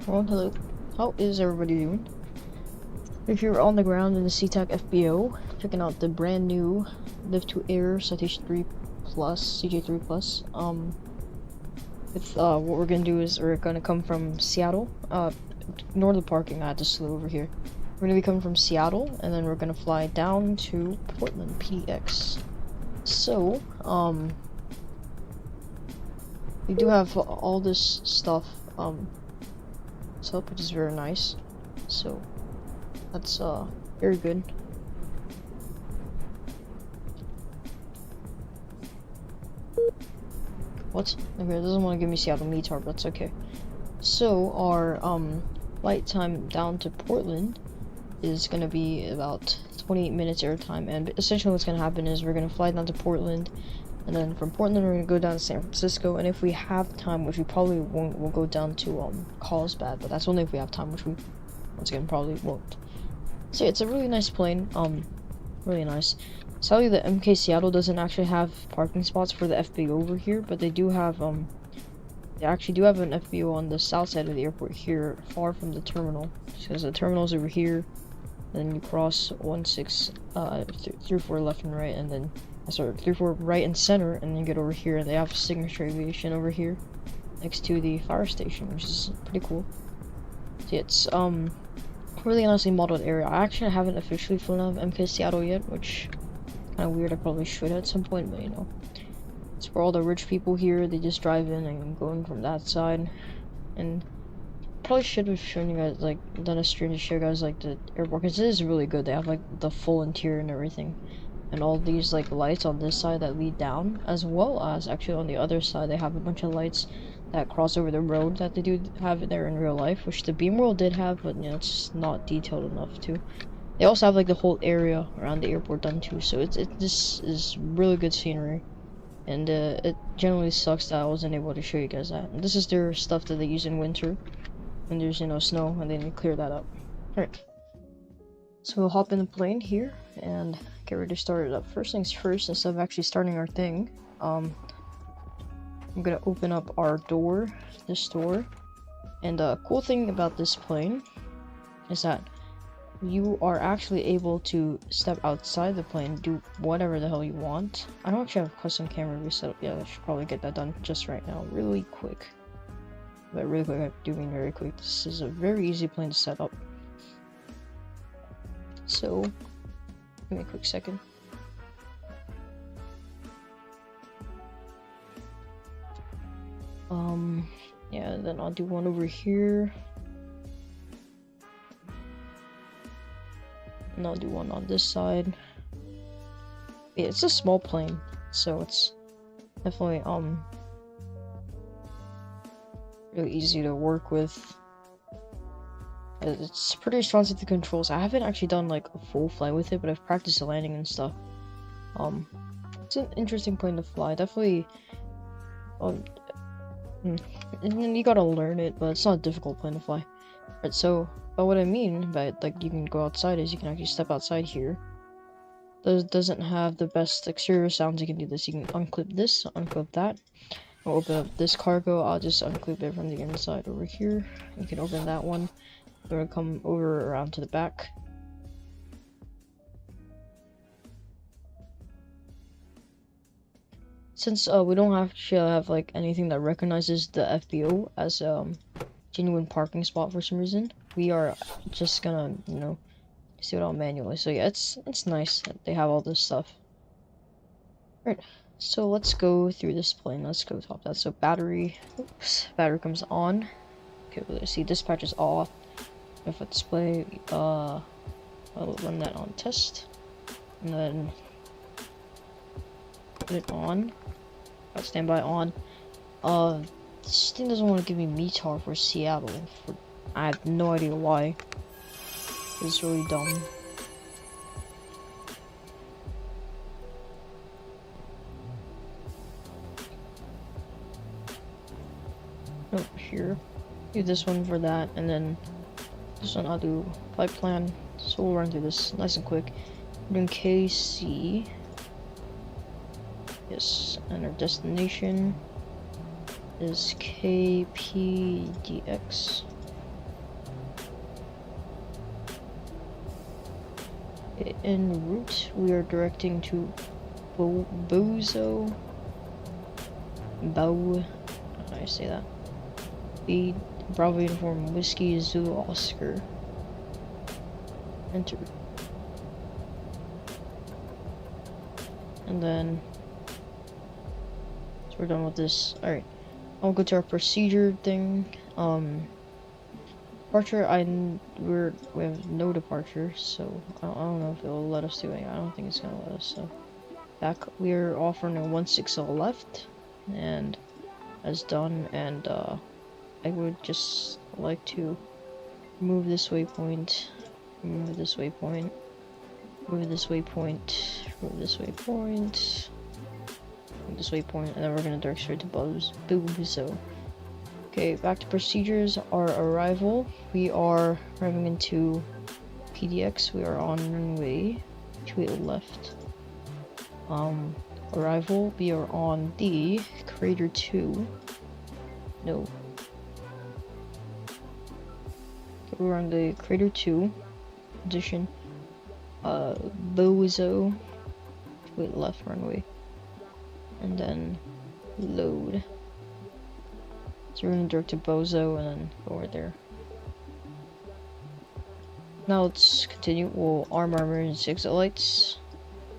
Well, hello. How is everybody doing? If you're on the ground in the SeaTac FBO, checking out the brand new Liv2Air CJ3 Plus, CJ3 Plus. What we're gonna do is we're gonna come from Seattle. Ignore the parking. I had to slow over here. We're gonna be coming from Seattle, and then we're gonna fly down to Portland, PDX. So, we do have all this stuff, set up, which is very nice. So, that's, very good. What? Okay, it doesn't want to give me Seattle METAR, but that's okay. So, our, flight time down to Portland is gonna be about 28 minutes airtime, and essentially what's gonna happen is we're gonna fly down to Portland, and then from Portland we're gonna go down to San Francisco, and if we have time, which we probably won't, we'll go down to Carlsbad, but that's only if we have time, which we once again probably won't. So yeah, it's a really nice plane, really nice. Sadly, the MK Seattle doesn't actually have parking spots for the FBO over here, but they do have they actually do have an FBO on the south side of the airport here, far from the terminal, because the terminal's over here. Then you cross 34 left and right, and then 34 right and center, and then you get over here, and they have Signature Aviation over here next to the fire station, which is pretty cool. So yeah, it's really nicely modeled area. I actually haven't officially flown out of MK Seattle yet, which kind of weird. I probably should at some point, but you know, it's for all the rich people here. They just drive in and go in from that side, and probably should have shown you guys, like, done a stream to show you guys, like, the airport, because it is really good. They have, like, the full interior and everything, and all these, like, lights on this side that lead down, as well as, actually, on the other side, they have a bunch of lights that cross over the road that they do have there in real life, which the Beam World did have, but, you know, it's not detailed enough to. They also have, like, the whole area around the airport done, too, so this is really good scenery, and, it generally sucks that I wasn't able to show you guys that. And this is their stuff that they use in winter, when there's, you know, snow, and then you clear that up. Alright. So we'll hop in the plane here, and get ready to start it up. First things first, instead of actually starting our thing, I'm gonna open up our door, this door, and the cool thing about this plane is that you are actually able to step outside the plane, do whatever the hell you want. I don't actually have a custom camera reset up yet. I should probably get that done just right now, really quick. But really quick, I do mean very quick. This is a very easy plane to set up. So, give me a quick second. Yeah, then I'll do one over here. And I'll do one on this side. Yeah, it's a small plane, so it's definitely, really easy to work with. It's pretty responsive to controls. I haven't actually done like a full flight with it, but I've practiced the landing and stuff. It's an interesting plane to fly. Definitely, and you gotta learn it, but it's not a difficult plane to fly. Right, so, but what I mean by like you can go outside is you can actually step outside here. Doesn't have the best exterior sounds. You can do this. You can unclip this, unclip that. I'll open up this cargo. I'll just unclip it from the inside over here. You can open that one. We're gonna come over around to the back. Since we don't actually have like anything that recognizes the FBO as a genuine parking spot for some reason, we are just gonna, you know, do it all manually. So yeah, it's nice that they have all this stuff. Alright. So let's go through this plane. Let's go top that. So battery, oops, battery comes on. Okay, let's see, dispatch is off. If I display, I'll run that on test, and then put it on. Standby on. This thing doesn't want to give me METAR for Seattle. I have no idea why. It's really dumb. Oh, here. Do this one for that, and then this one I'll do flight plan. So we'll run through this nice and quick. We're doing KC. Yes, and our destination is KPDX. Okay, en route, we are directing to Bozo. How do I say that? B Bravo Uniform Whiskey Zulu Oscar. Enter. And then, so we're done with this. Alright, I'll go to our procedure thing. Departure, we have no departure, so I don't know if it'll let us do it. I don't think it's gonna let us, so. Back, we're offering a 160 left, and that's done, and I would just like to move this waypoint, move this waypoint, move this waypoint, move this waypoint, move this waypoint, and then we're gonna direct straight to Bozo. Okay, back to procedures. Our arrival, we are arriving into PDX. We are on runway 28 left. Arrival, we are on the Crater 2. No. Okay, we're on the Crater 2 position. Bozo, wait, left runway. And then load. So we're gonna direct to Bozo and then go over there. Now let's continue. We'll arm our emergency exit lights.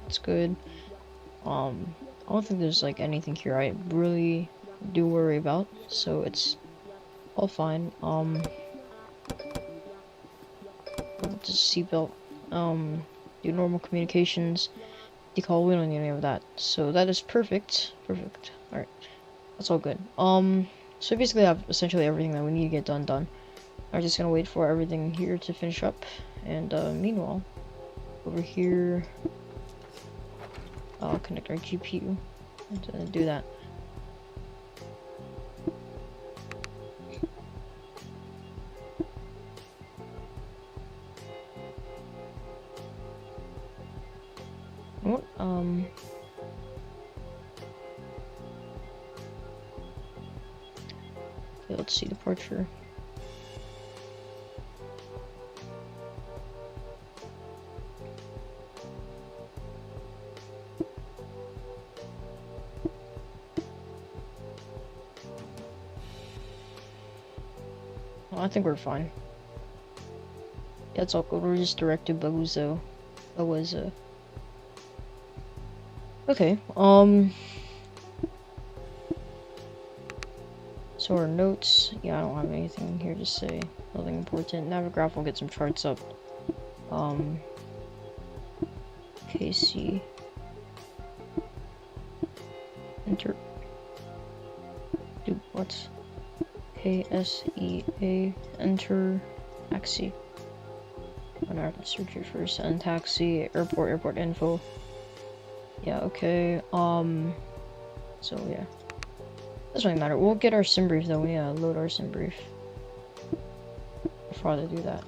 That's good. I don't think there's like anything here I really do worry about, so it's all fine. Just seatbelt, do normal communications, decal, we don't need any of that, so that is perfect. Alright, that's all good. So basically I have essentially everything that we need to get done. I'm just gonna wait for everything here to finish up, and meanwhile, over here, I'll connect our GPU and do that. What? Okay, let's see departure. I think we're fine. Yeah, it's all good. We're just direct to Bozo. Okay, so our notes, yeah, I don't have anything here to say. Nothing important. Navigraph will get some charts up. KC. Enter. Do what? KSEA, enter, taxi. I'm gonna have to search it first, and taxi, airport info. Yeah, okay, so yeah. Doesn't really matter. We'll get our sim brief though, yeah, load our sim brief. Before I do that.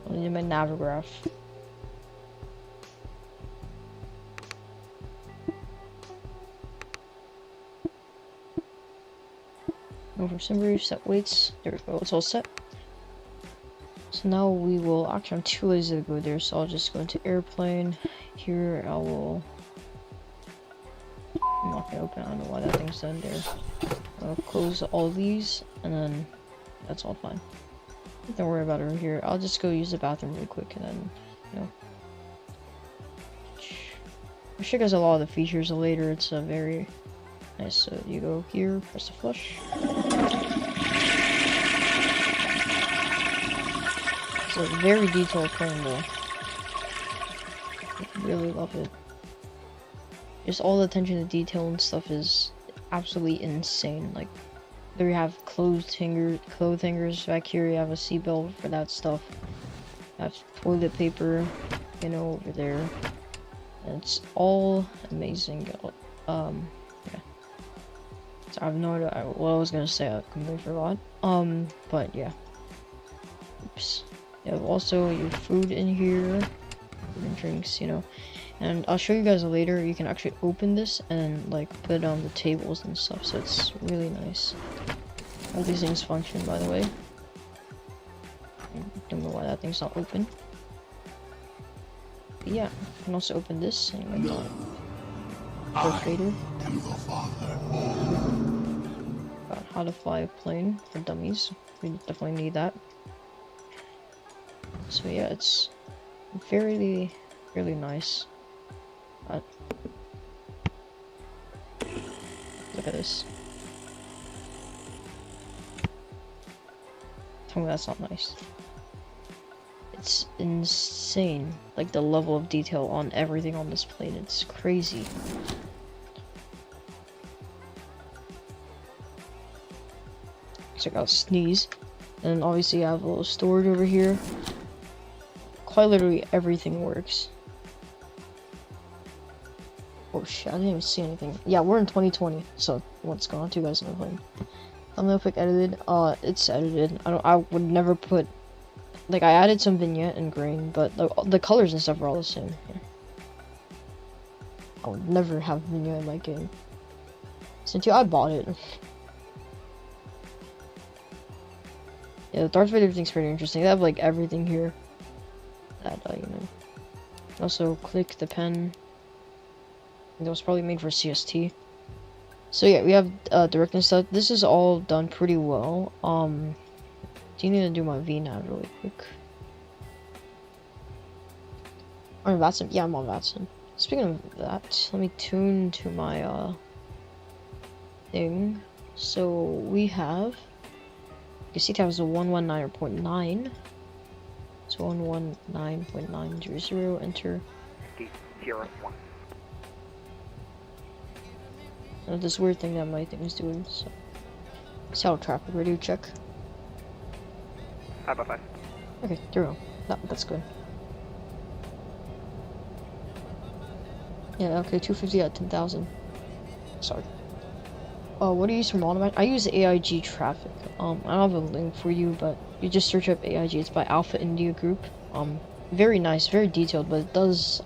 I need my navigraph. Over sim brief, set weights. There we go, it's all set. So now we will, actually I'm too lazy to go there, so I'll just go into airplane. Here I'm not gonna open it, I don't know why that thing's done there. I'll close all these, and then that's all fine. Don't worry about it over here. I'll just go use the bathroom really quick, and then, you know. I'll show you guys a lot of the features later. It's a very nice. So you go here, press the flush. It's a very detailed plane though. I really love it. Just all the attention to detail and stuff is absolutely insane. Like, there you have clothes hangers back here. You have a seatbelt for that stuff. You have toilet paper, you know, over there. And it's all amazing. Yeah. So I have no idea what I was gonna say. I completely forgot. But yeah. Oops. You have also your food in here, food and drinks, you know. And I'll show you guys later. You can actually open this and like put it on the tables and stuff. So it's really nice. All these things function, by the way. I don't know why that thing's not open. But yeah, I can also open this and perforator. About how to fly a plane for dummies. We definitely need that. So yeah, it's really nice. Look at this. Tell me that's not nice. It's insane, like the level of detail on everything on this plane. It's crazy. So I gotta sneeze. And obviously I have a little storage over here. Quite literally everything works. Oh shit, I didn't even see anything. Yeah, we're in 2020, so what's going on to you guys in the plane? Thumbnail pic edited. It's edited. I would never put, like, I added some vignette and grain, but the colors and stuff are all the same. Yeah. I would never have vignette in my game. Since I bought it. Yeah, the Darth Vader thing's pretty interesting. They have like everything here. That you know. Also, click the pen. That was probably made for CST. So yeah, we have direct and stuff. This is all done pretty well. Do you need to do my VNAV really quick? I'm on Vatson. Yeah, I'm on Vatson. Speaking of that, let me tune to my thing. So we have. You can see tab is a 119.9. So 119.900. Enter. This weird thing that my thing is doing. So, saddle traffic radio check. Cyberbass. Okay, there we go. That's good. Yeah, okay, 250 at 10,000. Sorry. What do you use for model? I use AIG traffic. I don't have a link for you, but you just search up AIG. It's by Alpha India Group. Very nice, very detailed, but it does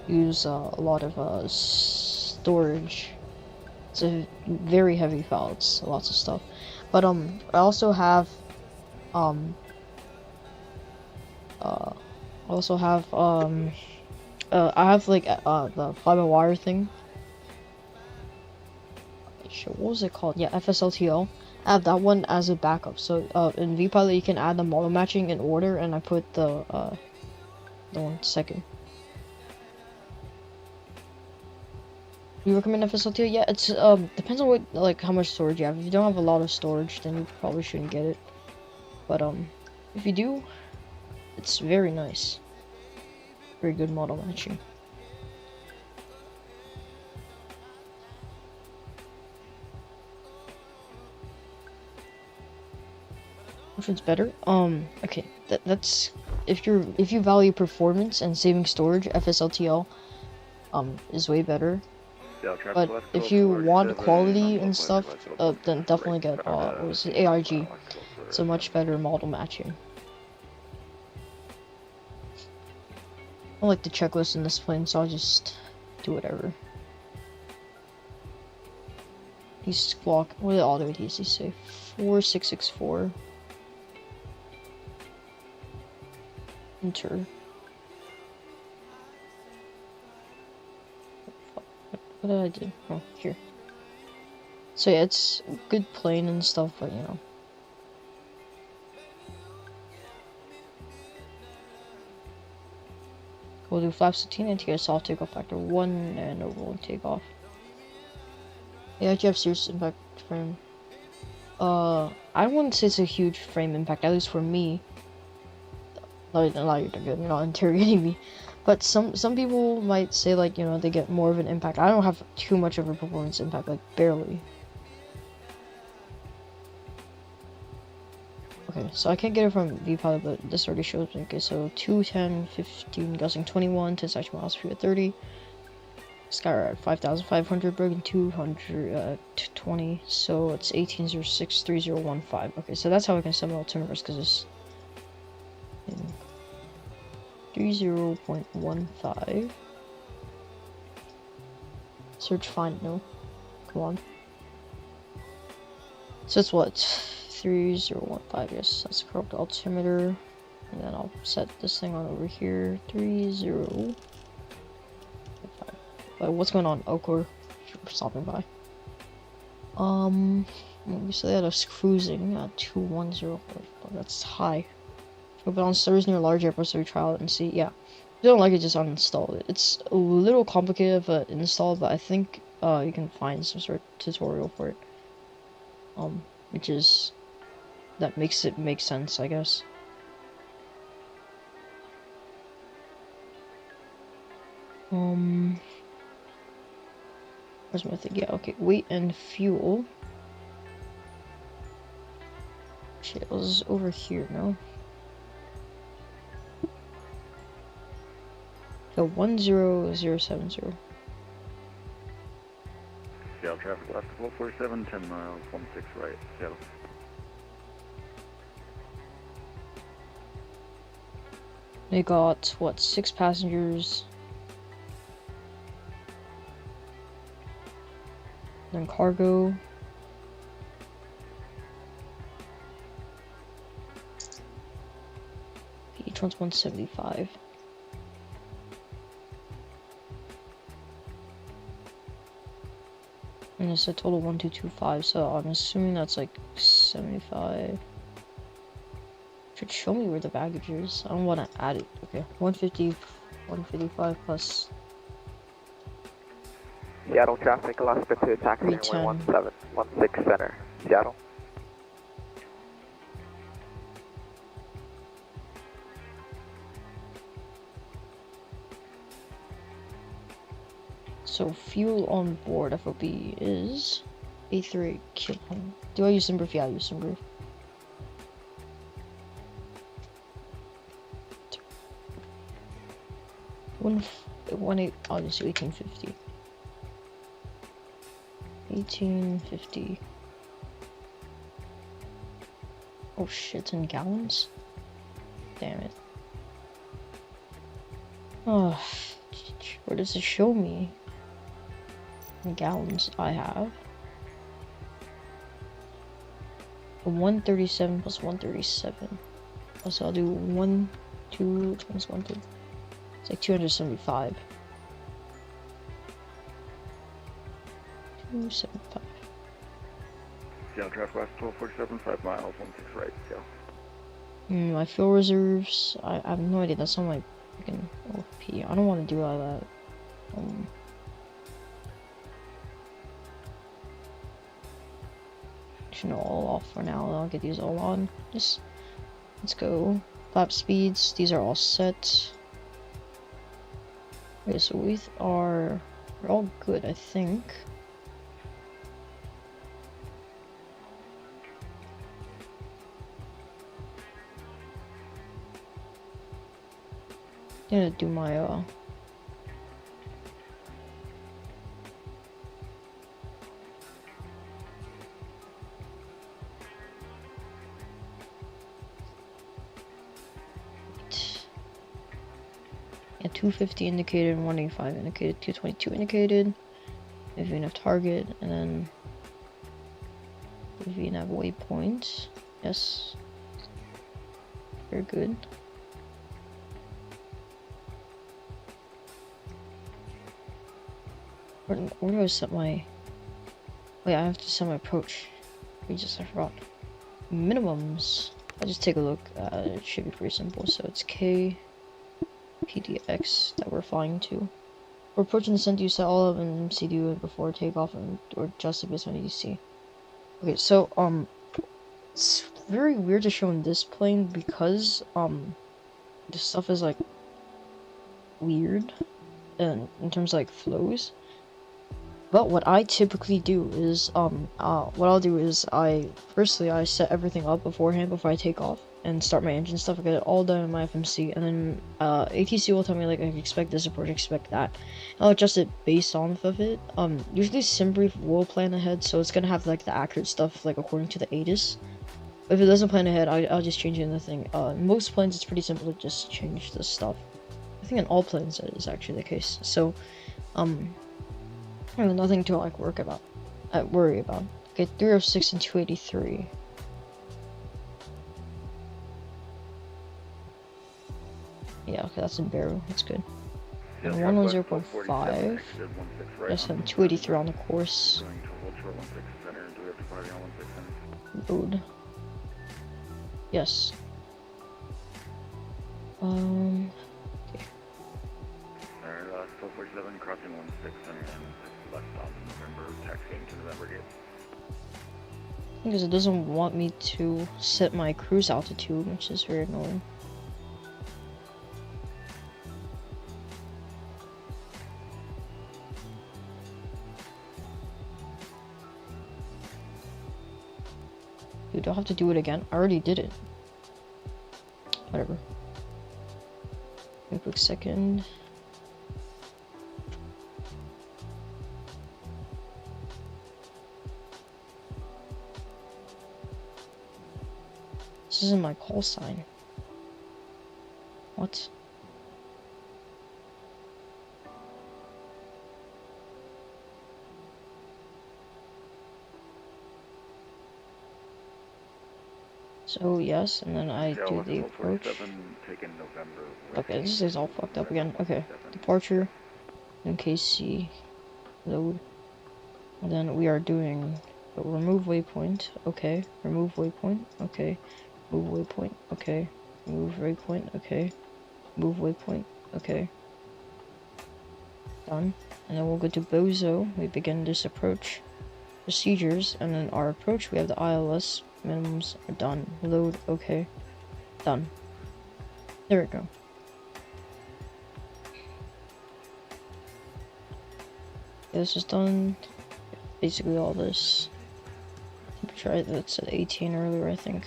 use a lot of storage. It's a very heavy file. It's lots of stuff. But I also have I have like the fly-by-wire thing. What was it called? Yeah, FSLTL. I have that one as a backup. So in vPilot you can add the model matching in order, and I put the one second. You recommend FSLTL? Yeah, it's depends on what how much storage you have. If you don't have a lot of storage, then you probably shouldn't get it. But if you do, it's very nice. Very good model matching. Which one's better? Okay, that's if you value performance and saving storage, FSLTL is way better. But if you want quality and stuff, then definitely get what was it, AIG. It's a much better model matching. I like the checklist in this plane, so I'll just do whatever. He's squawk. What did auto ATC say? 4664. Enter. What did I do? Oh, here. So yeah, it's a good plane and stuff, but you know. We'll do flaps 15 and TS soft takeoff factor 1 and overall takeoff. Yeah, you have serious impact frame. I wouldn't say it's a huge frame impact, at least for me. You're not interrogating me. But some people might say, like, you know, they get more of an impact. I don't have too much of a performance impact, like barely. Okay, so I can't get it from vPilot, but this already shows me. Okay, so 210, 15, gusting 21, 10 actual miles per 30. Skyr at 5,500, Bergen 220, so it's 1806 3015. Okay, so that's how I can summon altimeters, because it's 30.15. Search find no. Come on. So it's what? 3015, yes, that's the correct altimeter. And then I'll set this thing on over here. 3015. What's going on, Oakler? For stopping by. So they had us cruising at 210. That's high. But on servers near large airports, so we trial it and see. Yeah, if you don't like it, just uninstall it. It's a little complicated of an install, but I think you can find some sort of tutorial for it. Which is that makes it make sense, I guess. Where's my thing? Yeah, okay. Weight and fuel. Shit, it was over here, no? So 10070. Seattle traffic left 447, 10 miles, 16 right, Seattle. They got, what, 6 passengers. Then cargo. Each one's 175. And it's a total 1225, so I'm assuming that's like 75. Should show me where the baggage is. I don't want to add it. Okay, 150, 155 plus. Seattle traffic, Alaska to taxi runway 1716 center, Seattle. So fuel on board FOB is 838 kilo. Do I use some brief? Yeah, I use some brief. Obviously 1850. 1850. Oh shit, it's in gallons? Damn it. Oh, where does it show me? In gallons I have. 137 plus 137. So I'll do 1, 2 times 1, 2. It's like 275. 275. Seattle traffic left 1247, 5 miles, 16 right, Seattle. My fuel reserves, I have no idea. That's on my freaking OP. I don't want to do all that. All off for now. I'll get these all on. Just let's go. Flap speeds, these are all set. Okay, so we're all good, I think. I'm gonna do my yeah, 250 indicated, 185 indicated, 222 indicated, VNAV target, and then VNAV waypoint. Yes, very good. Where do I set my... Wait, I have to set my approach. I forgot. Minimums. I'll just take a look. It should be pretty simple. So it's KPDX that we're flying to. We're approaching the center. You set all of an MCD before takeoff or adjust it based on EDC. Okay, so it's very weird to show in this plane because this stuff is like weird in terms of like flows. But what I typically do is, what I'll do is firstly I set everything up beforehand before I take off and start my engine stuff. I get it all done in my FMC, and then ATC will tell me like I can expect this approach, expect that. I'll adjust it based off of it. Usually SimBrief will plan ahead, so it's gonna have like the accurate stuff like according to the ATIS. But if it doesn't plan ahead, I'll just change it in the thing. In most planes, it's pretty simple to just change the stuff. I think in all planes that is actually the case. So, nothing to like worry about. Okay, 306 and 283. Yeah, okay, that's in barrel. That's good. And 110.5. Yes, and 283 on the course. Going to Ultra 16 center. Do we have departing on 16 center? Load. Yes. Okay. Alright, 1247 crossing 16 center and 6 left on November, taxiing to November gate. Because it doesn't want me to set my cruise altitude, which is very annoying. Dude, do I have to do it again? I already did it. Whatever. Wait a quick second. This isn't my call sign. What? So yes, and then I do the approach. Okay, this is all fucked up again. Okay, departure, then KC, load, and then we are doing remove waypoint. Okay, remove waypoint. Okay, move waypoint. Okay, move waypoint. Okay, move waypoint. Okay, done. And then we'll go to Bozo. We begin this approach procedures, and then our approach. We have the ILS. Minimums are done. Load, okay. Done. There we go. Yeah, this is done. Basically all this. Temperature, that's at 18 earlier, I think.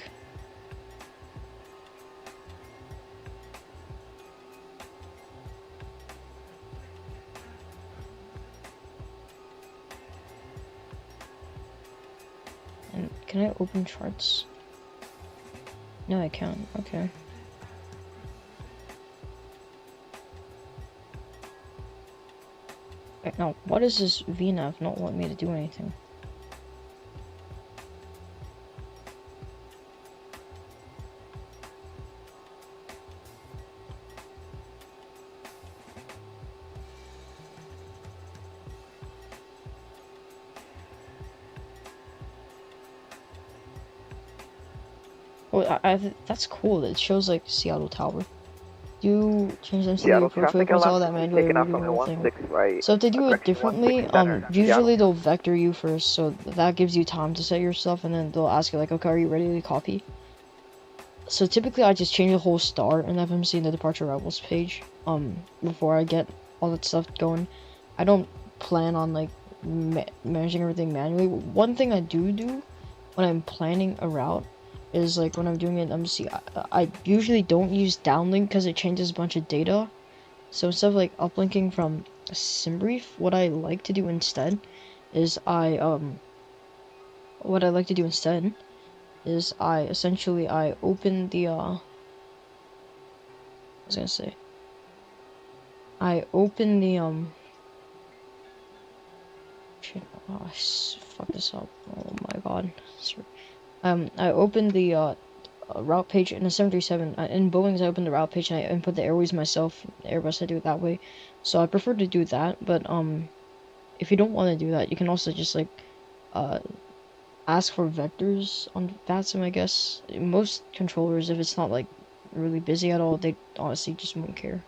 Can I open charts? No, I can't. Okay. Right, now, what is this VNAV not want me to do anything? Well, that's cool. It shows like Seattle Tower. Do you change them to the approach waypoints, all that manually thing. Right. So if they do it differently, usually they'll vector you first, so that gives you time to set your stuff, and then they'll ask you like, okay, are you ready to copy? So typically I just change the whole start and have them see the departure arrivals page, before I get all that stuff going. I don't plan on like managing everything manually. One thing I do when I'm planning a route is like when I'm doing it, I usually don't use downlink because it changes a bunch of data. So instead of like uplinking from a SimBrief, what I like to do instead is I essentially open the shit, oh, fuck this up. Oh my god. I opened the route page in a 737. In Boeing's, I opened the route page and I input the airways myself. Airbus, I do it that way. So I prefer to do that. But if you don't want to do that, you can also just like ask for vectors on VATSIM, I guess. Most controllers, if it's not like really busy at all, they honestly just won't care.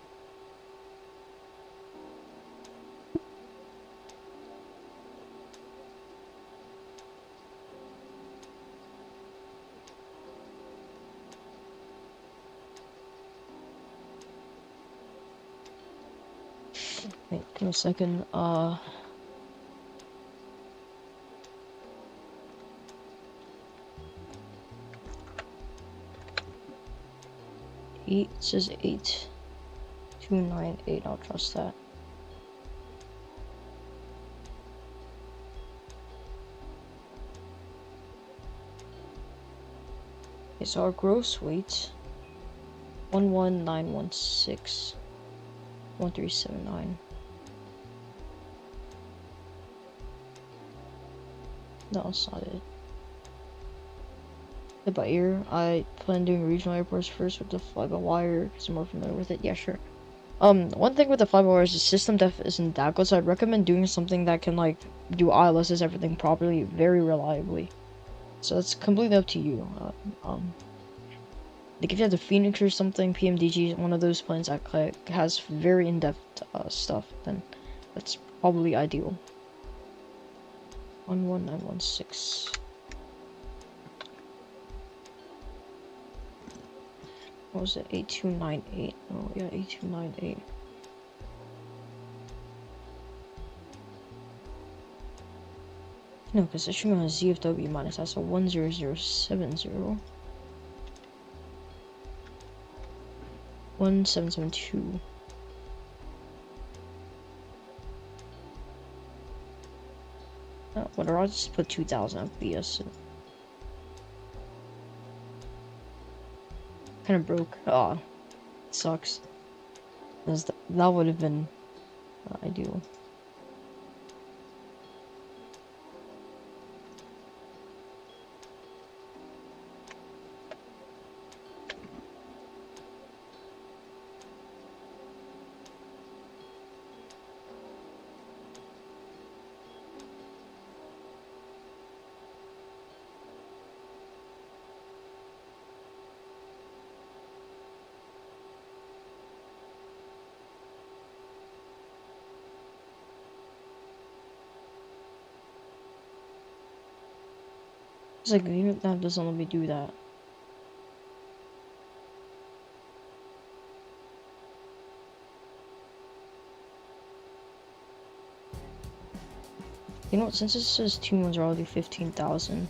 Wait, give me a second. It says 8298. I'll trust that. Okay, so our gross weight 11916 1379. No, it's not it. By ear, I plan doing regional airports first with the fly-by-wire because I'm more familiar with it. Yeah, sure. One thing with the fly-by-wire is the system def isn't that good, so I'd recommend doing something that can like do ILSs everything properly, very reliably. So it's completely up to you. Like if you have the Phoenix or something, PMDG, one of those planes that has very in-depth stuff, then that's probably ideal. 11916. What was it? 8298. Oh yeah, 8298. No, because it should be on a ZFW minus. That's a 10070. 1772. Whatever, I'll just put 2000 FPS. Kind of broke. Ah, sucks. That would have been ideal. It's like, even that doesn't let me do that. You know what, since it says 2 months, I'll do 15,000.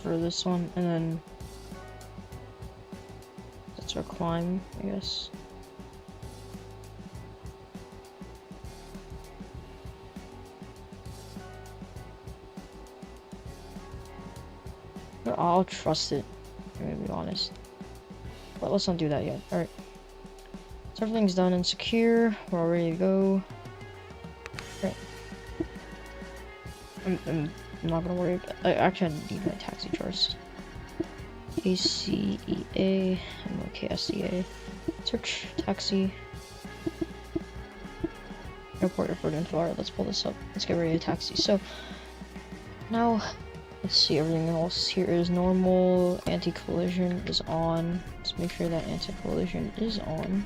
For this one, and then that's our climb, I guess. But I'll trust it, I'm gonna be honest. But let's not do that yet. Alright. So everything's done and secure. We're all ready to go. Alright. I'm not gonna worry about actually, I need my taxi charts. KCEA and KSEA. Search taxi. Airport info. Alright, let's pull this up. Let's get ready to taxi. So now let's see, everything else here is normal. Anti-collision is on. Let's make sure that anti-collision is on.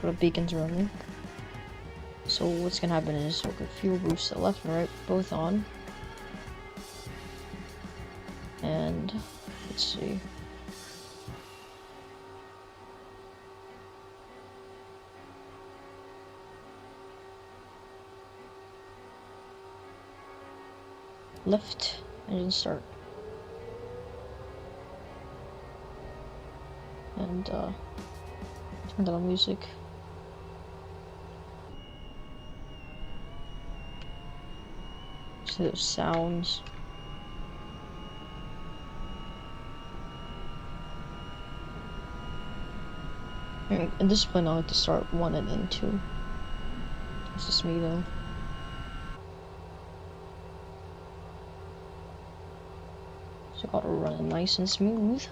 Put up beacons running. So what's gonna happen is we'll get fuel boost to left and right, both on. And let's see. Left, engine start. And turn down the music. So those sounds. In this plane, I like to start 1 and then 2. It's just me though. So got to run it nice and smooth.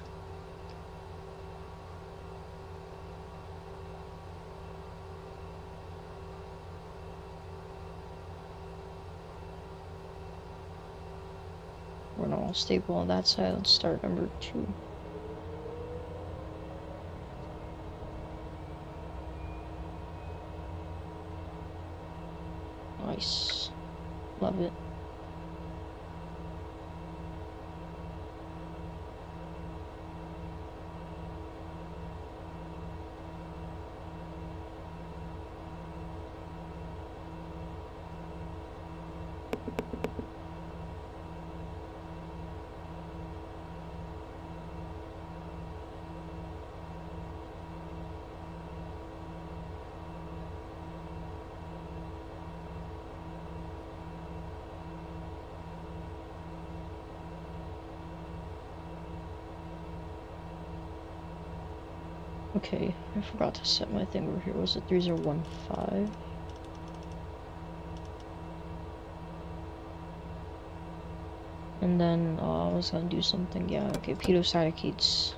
We're not all stable on that side. Let's start number 2. Nice. Love it. Okay, I forgot to set my thing over here. Was it 3015? And then I was gonna do something. Yeah, okay. Pitot Cytocates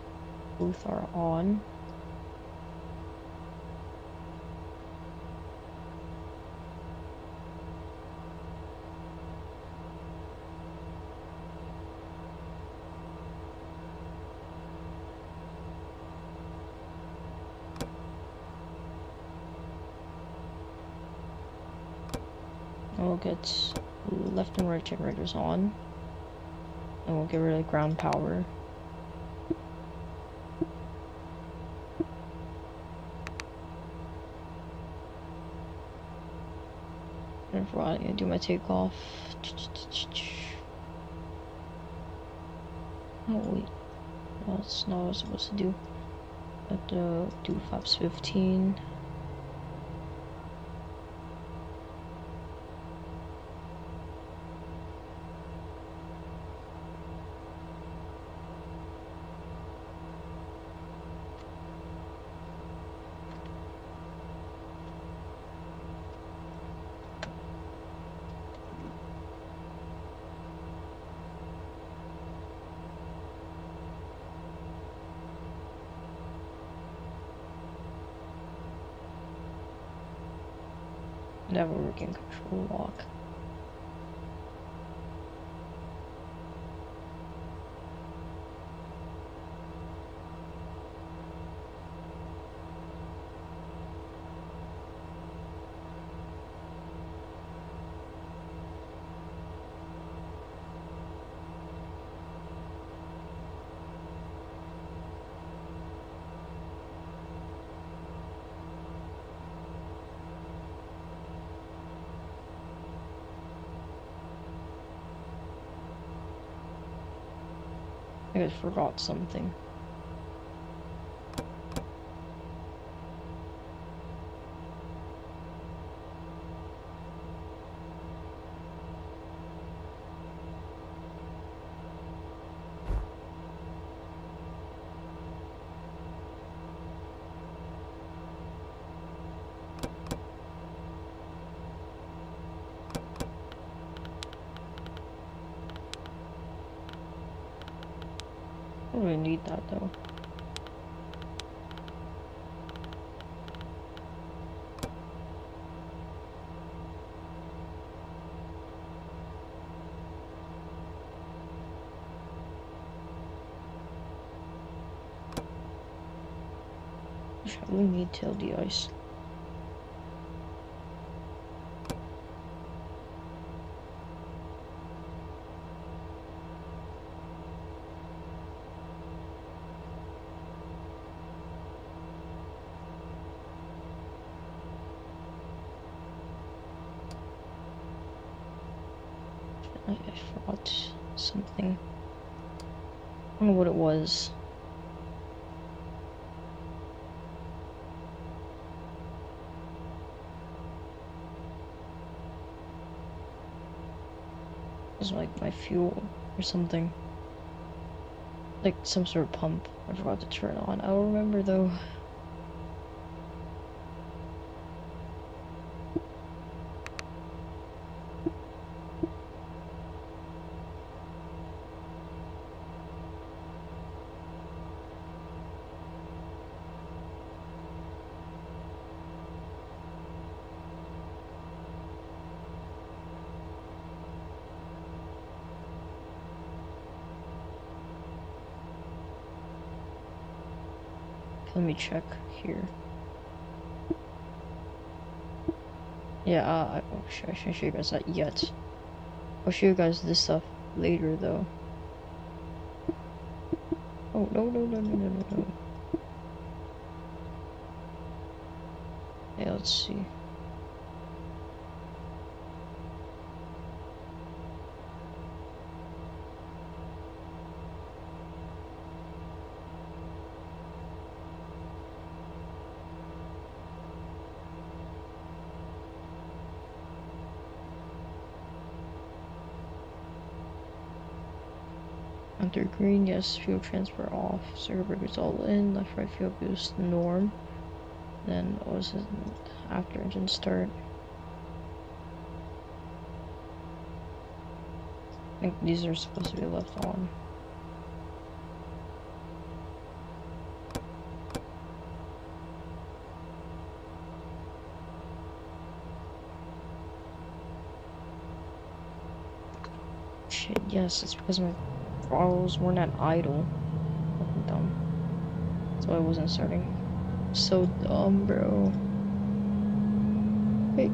both are on. We'll get left and right generators on. And we'll get rid of ground power. And if I'm gonna do my takeoff. Oh wait. No, that's not what I was supposed to do. I have to do flaps 15. Never working control lock. I just forgot something. I don't really need that though. I really need tail de-ice. I forgot something. I don't know what it was. It was like my fuel or something. Like some sort of pump I forgot to turn on. I don't remember though. Let me check here. Yeah, I shouldn't show you guys that yet. I'll show you guys this stuff later, though. Oh, no. Yeah, let's see. Under green, yes, fuel transfer off. Circuit breakers all in. Left right fuel boost norm. Then what was it after engine start? I think these are supposed to be left on. Shit, yes, it's because my throttles weren't at idle. Fucking dumb. That's why I wasn't starting. So dumb, bro. Wait.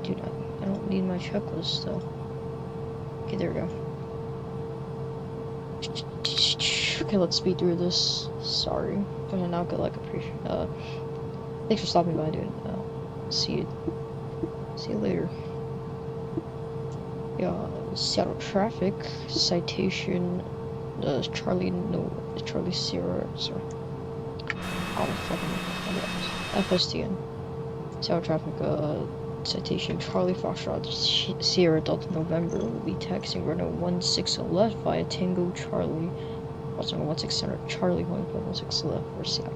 Dude, I don't need my checklist though. Okay, there we go. Okay, let's speed through this. Sorry, but I now get like thanks for stopping by, dude. See you later. Yeah, Seattle traffic citation. Charlie Sierra. Sorry. Oh fucking FSTN. Seattle traffic. Citation Charlie Foxtrot Sierra Delta November will be taxiing runway 16 left via Tango Charlie. Also 16 center Charlie 1.16 left for Seattle.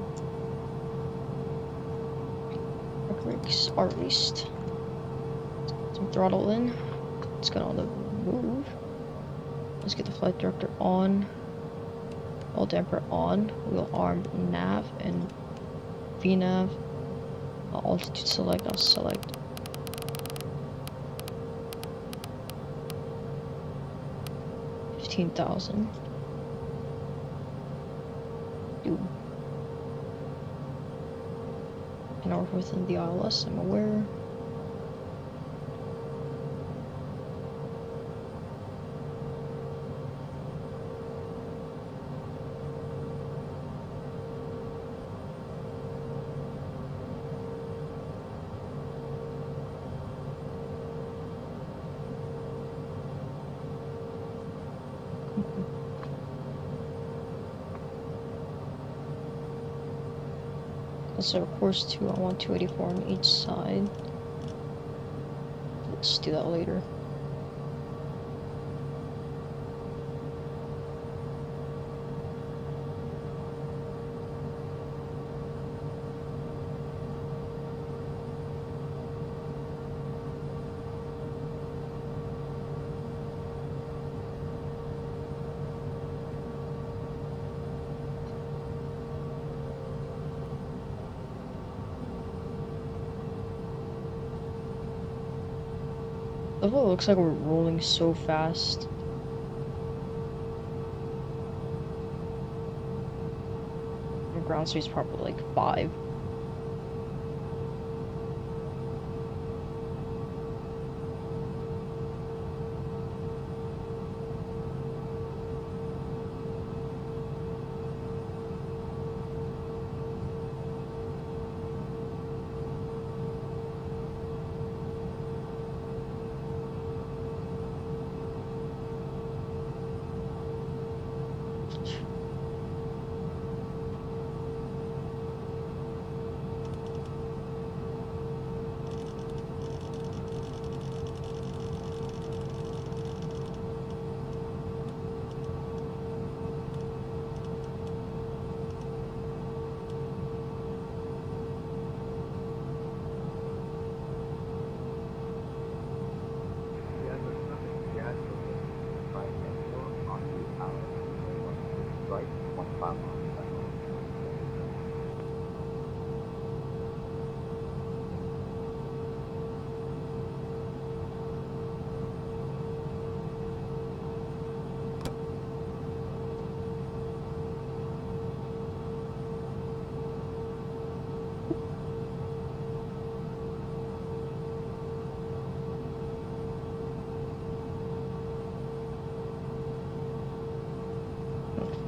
Brakes are released. Some throttle in. Let's get on the move. Let's get the flight director on. All damper on. Wheel arm nav and VNav. Altitude select. I'll select. $15,000. Dude. An hour within the ILS, I'm aware. So of course I want 284 on each side. Let's do that later. It looks like we're rolling so fast. The ground speed's probably like 5.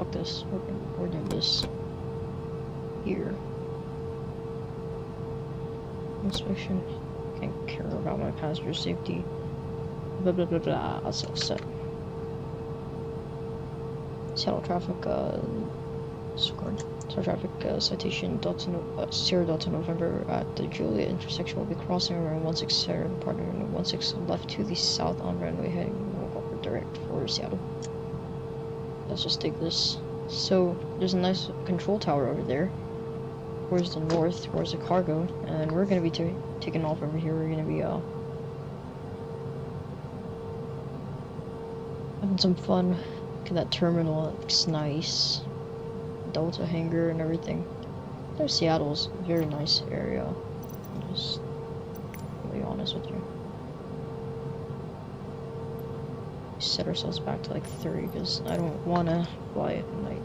fuck this. We're doing this here. Inspection. Can't care about my passenger safety. Blah blah blah blah. That's all set. Seattle traffic. Scored. Seattle traffic citation. Sierra Delta November at the Juliet intersection. Will be crossing runway 16 center, departing runway 16 left to the south on runway heading direct for Seattle. Let's just take this. So there's a nice control tower over there. Towards the north, towards the cargo, and we're gonna be taking off over here. We're gonna be having some fun. Look at that terminal, it looks nice. Delta hangar and everything. There's Seattle's a very nice area. I'm just really honest with you. Set ourselves back to like 30 because I don't want to fly at night.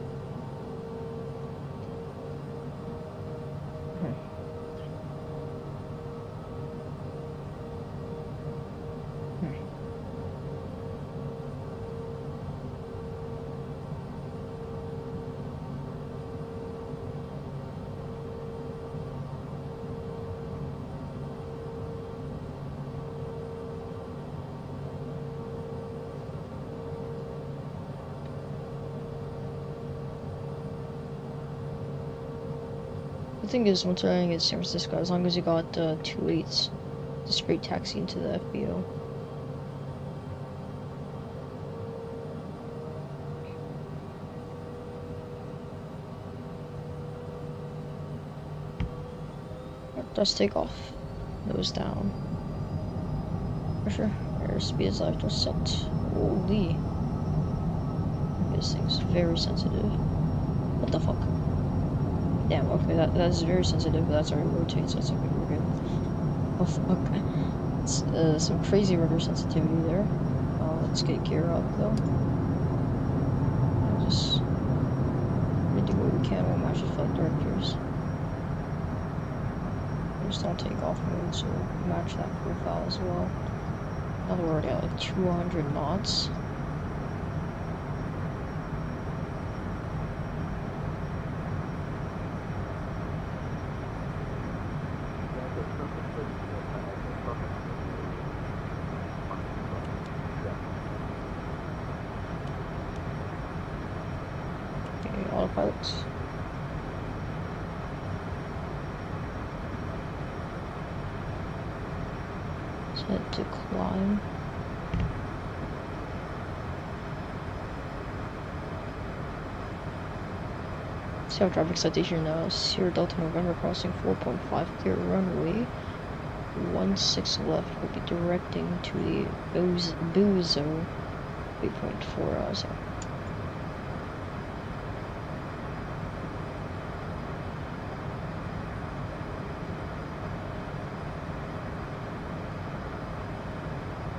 The thing is, once I get San Francisco, as long as you got 2.8s, the straight taxi into the FBO. Let's take off. Nose down. For sure. Airspeed is left set. Holy. This thing's very sensitive. What the fuck? Damn, okay, that is very sensitive, but that's already rotating, so it's okay, we're good. Oh fuck. It's some crazy rudder sensitivity there. Let's get gear up though. I'll just do what we can, we'll match the flight directors. Just don't take off mode, so we'll match that profile as well. Now that we're already at like 200 knots. Autopilot. Set to climb. Seattle traffic citation now. Sierra Delta November crossing 4.5 clear runway 16 left. We'll be directing to the Bozo 8.4 hours.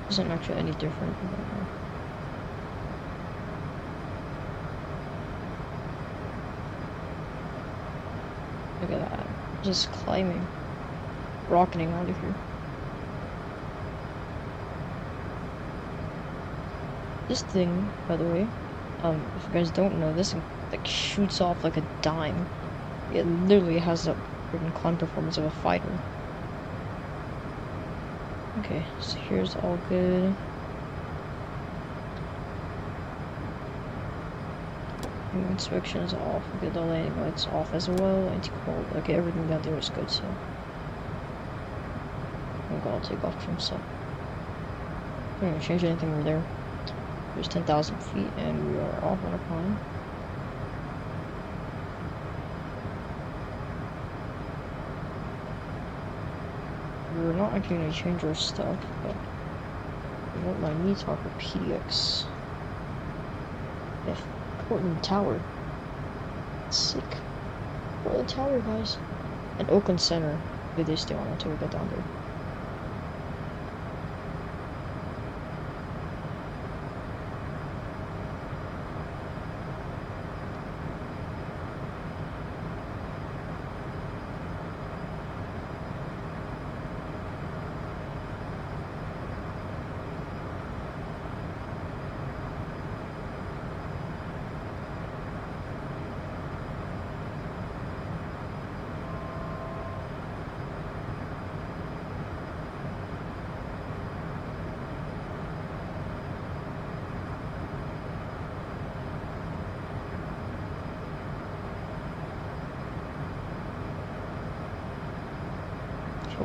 Isn't actually any different. Look at that. Just climbing. Rocketing out of here. This thing, by the way, if you guys don't know, this like shoots off like a dime. It literally has a freaking climb performance of a fighter. Okay, so here's all good. Inspection is off. Okay, the landing lights off as well. Anti-cold. Okay, everything down there is good, so I'm gonna take off trim set. I'm not gonna change anything over there. There's 10,000 feet and we are off on a climb. We're not actually going to change our stuff, but I won't let me talk for PDX. Portland Tower. Sick. Portland Tower, guys. And Oakland Center. Maybe they stay on until we get down there.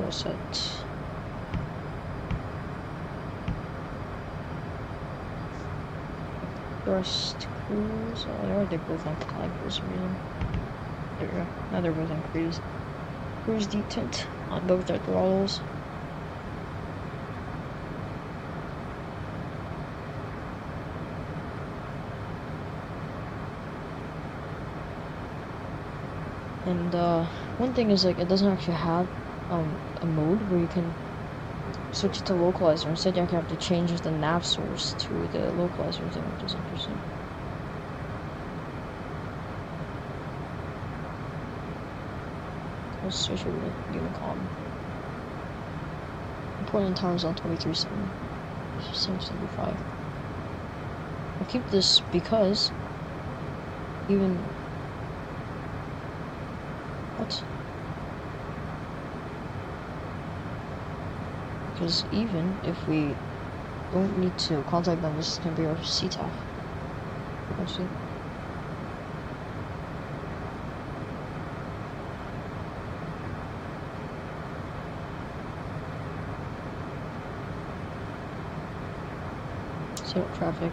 What was it? Thrust cruise. Oh, they're both on flag for some reason. There we go. Now they're both on cruise. Cruise detent on both their throttles. And one thing is, like, it doesn't actually have a mode where you can switch it to localizer. Instead, you have to change the nav source to the localizer thing, which is interesting. Let's switch over to Unicom. Portland Tower is on 23.775. I'll keep this because even what? Because even if we don't need to contact them, this is gonna be our CTAF. Actually. So traffic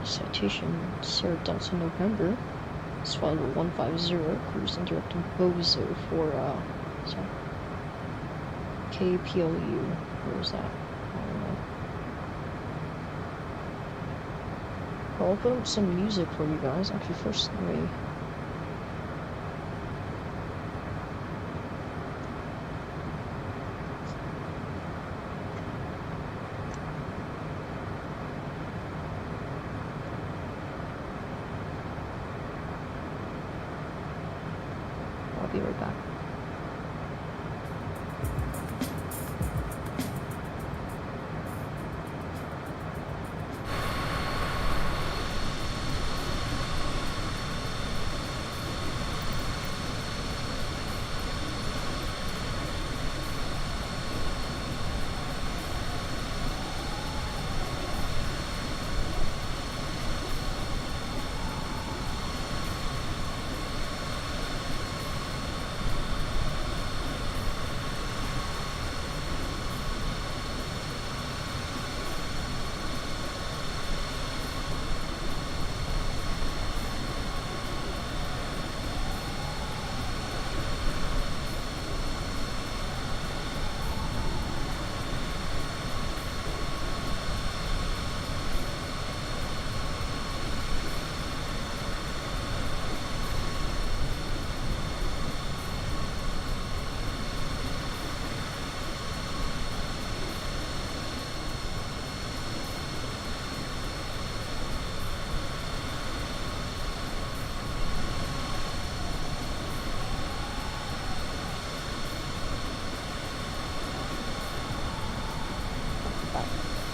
citation Sierra Delta November. It's file 150, cruise interrupting Bozo for sorry. KPLU. Where is that? I don't know. Well, I'll put up some music for you guys. Actually, first let me. I'll be right back.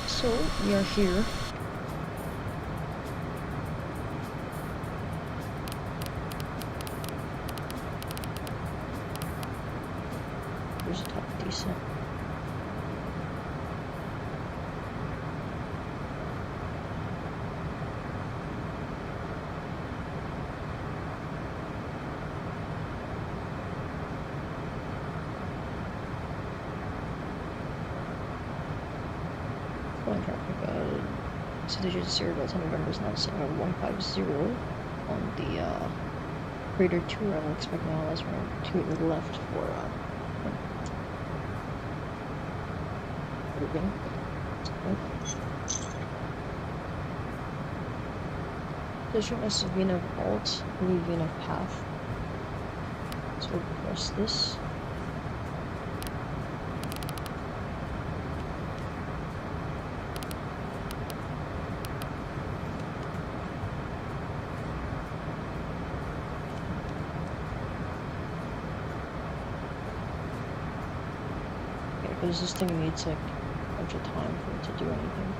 So we are here. Here's a top decent. Flying traffic, Sidestick Sierra Delta November is now sitting at 150 on the Raider 2. I will expect now as we're 2 to the left for moving. There shouldn't necessarily be enough alt, leave enough path. So we'll press this. Because this thing needs like a bunch of time for it to do anything.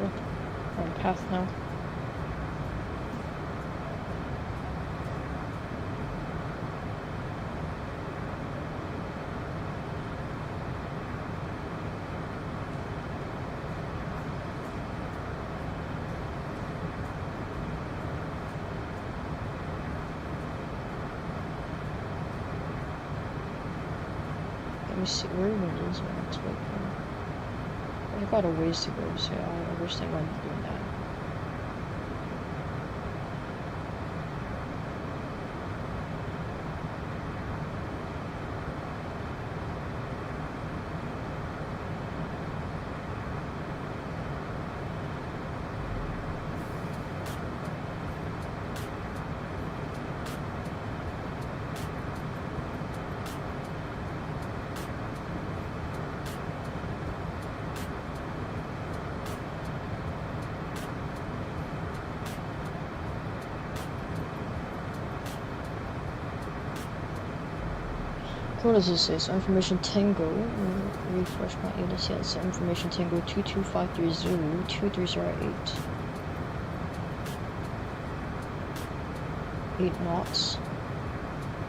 Cool. We're on path now. Let me see where even is my next waypoint. I've got a ways to go, so I understand why I'm doing that. What does this say? So information Tango, refresh my ADS, yeah, it's information Tango 22530 2308. 8 knots.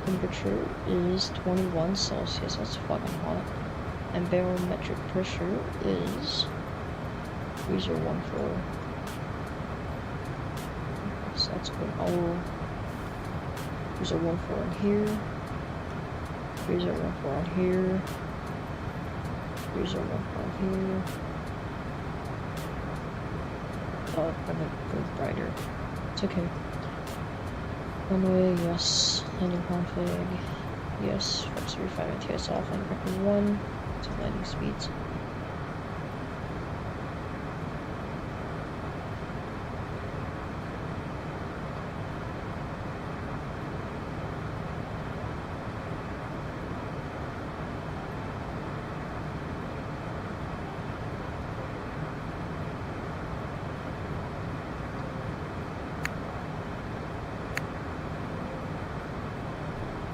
Temperature is 21 Celsius, that's fucking hot. And barometric pressure is 3014. So that's good. I'll 3014 in here. 3014 on here. 3014 on here. Oh, I'm gonna go brighter. It's okay. Runway, yes. Landing config, yes. Flips 35 ATS off. Landing config 1. So landing speeds.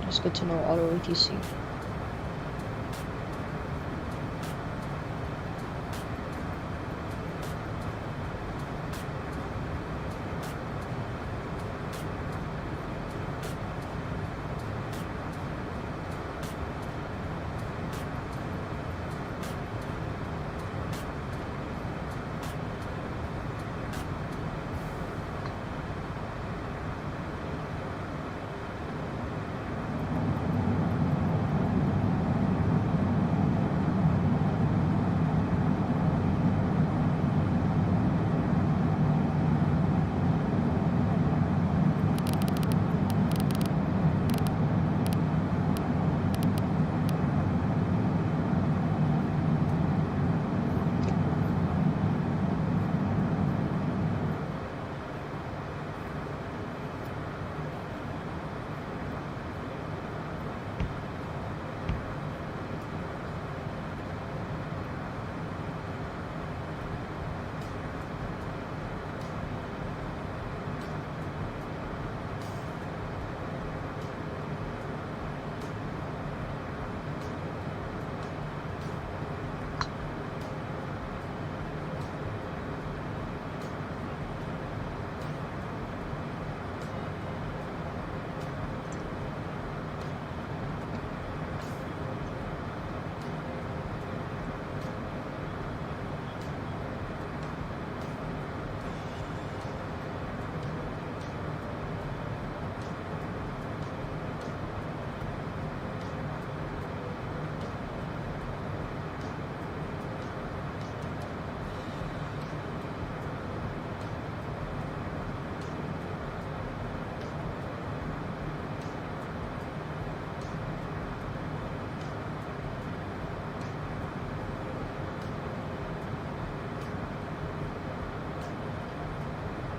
It's good to know auto ATC.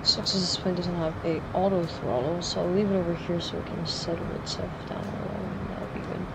Sucks as this plane doesn't have a auto throttle, so I'll leave it over here so it can settle itself down a little, and that'll be good.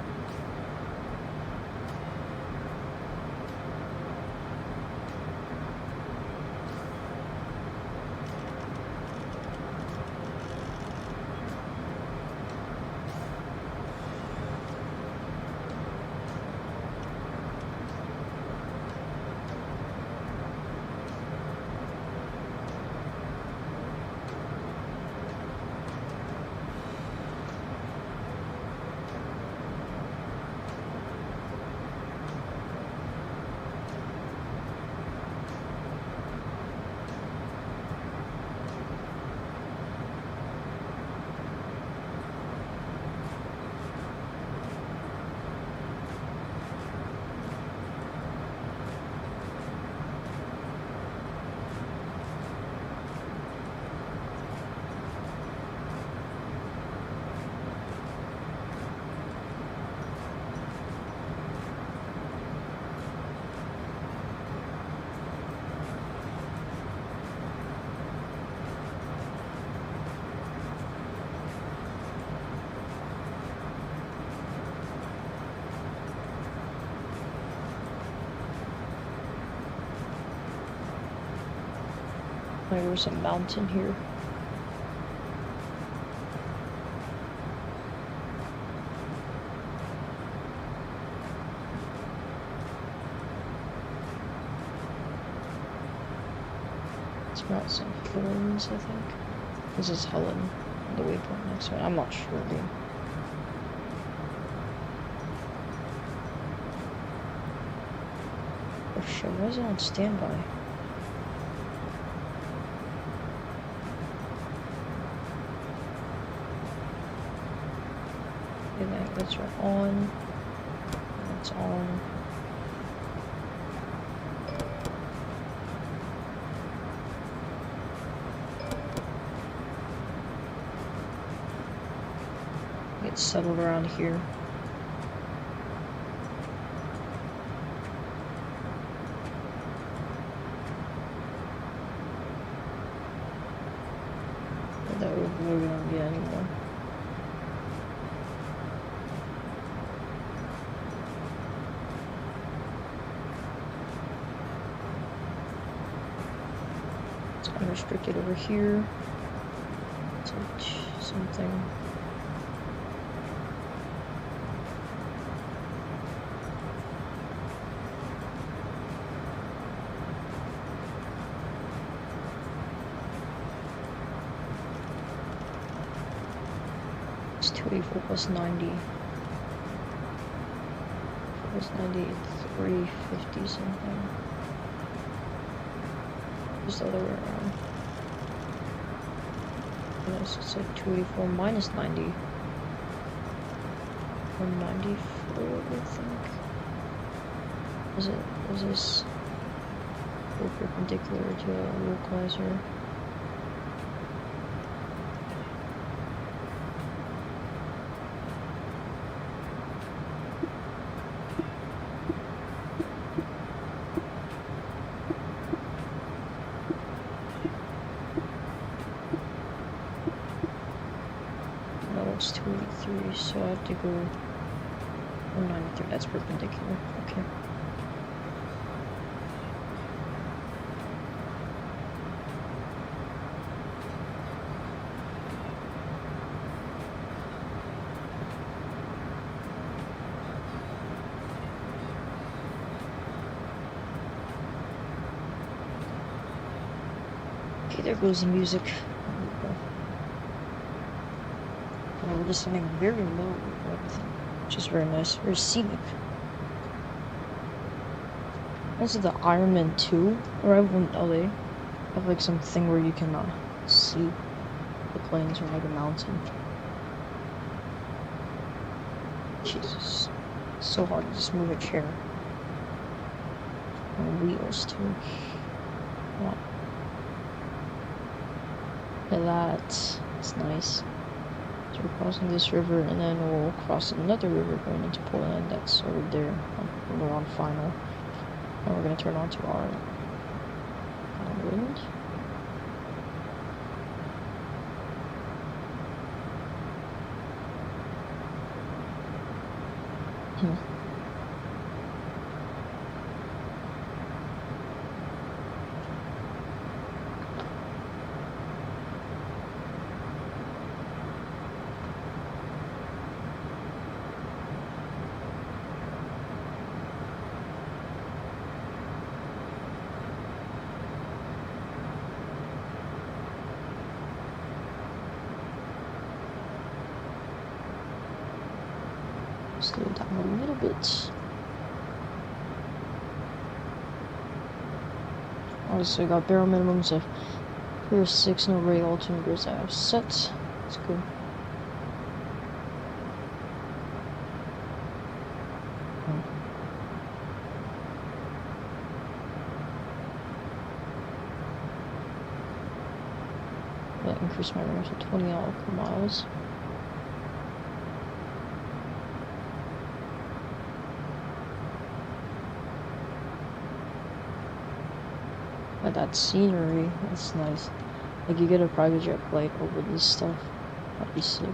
There's a mountain here. It's about some Philippines, I think. This is Helen, the waypoint next one. I'm not sure, dude. Oh shit, why is it on standby? Okay, that's right on. That's on. Get settled around here. That we're gonna get anymore. It's unrestricted over here. Touch something. It's 284 plus 90. Plus 90, it's 350 something. Just the other way around. Yes, it's like 284 minus 90. 194, I think. Is this perpendicular to a localizer? It's 283, so I have to go 193. That's perpendicular. Okay. Okay, there goes the music. We're listening very low, which is very nice, very scenic. Also, the Ironman 2 arrival in LA have like something where you can see the planes from like a mountain. Jesus, it's so hard to just move a chair. And wheels too. Yeah. Look at that. It's nice. So we're crossing this river, and then we'll cross another river going into Portland. That's over there. We're on final. And we're gonna turn on to our wind. Slow down a little bit. Obviously, I got barrel minimums of 3 or 6, no ray alternators I have set. That's good. That increased my range to 20 nautical miles. But that scenery, that's nice. Like, you get a private jet flight over this stuff. That'd be sick.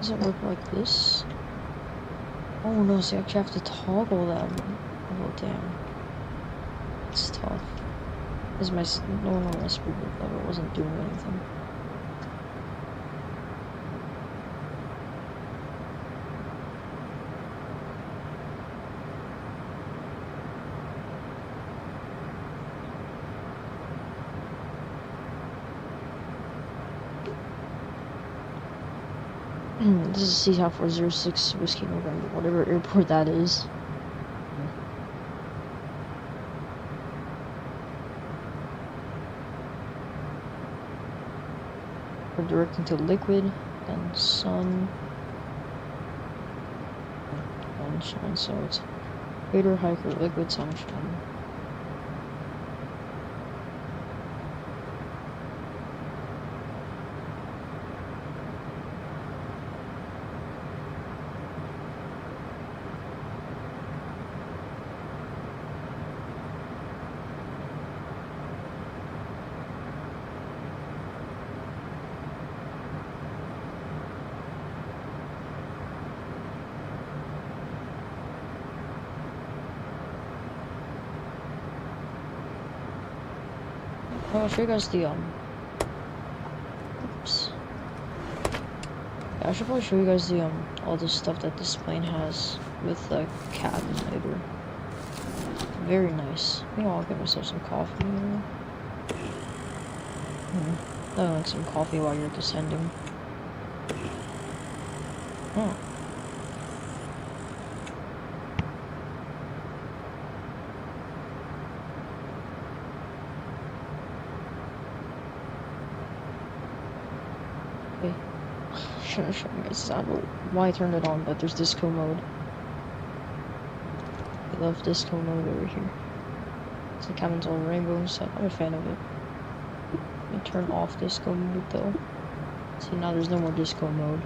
Does it work like this? Oh no, so you actually have to toggle that one. Oh damn. It's tough. This is my normal recipe level wasn't doing anything. This is CTAL406 Whiskey November, whatever airport that is. We're directing to liquid, then sun, sunshine, so it's crater, hiker, liquid, sunshine. I'll show you guys the oops. Yeah, I should probably show you guys the all the stuff that this plane has with the cabin later. Very nice. I think I'll get myself some coffee. Oh, like some coffee while you're descending. Oh. Should have shown you guys. I don't know why I turned it on, but there's disco mode. I love disco mode over here. So the cabin's all rainbow and stuff. I'm a fan of it. I'm gonna turn off disco mode though. See, now there's no more disco mode.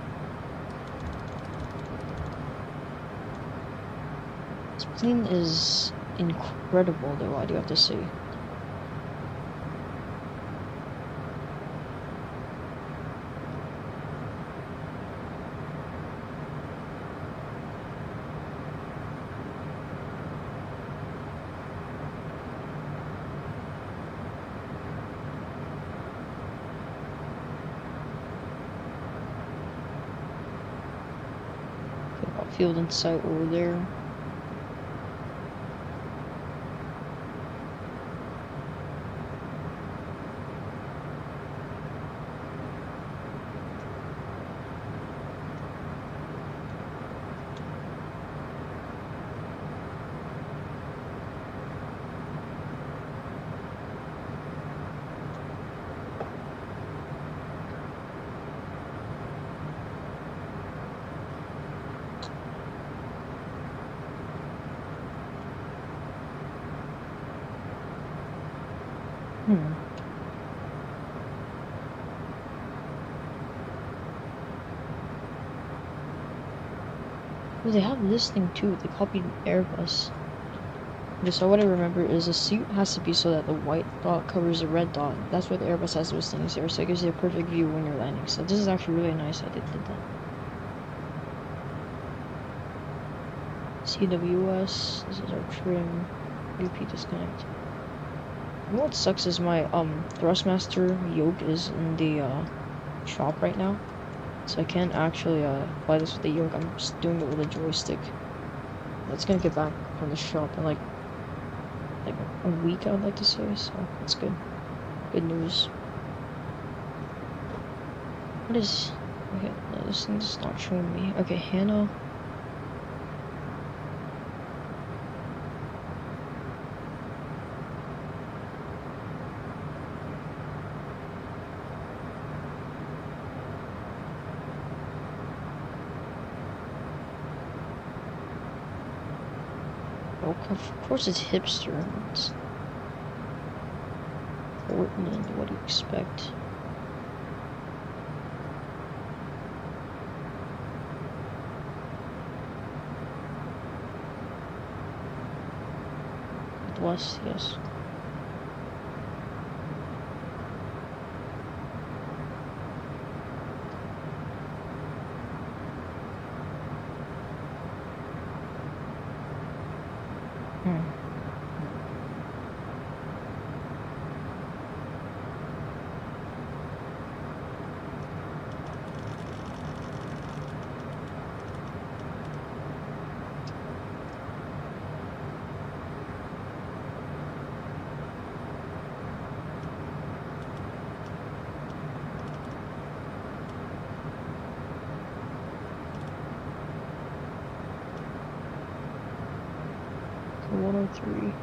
This plane is incredible though, I do have to say. Field in sight over there. Oh, they have this thing too. They copied Airbus. Okay, so what I remember is a suit has to be so that the white dot covers the red dot. That's why the Airbus has those things there, so it gives you a perfect view when you're landing. So this is actually really nice that they did that. CWS. This is our trim. UP disconnect. You know what sucks is my Thrustmaster Yoke is in the shop right now. So I can't actually fly this with the yoke. I'm just doing it with a joystick. It's gonna get back from the shop in like a week, I'd like to say. So that's good. Good news. What is? Okay, no, this thing's not showing me. Okay, Hannah. Of course it's hipster. It's Portland, what do you expect? West, yes. 103.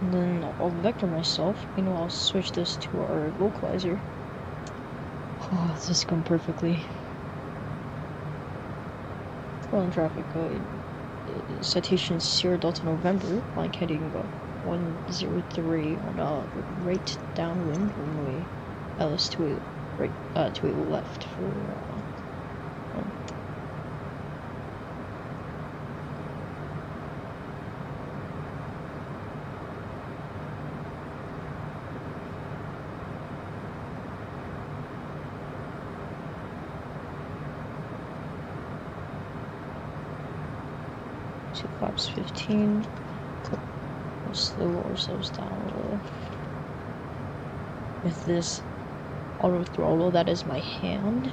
And then I'll vector myself. I'll switch this to our localizer. Oh, this is going perfectly. Well, in traffic, citation Sierra Delta November, line heading 103 on right downwind runway LS28 right 28 left for 2 flaps 15. We'll slow ourselves down a little. With this auto throttle, that is my hand.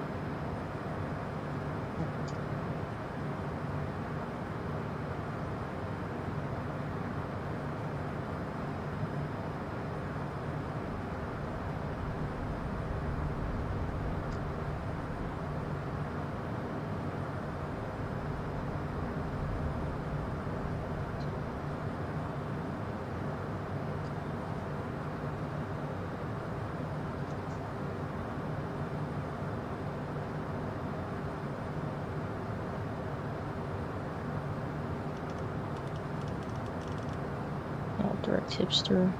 Direct hipster.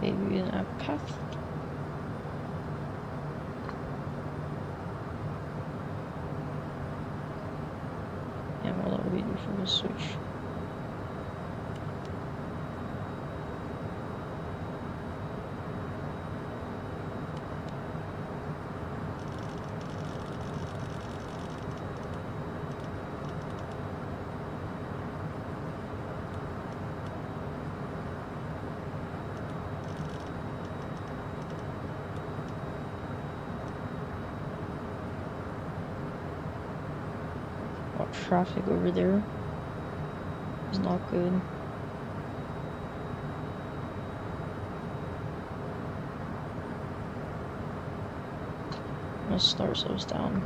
Maybe in a path. Yeah, well, that would be for the switch. Traffic over there is not good. Let's slow ourselves down.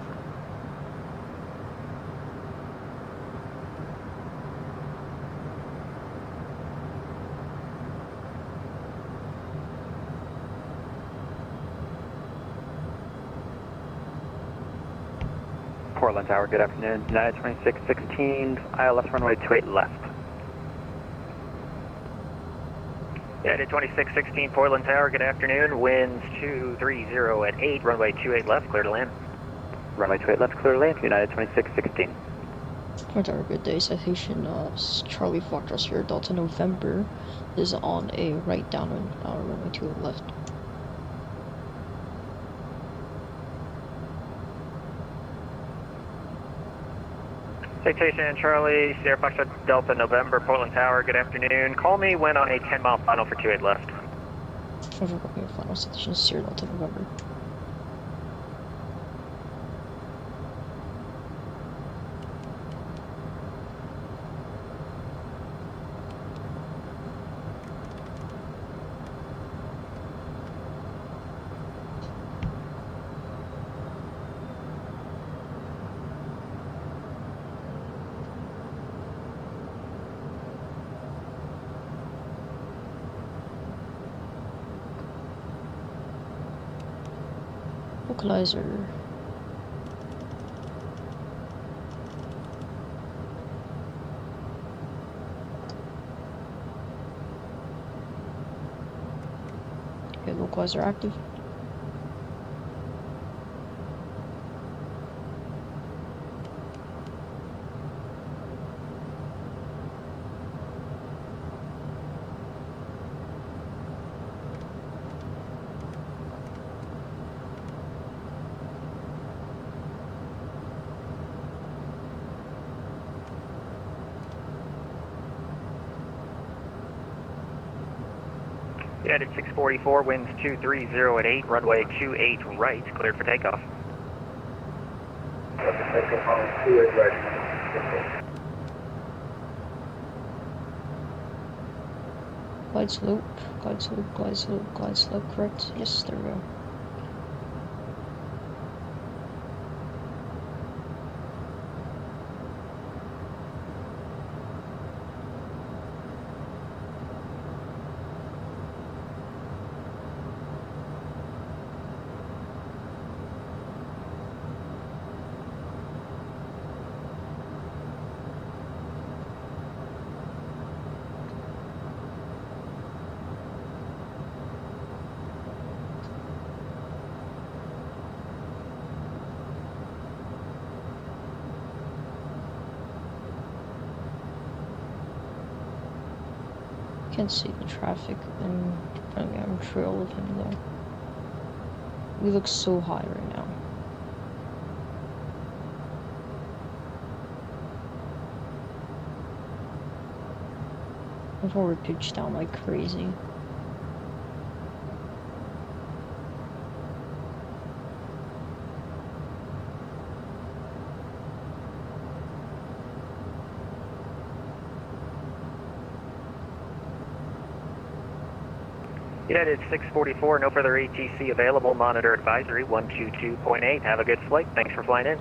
Portland Tower, good afternoon. United 2616, ILS runway 28 left. United 2616, Portland Tower, good afternoon. Winds 230 at 8, runway 28 left, clear to land. Runway 28 left, clear to land, United 2616. Portland Tower, good day. Citation Charlie Foxtrot Sierra Delta November is on a right downwind, runway 28 left. Citation Charlie, Sierra Foxtrot Delta November, Portland Tower, good afternoon. Call me when on a 10-mile final for 28 left. Final citation Sierra Delta November. Localizer. Okay, localizer active. United 644, winds 230 at 8, runway 28 right, cleared for takeoff. Glide slope, glide slope, glide slope, glide slope, correct? Yes, there we go. Can't see the traffic in front of me. I'm trail of him though. We look so high right now. Before we pitch down like crazy. United 644, no further ATC available, monitor advisory 122.8. Have a good flight, thanks for flying in.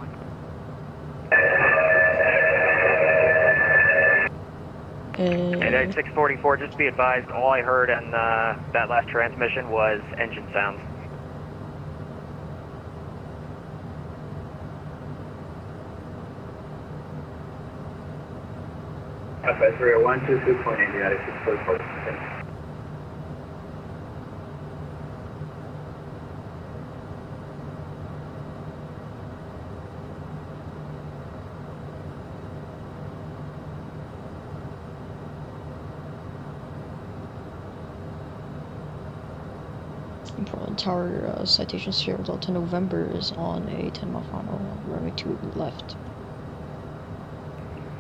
United 644, just be advised, all I heard on that last transmission was engine sounds. Advisory 122.8, United 644. Portland Tower citation Sierra Delta November is on a 10-mile final, runway 2 left.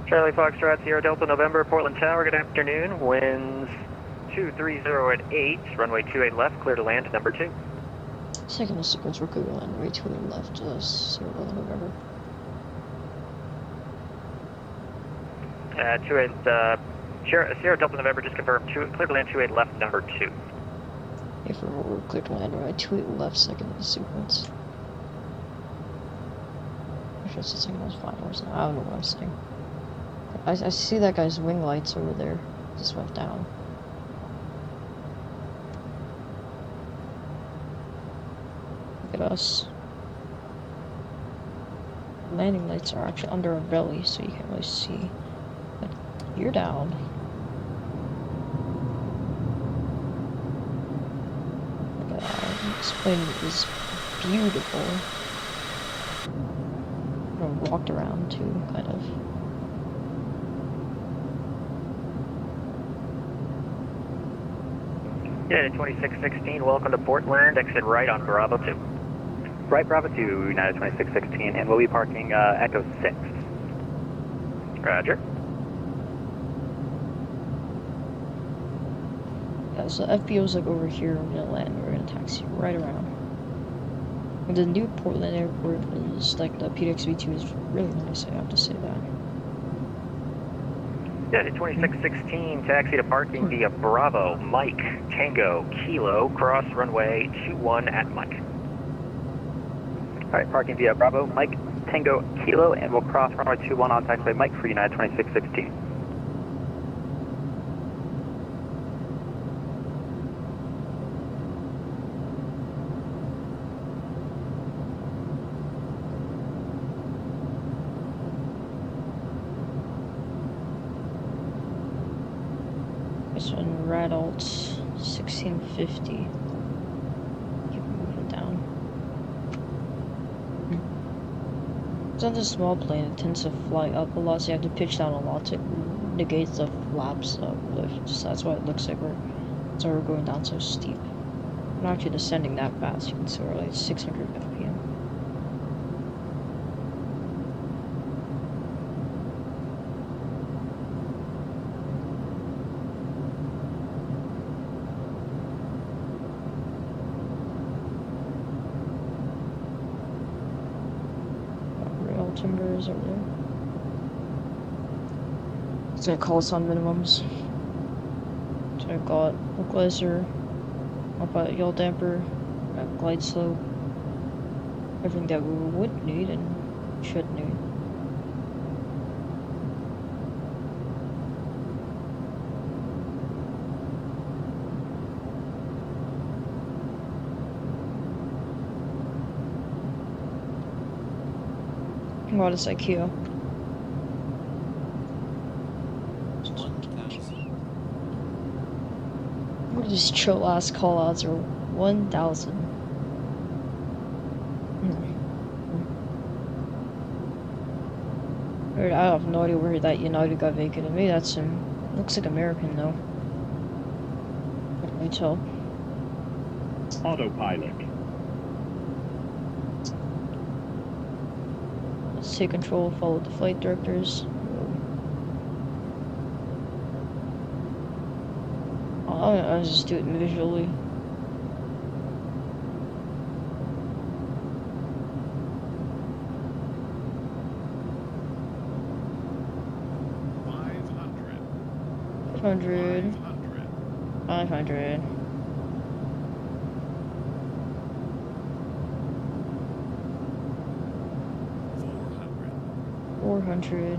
Charlie Foxtrot, Sierra Delta November, Portland Tower, good afternoon. Winds 230 at 8, runway 28 left, clear to land, number 2. Second sequence, we're clear to land, runway 28 left, Sierra Delta November. 28, Sierra Delta November, just confirmed, clear to land 28 left, number 2. If we're clear to land, runway 28 left, second of the sequence. Actually, it's the second of the final, so I don't know what I'm saying. I see that guy's wing lights over there. Just went down. Look at us. Landing lights are actually under our belly, so you can't really see. But you're down. Look at that. This plane is beautiful. I walked around too, kind of. Yeah, 2616, welcome to Portland, exit right on Bravo 2. Right, Bravo 2, United 2616, and we'll be parking Echo 6. Roger. Yeah, so FBO's like over here, we're gonna land, we're gonna taxi right around. And the new Portland airport is like the PDX V2 is really nice, I have to say that. Yeah, 2616, taxi to parking via Bravo, Mike, Tango, Kilo, cross runway 21 at Mike. Alright, parking via Bravo, Mike, Tango, Kilo, and we'll cross runway 21 on taxiway Mike for United 2616. This one, Radalt 1650. Keep moving down. It's on this small plane, it tends to fly up a lot, so you have to pitch down a lot to negate the flaps lift. Just that's why it looks like we're going down so steep. We're not actually descending that fast, you can see we're like 600 ppm. timbers over there. It's gonna call us on minimums. So I've got localizer, I've got yaw damper, I've got glide slope, everything that we would need and should need. What is IKEA? What are these chill ass callouts are 1,000. I have no idea where that United got vacated. Maybe that's him. Looks like American though. What can I tell? Autopilot. Let's take control, follow the flight directors. I'll just do it visually. $500. 500. $400.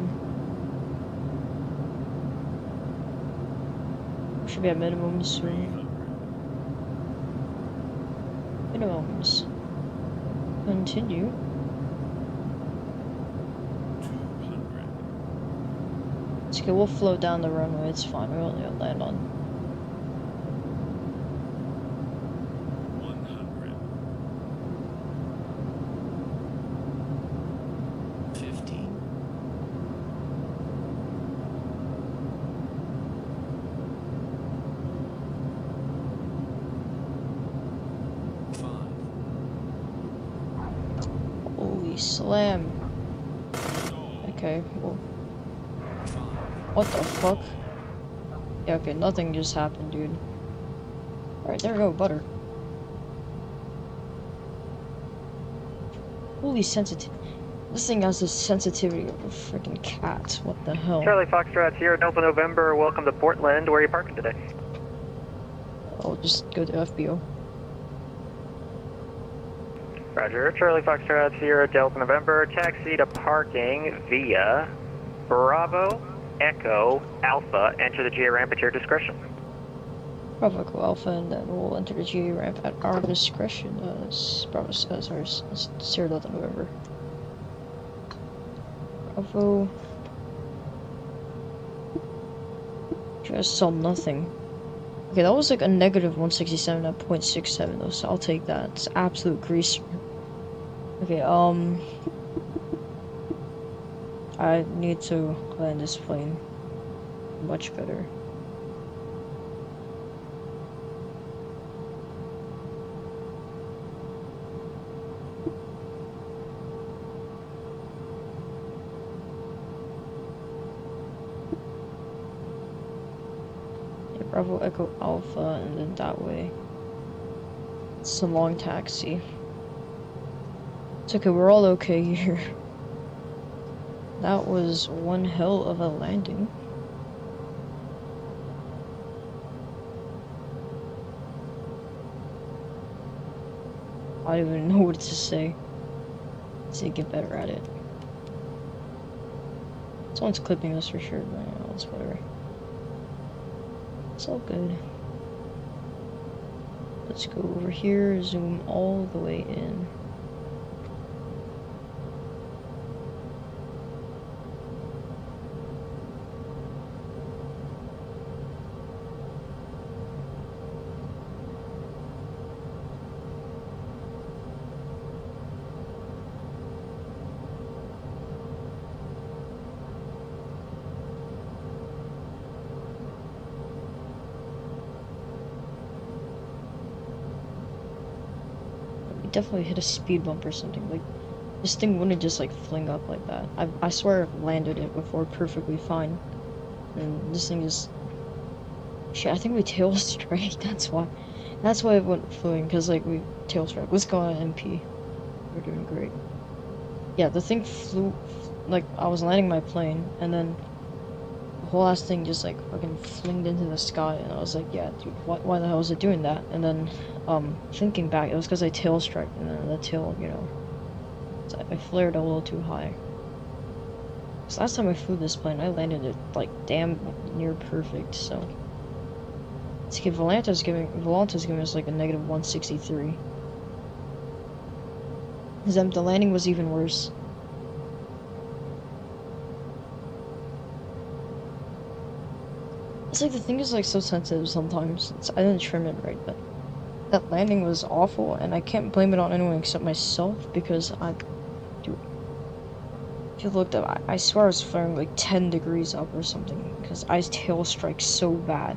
Should be at minimums soon. Minimums. Continue. 200. It's okay, we'll float down the runway, it's fine, we only gotta land on. 100. 50. Holy slam. Okay, well. What the fuck? Yeah, okay, nothing just happened, dude. Alright, there we go, butter. Holy sensitive. This thing has the sensitivity of a freaking cat. What the hell? Charlie Foxtrot, Sierra Delta November, welcome to Portland. Where are you parking today? I'll just go to FBO. Roger. Charlie Foxtrot, Sierra Delta November, taxi to parking via Bravo, Echo, Alpha. Enter the GA ramp at your discretion. Bravo Echo Alpha, and then we'll enter the GA ramp at our discretion. Bravo, sorry, Sierra Delta November. Bravo. Just saw nothing. Okay, that was like a negative 167 at 0.67 though, so I'll take that. It's absolute grease. Okay, I need to land this plane much better. Yeah, Bravo Echo Alpha, and then that way. It's a long taxi. It's okay, we're all okay here. That was one hell of a landing. I don't even know what to say. Let's see, get better at it. Someone's clipping us for sure, but you know, it's whatever. It's all good. Let's go over here, zoom all the way in. Definitely hit a speed bump or something. Like, this thing wouldn't just like fling up like that. I swear I've landed it before perfectly fine. And this thing is... Shit, I think we tail strike, that's why. That's why it went flying, because like we tail strike. Let's go on MP. We're doing great. Yeah, the thing flew, like, I was landing my plane, and then the whole ass thing just, like, fucking flinged into the sky, and I was like, yeah, dude, why the hell is it doing that? And then, thinking back, it was because I tail struck, and then the tail, you know, so I flared a little too high. So last time I flew this plane, I landed it, like, damn near perfect, so. It's okay, Volanta's giving us, like, a negative 163. Because the landing was even worse. It's like the thing is like so sensitive sometimes. I didn't trim it right, but that landing was awful, and I can't blame it on anyone except myself because dude, if you looked up, I swear I was flaring like 10 degrees up or something because I tail strike so bad.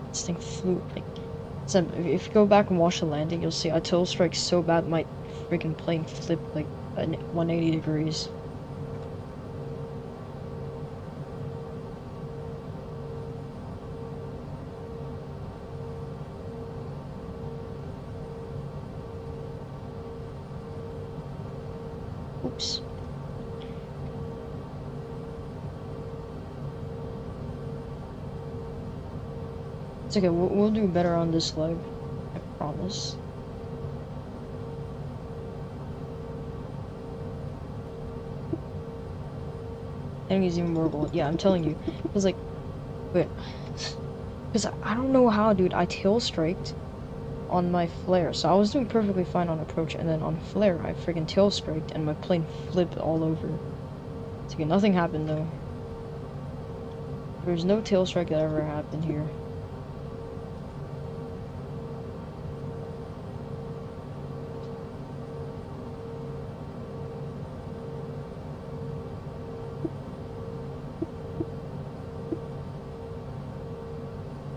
This thing flew like. So if you go back and watch the landing, you'll see I tail strike so bad my freaking plane flipped like 180 degrees. Oops. It's okay, we'll do better on this leg. I promise. I think he's even more bold. Yeah, I'm telling you. It's like, wait. Because I don't know how, dude. I tail striked on my flare. So I was doing perfectly fine on approach, and then on flare, I freaking tail striked, and my plane flipped all over. It's okay, nothing happened though. There's no tail strike that ever happened here.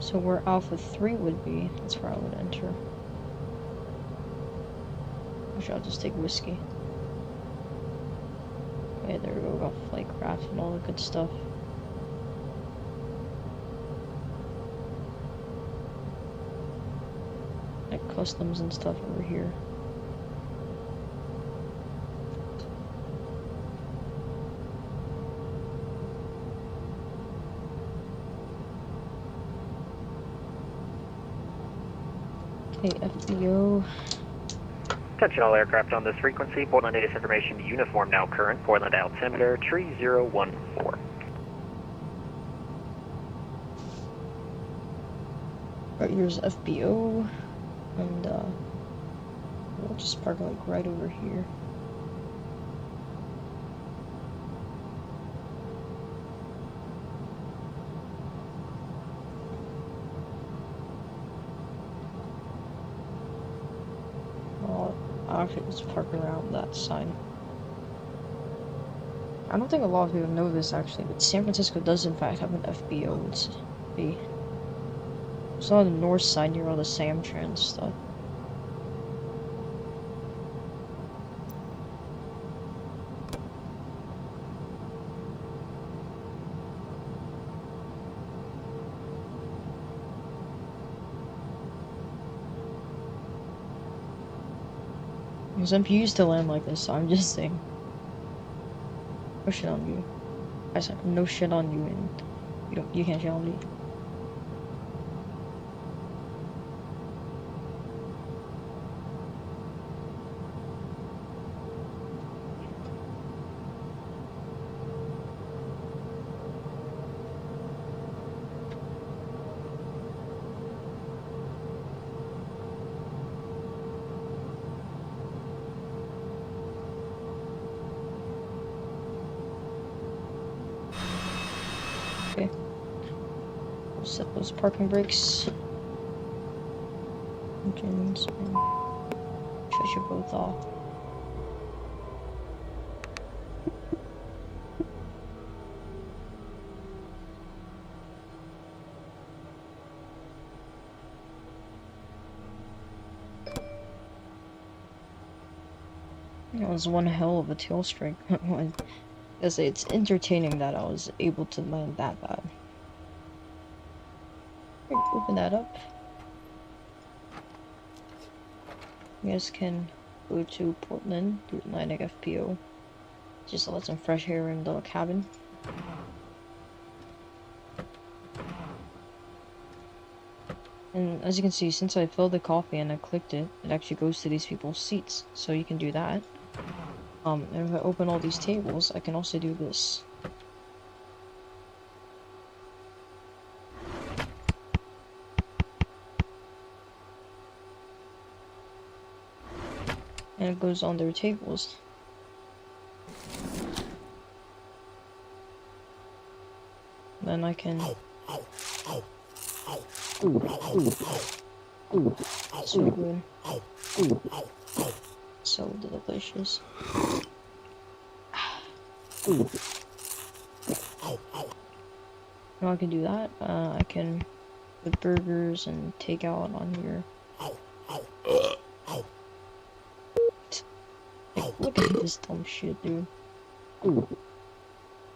So where Alpha 3 would be, that's where I would enter. Actually, I'll just take whiskey. Okay, there we go, got flight craft and all the good stuff. Like customs and stuff over here. Okay, FBO. Attention all aircraft on this frequency. Portland latest information, uniform now current. Portland altimeter 3014. Right, here's FBO. And we'll just park like right over here. Actually, let's park around that side. I don't think a lot of people know this actually, but San Francisco does in fact have an FBO. It's on the north side near all the Samtrans stuff. Some people used to land like this, so I'm just saying. No shit on you. I said no shit on you, and you can't shit on me. Okay. We'll set those parking brakes. Engines. Shut you both off. That was one hell of a tail strike. I say it's entertaining that I was able to land that bad. Open that up. You guys can go to Portland, do Atlantic FPO. just to let some fresh air in the cabin. And as you can see, since I filled the coffee and I clicked it, it actually goes to these people's seats. So you can do that. And if I open all these tables, I can also do this. And it goes on their tables. Then I can... So good. So delicious. Now I can do that. I can put burgers and take out on here. Like, look at this dumb shit, dude.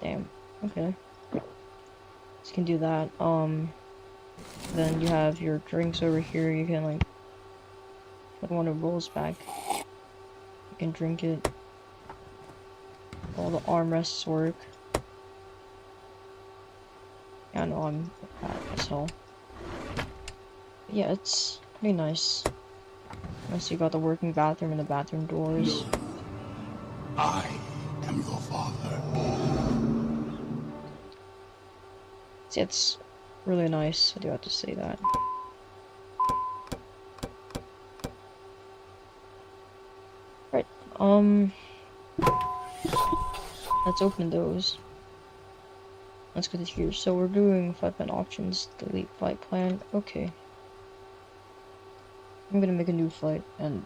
Damn. Okay. So you can do that. Then you have your drinks over here. You can like put one of rolls back. You can drink it. All the armrests work. Yeah, I know I'm fat as hell. Yeah, it's pretty nice. So you got the working bathroom and the bathroom doors. No. I am your father. See, it's really nice. I do have to say that. Right. Let's open those. Let's go to here. So we're doing 5-man options, delete flight plan. Okay. I'm gonna make a new flight, and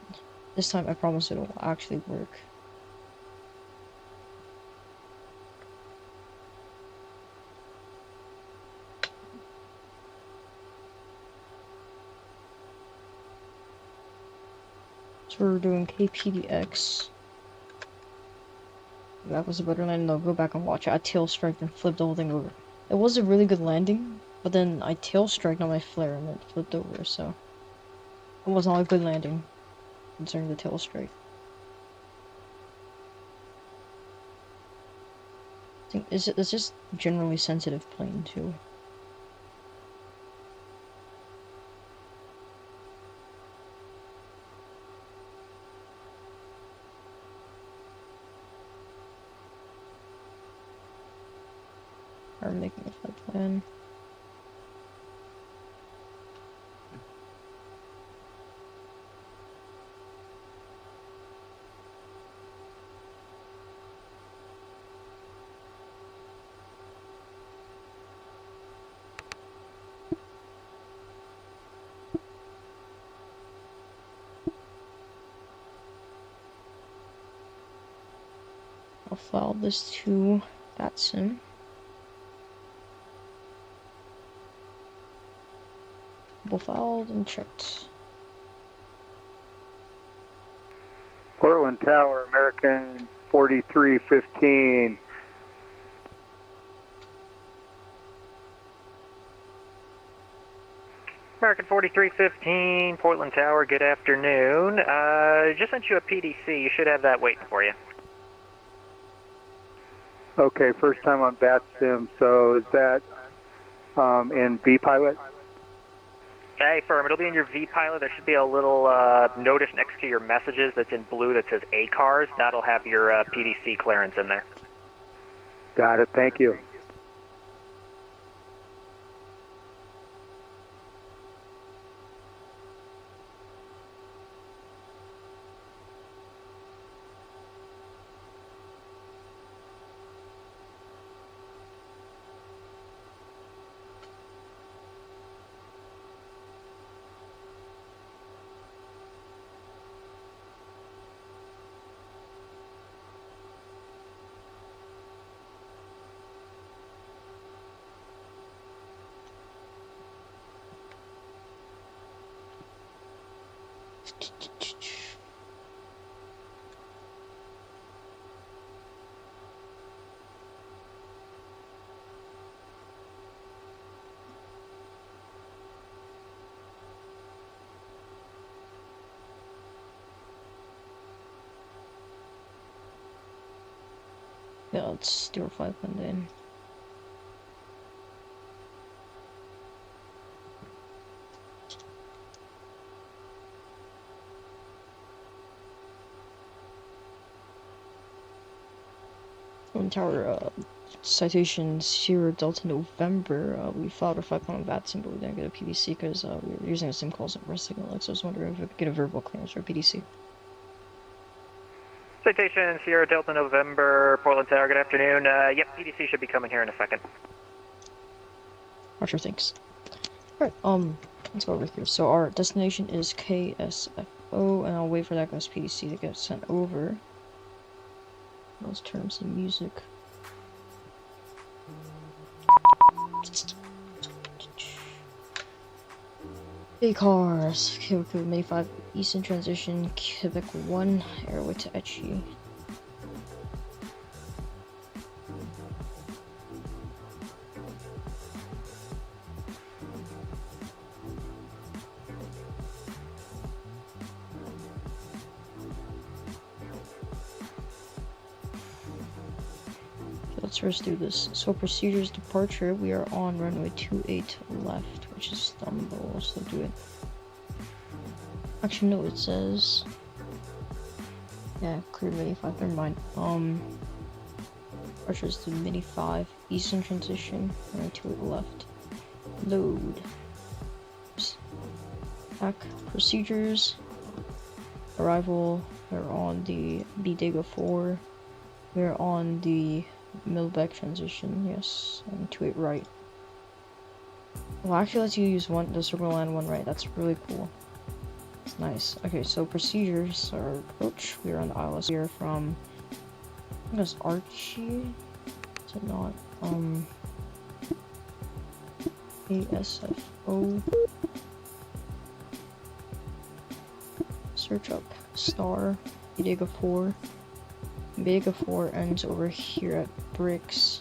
this time I promise it'll actually work. So we're doing KPDX. That was a better landing. No, go back and watch it. I tail striked and flipped the whole thing over. It was a really good landing, but then I tail striked on my flare and it flipped over, so it was not a good landing concerning the tail strike. I think it's just generally sensitive plane too. Or making a flight plan. I'll file this to that sim. Filed and checked. Portland Tower, American 4315. American 4315, Portland Tower, good afternoon. Just sent you a PDC. You should have that waiting for you. Okay, first time on Bat Sim, so is that in V-Pilot? Hey, firm, it'll be in your V-Pilot. There should be a little notice next to your messages that's in blue that says ACARS. That'll have your PDC clearance in there. Got it, thank you. Yeah, let's do our 5 in. Twin Tower, citation Sierra Delta November. We filed a 5-pound VATSIM, but we didn't get a PDC because we were using a SIM calls and rest signal. So I was wondering if we could get a verbal clearance for PDC. Citation Sierra Delta November, Portland Tower, good afternoon. Yep, PDC should be coming here in a second. Roger, thanks. Alright, let's go over here. So our destination is KSFO, and I'll wait for that guy's PDC to get sent over. Those terms and music. Big cars. Quebec May 5 Eastern Transition, Quebec 1, airway to Etchy. Let's first do this. So procedures departure, we are on runway 28 left, which is Stumble, so do it. Actually no, it says, yeah, clear Mini 5, never mind. Departures to Mini 5, Eastern Transition, runway 28 left. Load. Back procedures. Arrival, we're on the Bodega 4. We're on the Millback transition, yes, and 28 right. Well, actually lets you use the circle line 1 right, that's really cool. It's nice. Okay, so procedures are approach. We are on the ILS here from, I think it's Archie, is it not? KSFO. Search up star, Bodega 4. Bodega 4 ends over here at Bricks.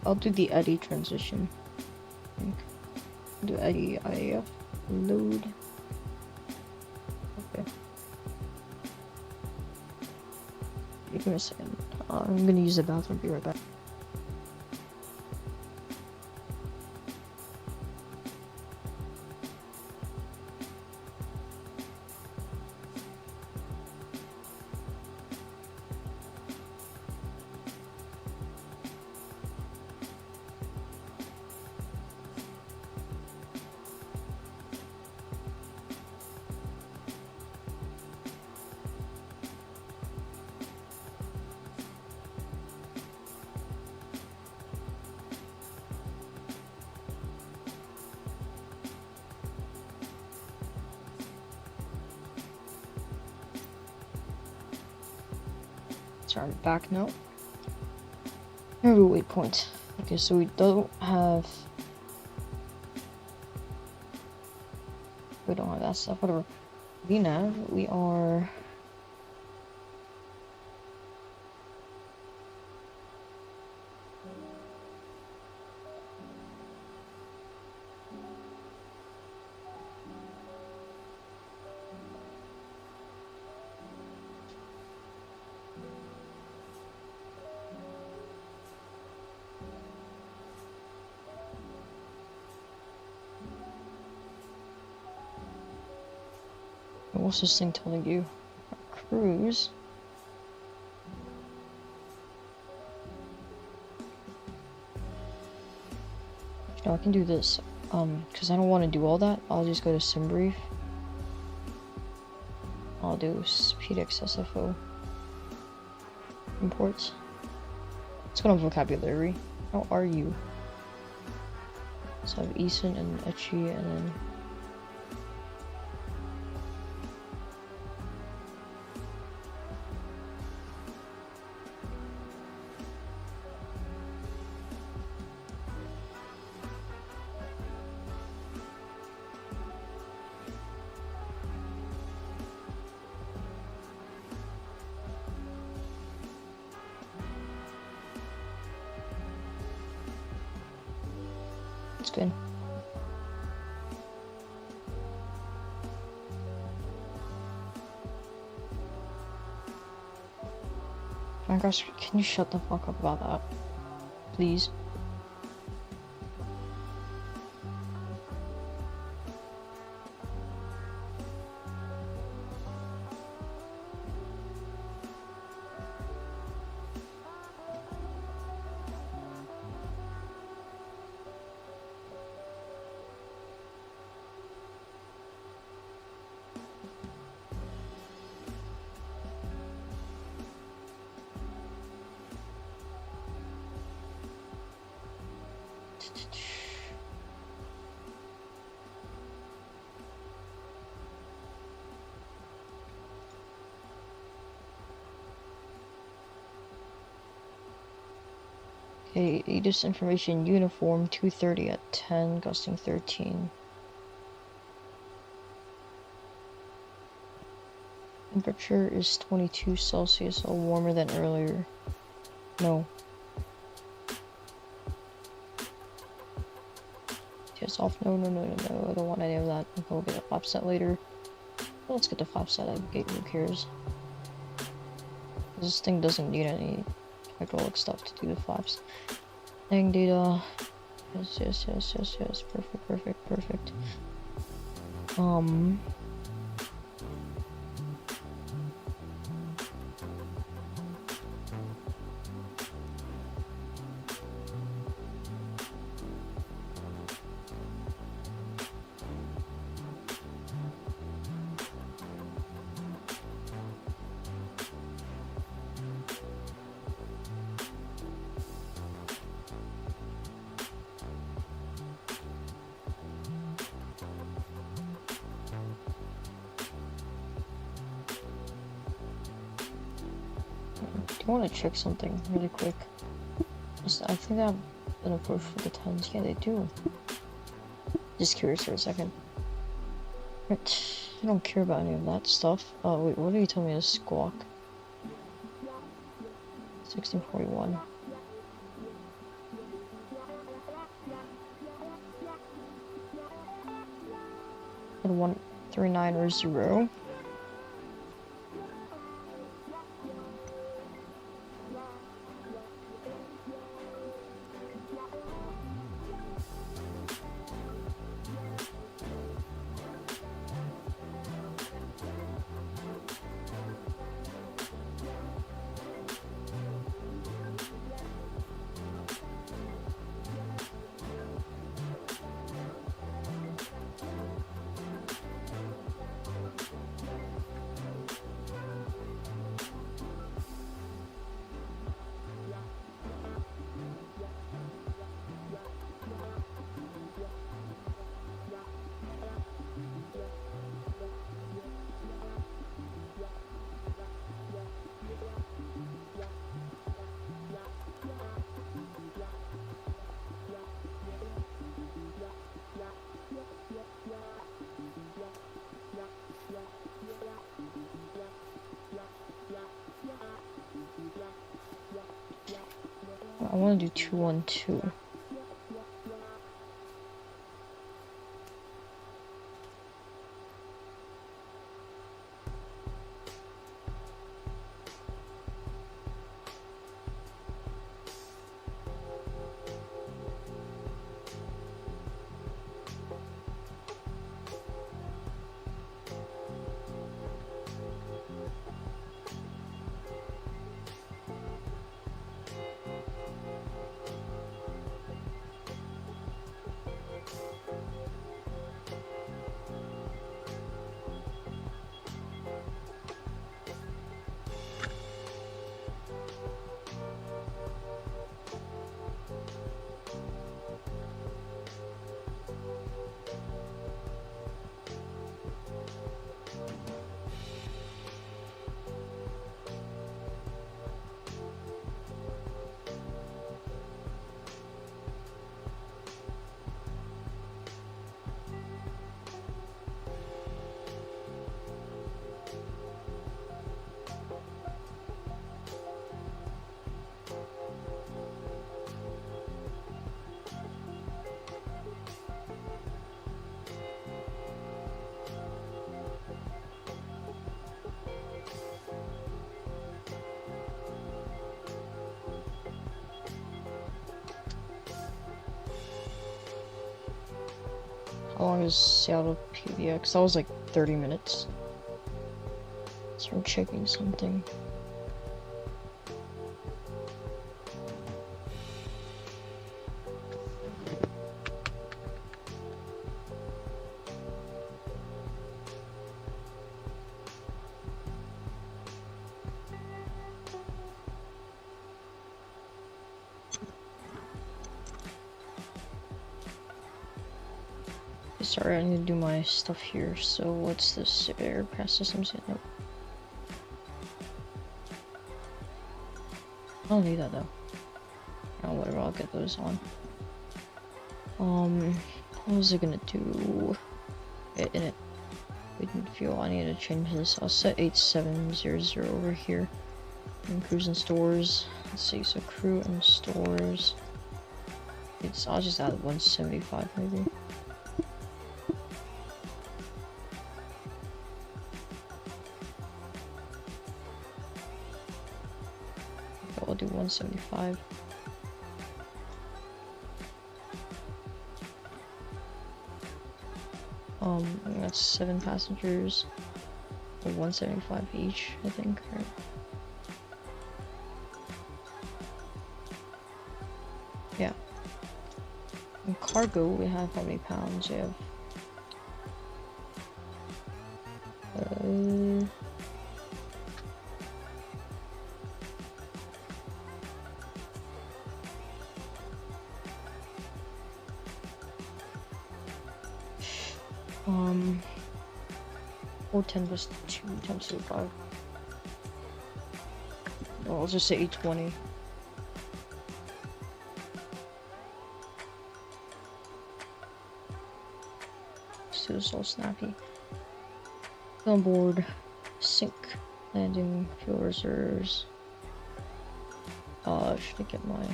I'll do the Eddy transition. I think. Do Eddy IAF load. Okay. Give me a second. I'm gonna use the bathroom. Be right back. Sorry, back now. Here we go, waypoint. Okay, so we don't have that stuff, whatever. VNAV, we are what's this thing telling you? Cruise. No, I can do this. Because I don't want to do all that. I'll just go to SimBrief. I'll do PDX SFO imports. Let's go to vocabulary. How are you? So I have Eason and Etchy, and then it's good. Alright guys, can you shut the fuck up about that? Please. Okay, ADIS information uniform 230 at 10, gusting 13. Temperature is 22 Celsius, all warmer than earlier. No. TS off, no, I don't want any of that. We'll get a flap set later. Well, let's get the flap set out of the gate, who cares? This thing doesn't need any hydraulic stuff to do the flaps. Hang data. Yes. Perfect. I want to check something really quick. I think they have an approach for the 10s. Yeah, they do. Just curious for a second. Right. I don't care about any of that stuff. Wait, what are you telling me to squawk? 1641. 139 or 0. I want to do 212. How long is Seattle PDX? That was like 30 minutes. So I'm checking something. Sorry, I need to do my stuff here. So what's this? Aircraft systems? Nope. I don't need that though. Oh, whatever, I'll get those on. What was it gonna do? In it. Waiting fuel, I need to change this. I'll set 8700 over here. And cruise and stores. Let's see, so crew and stores. I'll just add 175 maybe. I'll do 175. That's 7 passengers, or 175 each, I think. Right? Yeah. In cargo, we have how many pounds? We have 410 plus 2 times 5. Well, I'll just say 820. Let's do this all snappy. On board, sink, landing, fuel reserves. Should I get my...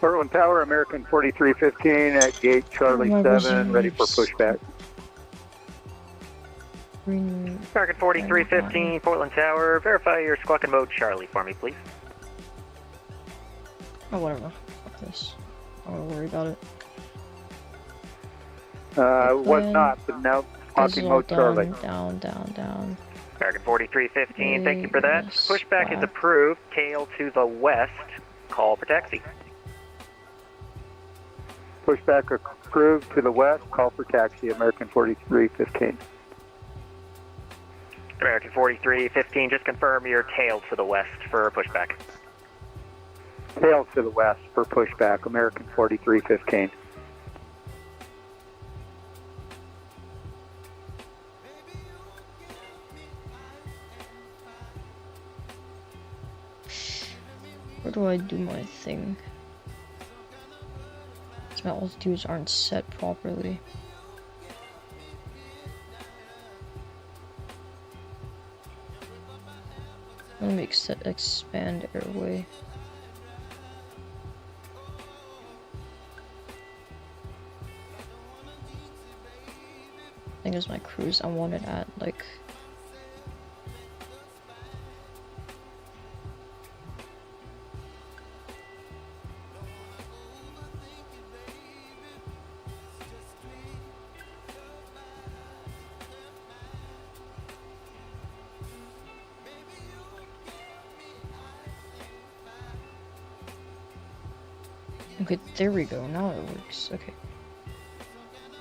Portland Tower, American 4315 at gate Charlie 7, ready for pushback. American 4315, Portland Tower, verify your squawking mode Charlie for me, please. Oh, whatever. Fuck this. I don't worry about it. Was not, but now squawking mode Charlie. Down. American 4315, thank you for that. Pushback is approved, tail to the west, call for taxi. Pushback approved to the west, call for taxi, American 4315. American 4315, just confirm your tail to the west for pushback. Tail to the west for pushback, American 4315. Where do I do my thing? My altitudes aren't set properly. Let me expand airway. I think it's my cruise. I want it at like... Okay, there we go. Now it works. Okay.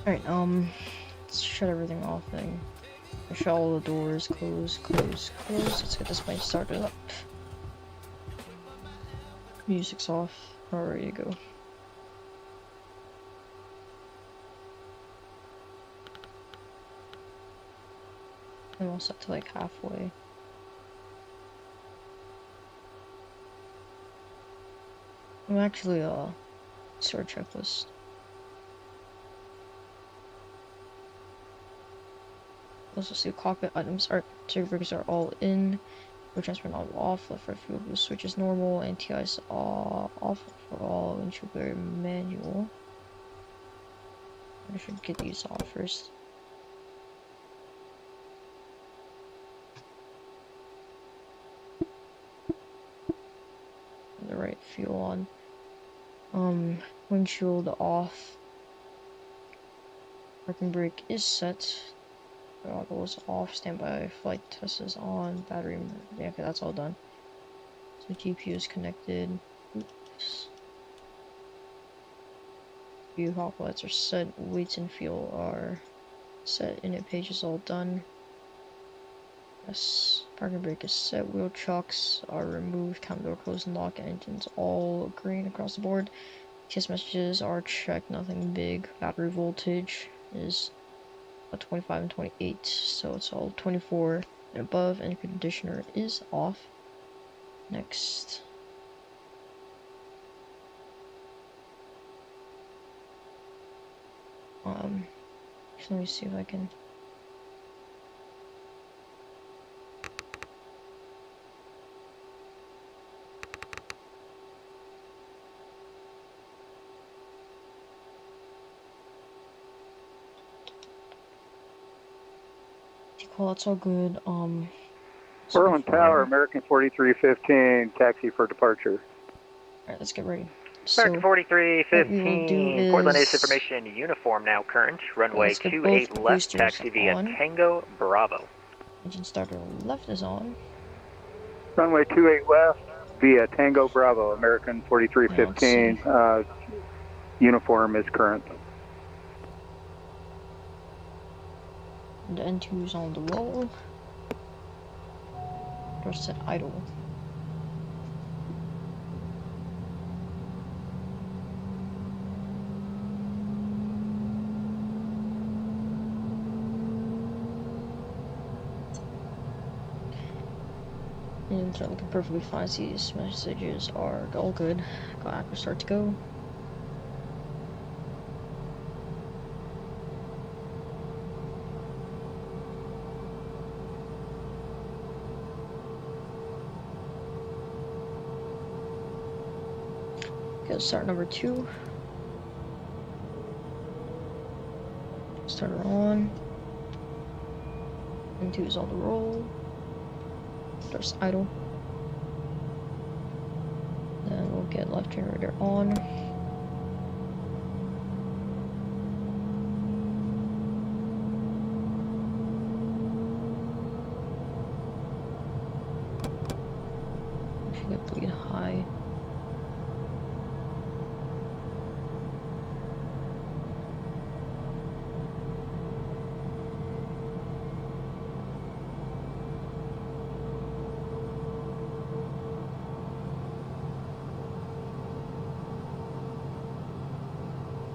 Alright, let's shut everything off then. Shut all the doors. Close. Let's get this plane started up. Music's off. We're ready to go. I'm all set to like halfway. I'm actually, start checklist. Also see cockpit items are circuit breakers are all in. Fuel transfer knob off, left right fuel boost switch is normal, anti-ice off for all, windshield blare manual. I should get these off first. The right fuel on. Windshield off. Parking brake is set. Throttle is off. Standby flight test is on. Battery, yeah, okay, that's all done. So GPU is connected. Oops. View hop lights are set. Weights and fuel are set. Init page is all done. Yes. Parking brake is set. Wheel chocks are removed. Cam door closed and lock. Engines all green across the board. TS messages are checked. Nothing big. Battery voltage is 25 and 28, so it's all 24 and above, and conditioner is off. Next. So let me see if I can. Cool, that's all good. Portland Tower, American 4315, taxi for departure. Alright, let's get ready. American So, 4315, Portland is information uniform now current. Runway 28 left, taxi via on. Tango Bravo. Engine starter left is on. Runway 28 left via Tango Bravo, American 4315, uniform is current. The N2 is on the roll. Door set idle. And they're looking perfectly fine. These messages are all good. Got Aqua start to go. Okay, let's start number 2. Starter on. N2 is on the roll. Doors idle. Then we'll get left generator on. Should get bleed high.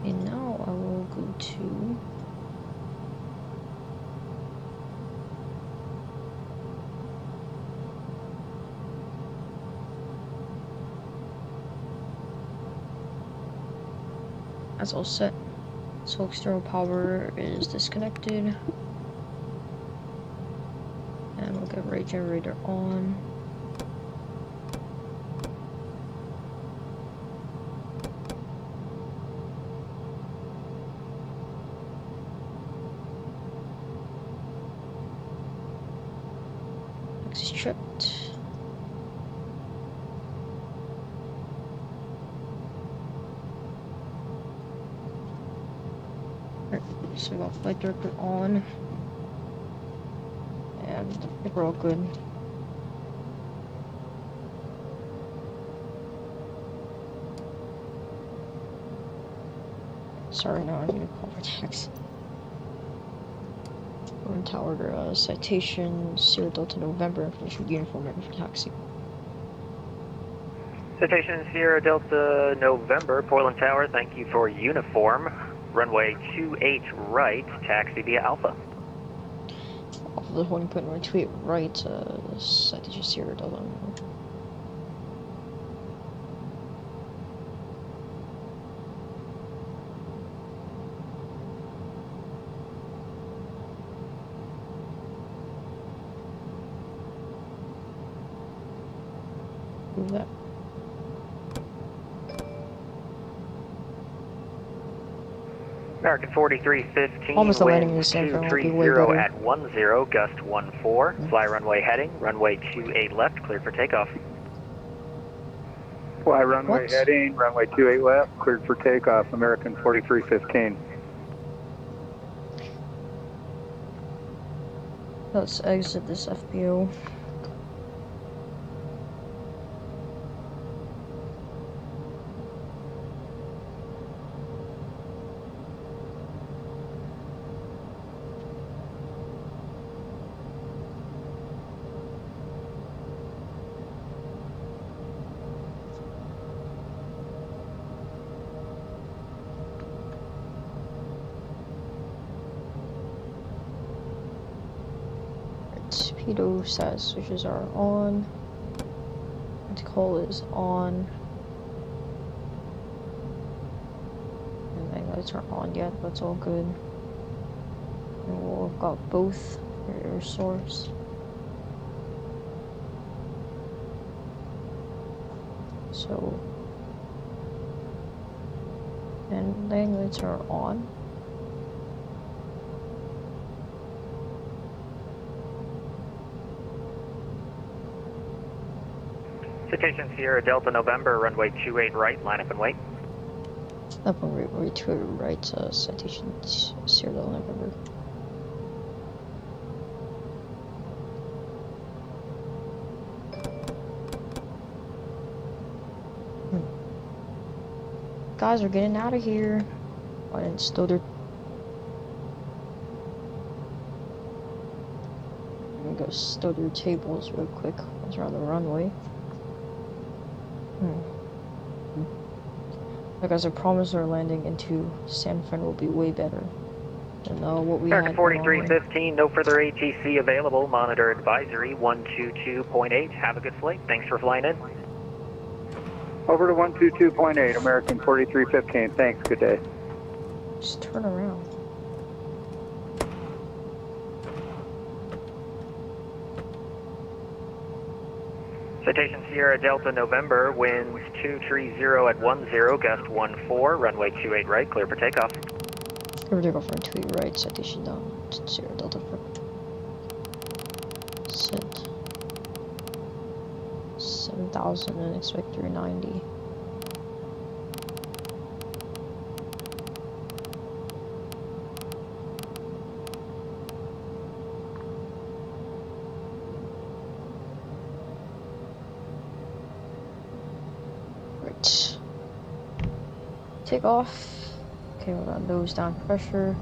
And now I will go to that's all set. So external power is disconnected. And we'll get right generator on. Tripped. Right, so we got flight director on, and I think we're all good. Sorry, no, I need to call for tax. We're in Tower citation Sierra Delta November information uniform ready for taxi. Citation Sierra Delta November, Portland Tower, thank you for uniform. Runway 28 right, taxi via Alpha. Off of the holding point, runway 28 right, citation Sierra Delta November. move that. American 4315, Almost the landing in wind San Fran will be way 230 better. at 10, gust 14. Fly runway heading, runway 28 left, cleared for takeoff. Fly runway What? heading, runway 28 left, cleared for takeoff, American 4315. Let's exit this FBO. Torpedo status switches are on. Call is on. And main lights aren't on yet, but it's all good. And we've got both for air source. So, and landing lights are on. Citation Sierra Delta November, runway 28 right, line up and wait. Up on runway 28 right, citation Sierra Delta November. Guys are getting out of here. I didn't stow their. I'm gonna go stow their tables real quick once we're on the runway. Like as I promised, our landing into San Fran will be way better than what we American had. 4315, no further ATC available. Monitor advisory 122.8. Have a good flight. Thanks for flying in. Over to 122.8, American 4315. Thanks, good day. Just turn around. Citation Sierra Delta November, winds 230 at 10, gust 14, runway 28 right, clear for takeoff. Clear for takeoff from 28 right, citation down to Sierra Delta for set 7,000 and expect 390. Take off. Okay, we're gonna nose down pressure.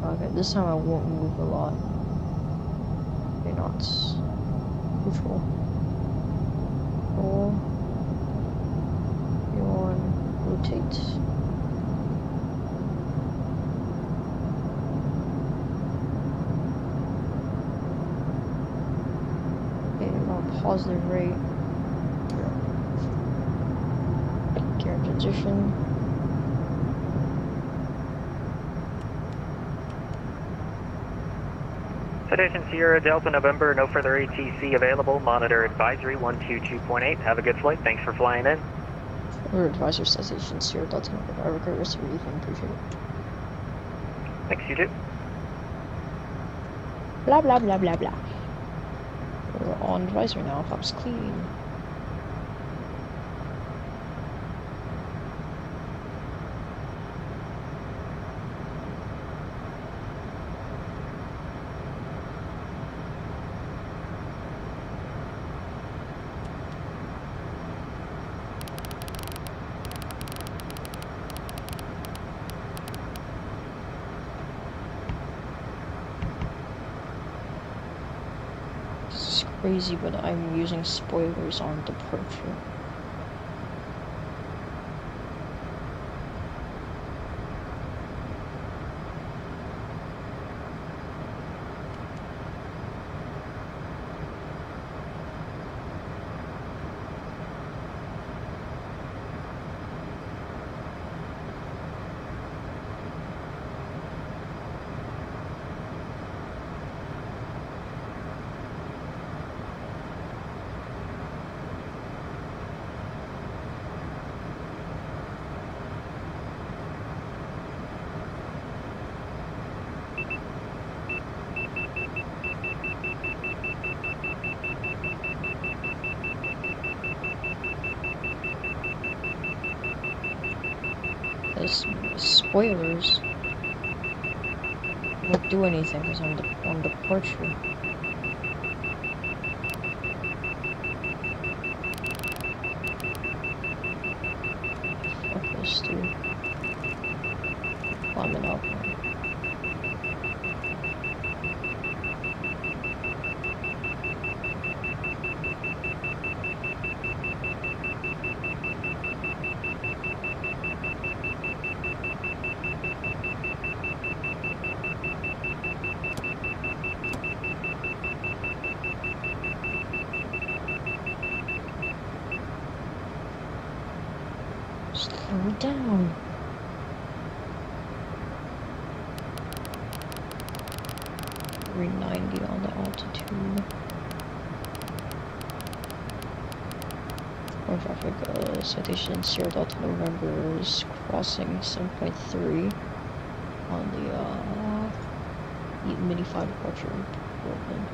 Okay, this time I won't move a lot. Okay, not neutral. Roll. Yawn. Rotate. Okay, we're on positive rate. Gear transition. Citation Sierra Delta November, no further ATC available. Monitor advisory 122.8. Have a good flight. Thanks for flying in. We're advisor citation Sierra Delta November. Have a great rest of your evening. Appreciate it. Thanks, you too. Blah blah blah blah blah. We're on advisory now. Flaps clean. Crazy, but I'm using spoilers on departure. this spoilers won't do anything because I'm on departure. Fuck this dude. Climbing up. Slow down. .390 on the altitude. More traffic, citation Sierra Delta November is crossing 7.3 on the Mini 5 departure in Portland.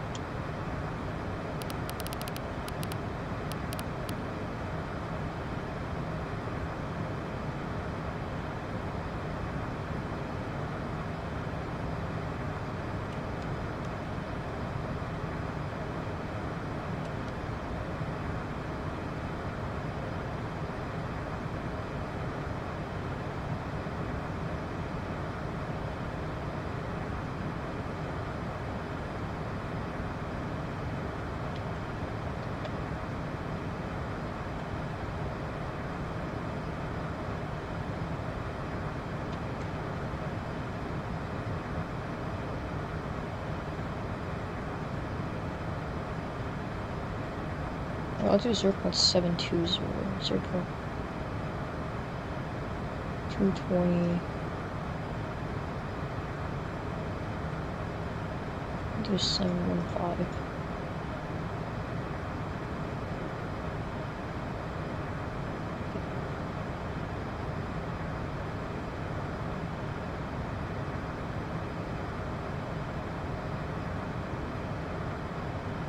I'll do 0.720, 220. I'll do 715.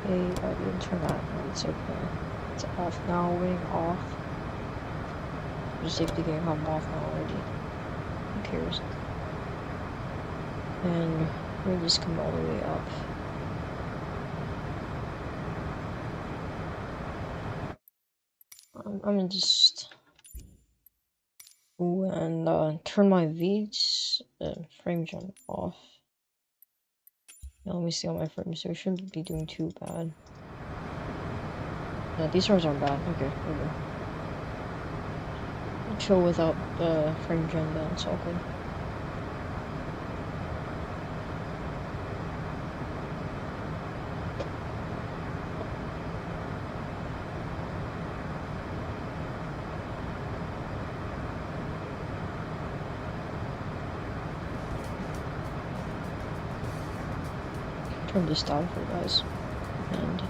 Hey, I didn't turn that on. It's okay. It's off now, waiting off. The safety game, I'm off now already. Who cares? And we're just come all the way up. I'm gonna just go and turn my V's frame jump off. Now let me see all my frames, so it shouldn't be doing too bad. Yeah, these frames aren't bad. Okay, we're good. I'll chill without the frame gen then, it's all good. Turn this down for you guys. And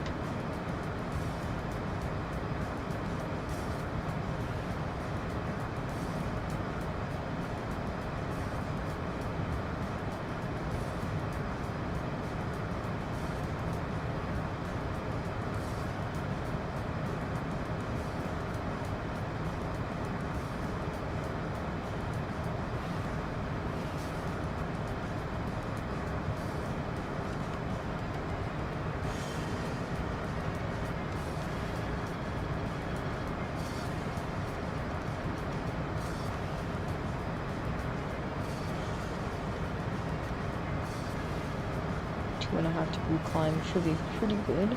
when I have to reclimb should be pretty good,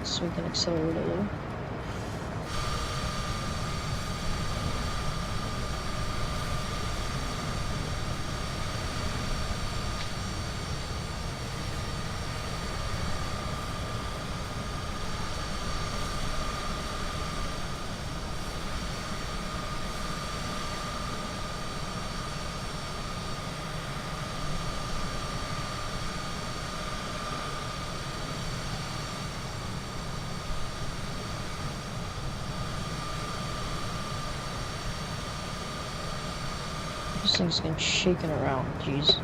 so we can accelerate a little. This thing's getting shaken around, jeez.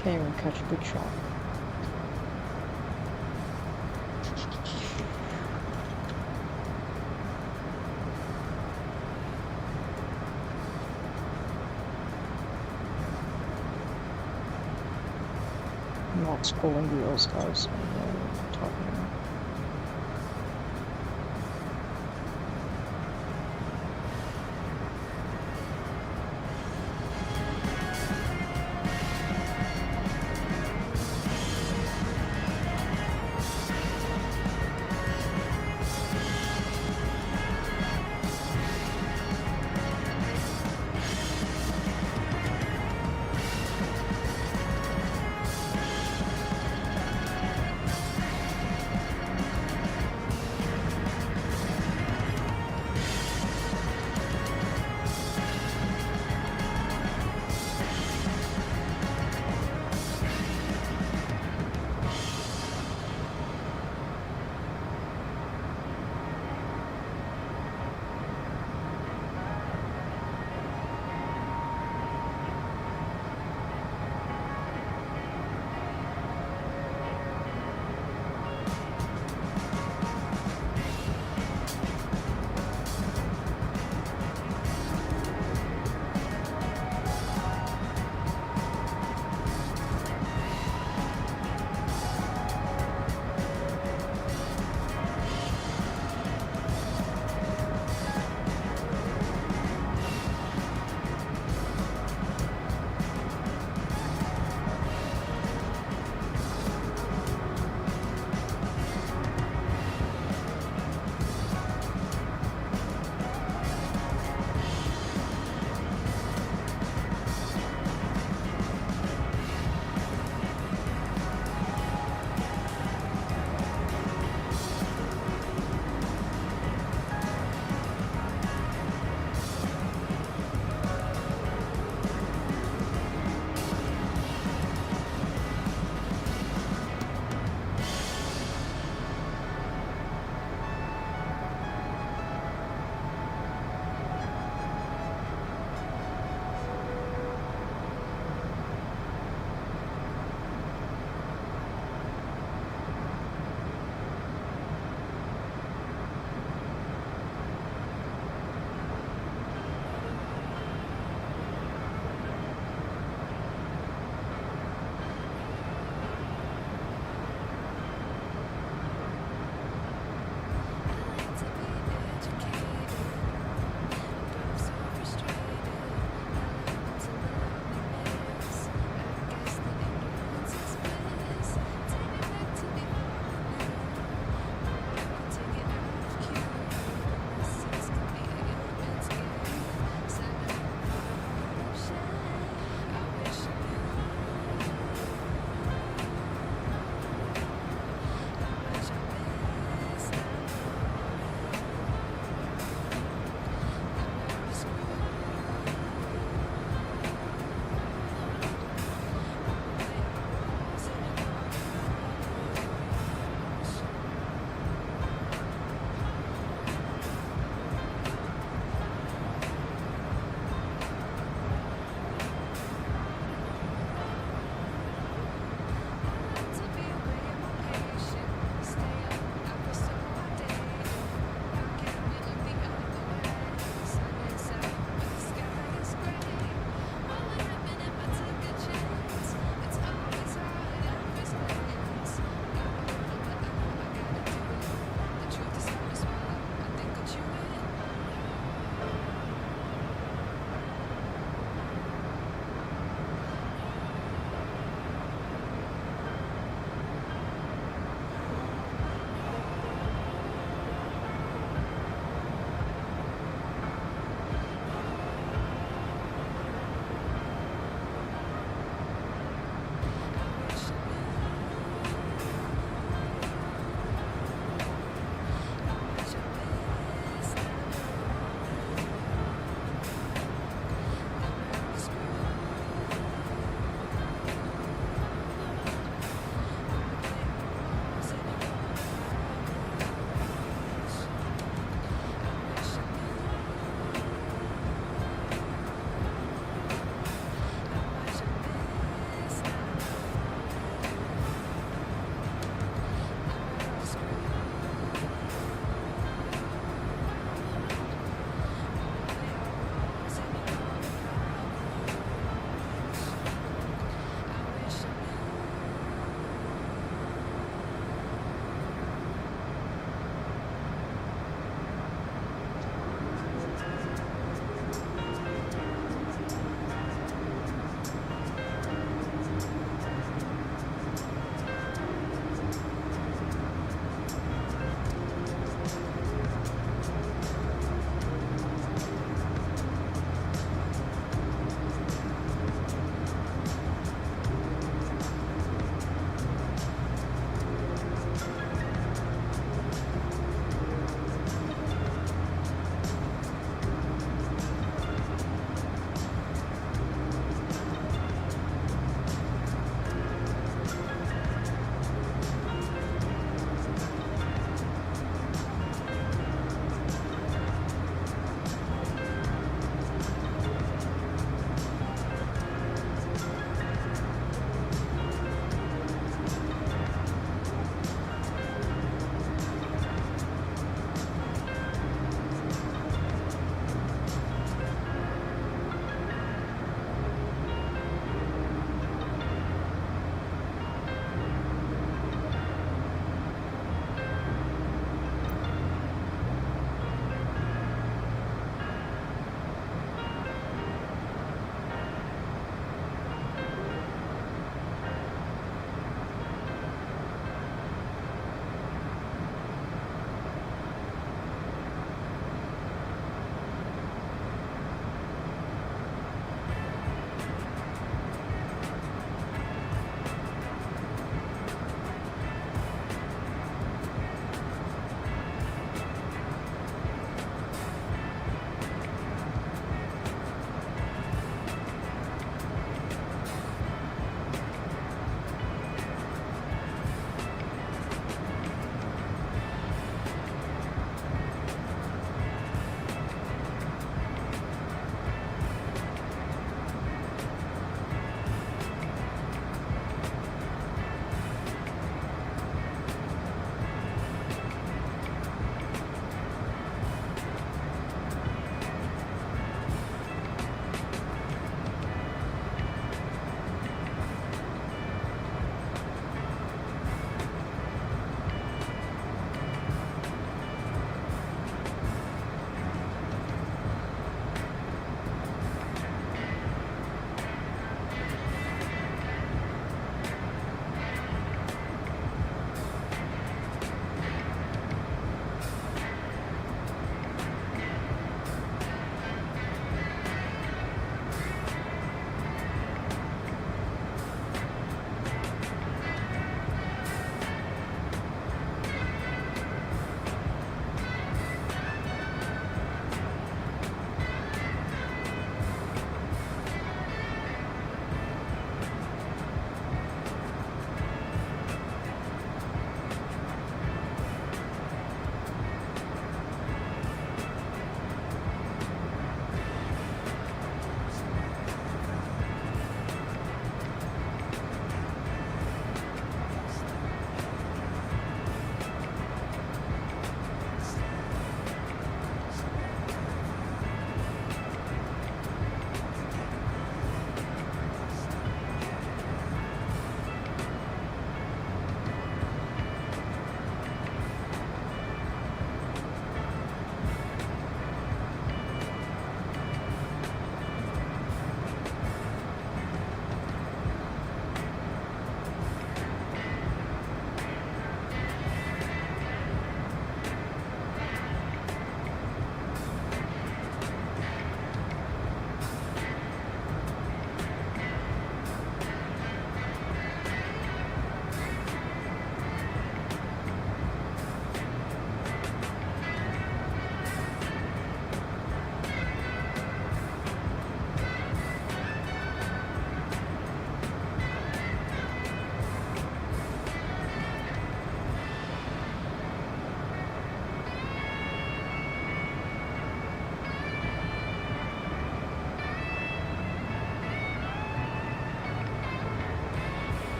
Can't even catch a good shot. not scrolling wheels, guys. I'm talking about.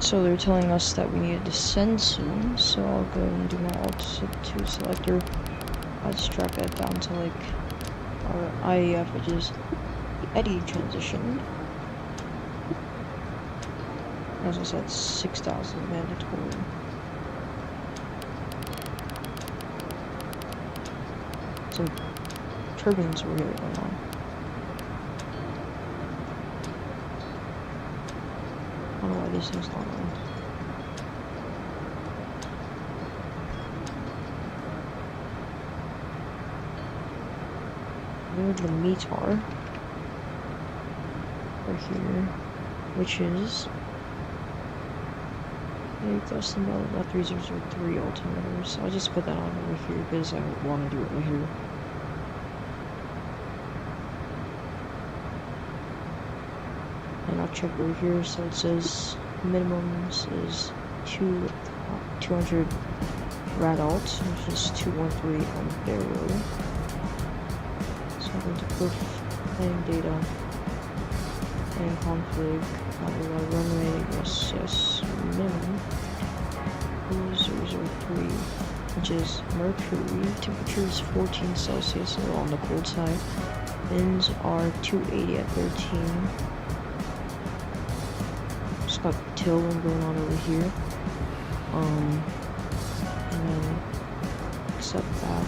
So they're telling us that we need to descend soon, so I'll go and do my altitude selector. I'll just drop that down to like our IEF, which is the eddy transition. As I said, 6,000 mandatory. Some turbines were here going on. I don't know why these things don't run. Where the meat are here, which is custom about 3003 altimeters. I'll just put that on over here because I want to do it right here. And I'll check over here, so it says minimums is 200 rad alt, which is 213 on barrel. So I'm going to put plane data and config, runway, yes, minimum 003, which is mercury, temperature is 14 Celsius, so on the cold side. Winds are 280 at 13. Just got tailwind going on over here. And then accept that.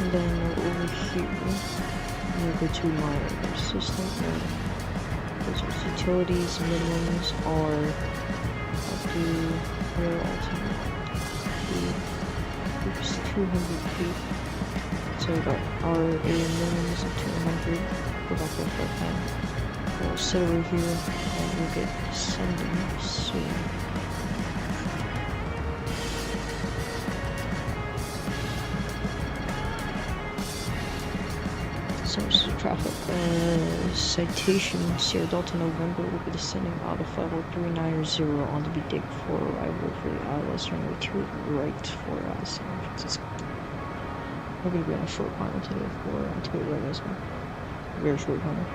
And then over here, I'm gonna go to my system and those are utilities. Minimums are up to air altitude. Oops, 200 feet. So we got our A minimums of 200. Go back to the plan. We'll sit over here and we'll get descending soon. Sources of traffic. Citation Sierra Delta November will be descending out of flight 390 on the BDX for arrival for the ILS runway 2 right for San Francisco. We're going to be on a short climb today for Antigua Reyes. Very short climb.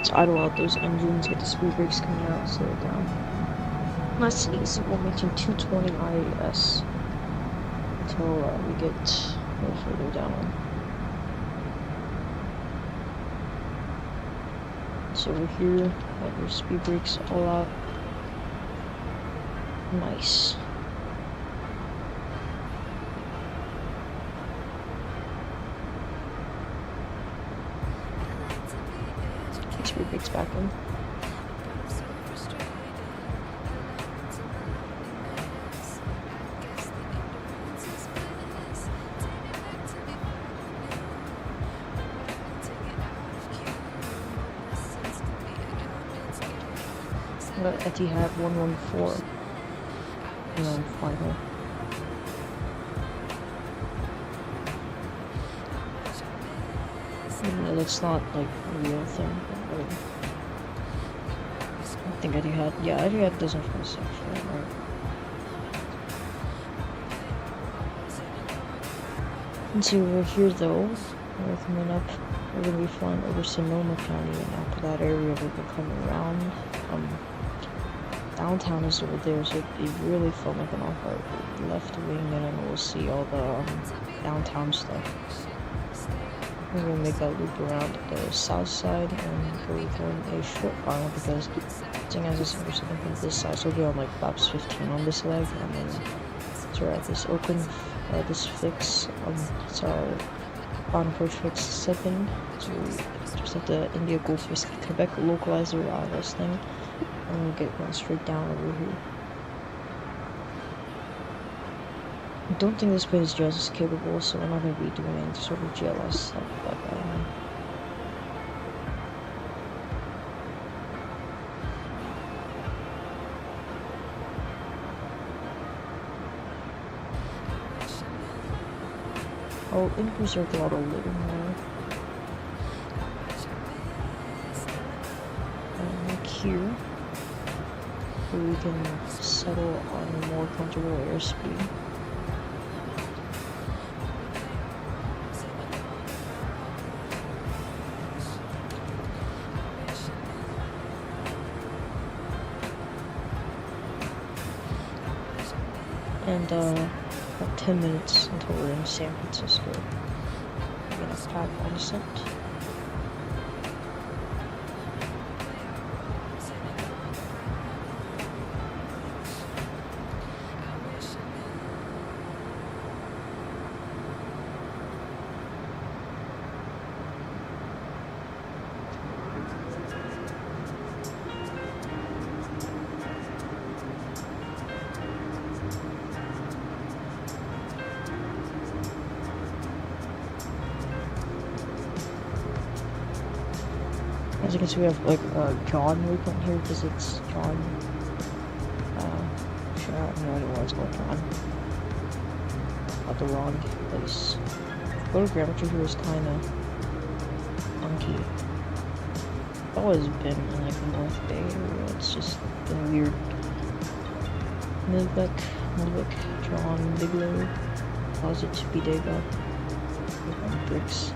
Let's idle out those engines, get the speed brakes coming out, slow it down. Nice and easy. We'll maintain 220 IAS until we get a little further down. So over here, have your speed brakes all out. Nice. Speed brakes back in. Etihad 114 and then final. And it's not like a real thing. I think Etihad, yeah, Etihad doesn't feel safe for it, right? And so over here though, we're coming up, we're going to be flying over Sonoma County, and after that area we'll be coming around. Downtown is over there, so it really felt like an off-right left wing, and then we'll see all the downtown stuff. We're going to make that loop around the south side, and we're doing a short final because seeing as it's over something from this side, so we'll be on like flaps 15 on this leg, and then so we're at this open, this fix, it's our final approach fix second, so we just have to India go for Quebec localizer ILS thing. And we'll get one straight down over here. I don't think this plane is just capable, so we're not going to be doing any sort of GLS stuff like that. I'll increase our throttle a little more. And like here. We can settle on a more comfortable airspeed. And about 10 minutes until we're in San Francisco. We're gonna pack on descent. As you can see, we have like John movement here because it's John. Sure, I have no idea why it's called John. At the wrong place. Photogrammetry here is kind of funky. It's always been in like the North Bay area. It's just been weird. Milbeck, John, Bigelow, Closet, Speedega, bricks.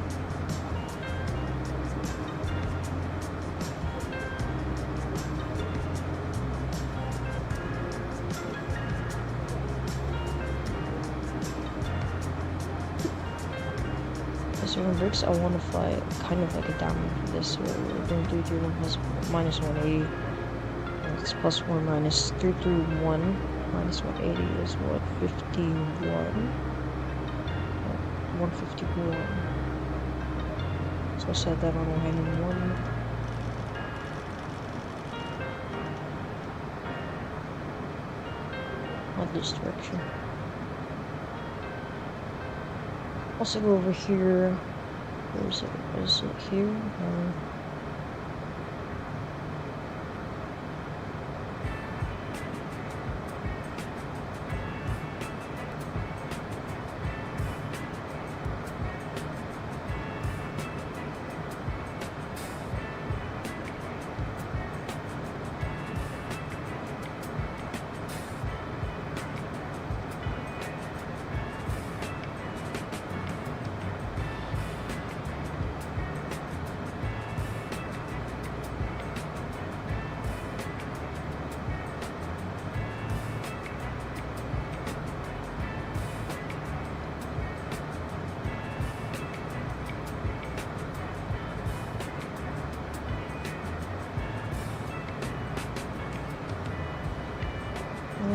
So on bricks, I want to fly kind of like a downwind for this, so we're doing 331 plus minus 180. And it's plus 1 minus 331 minus 180 is what? 51? 151. So I set that on 101. Not this direction. Also go over here. Where is it? Is it here?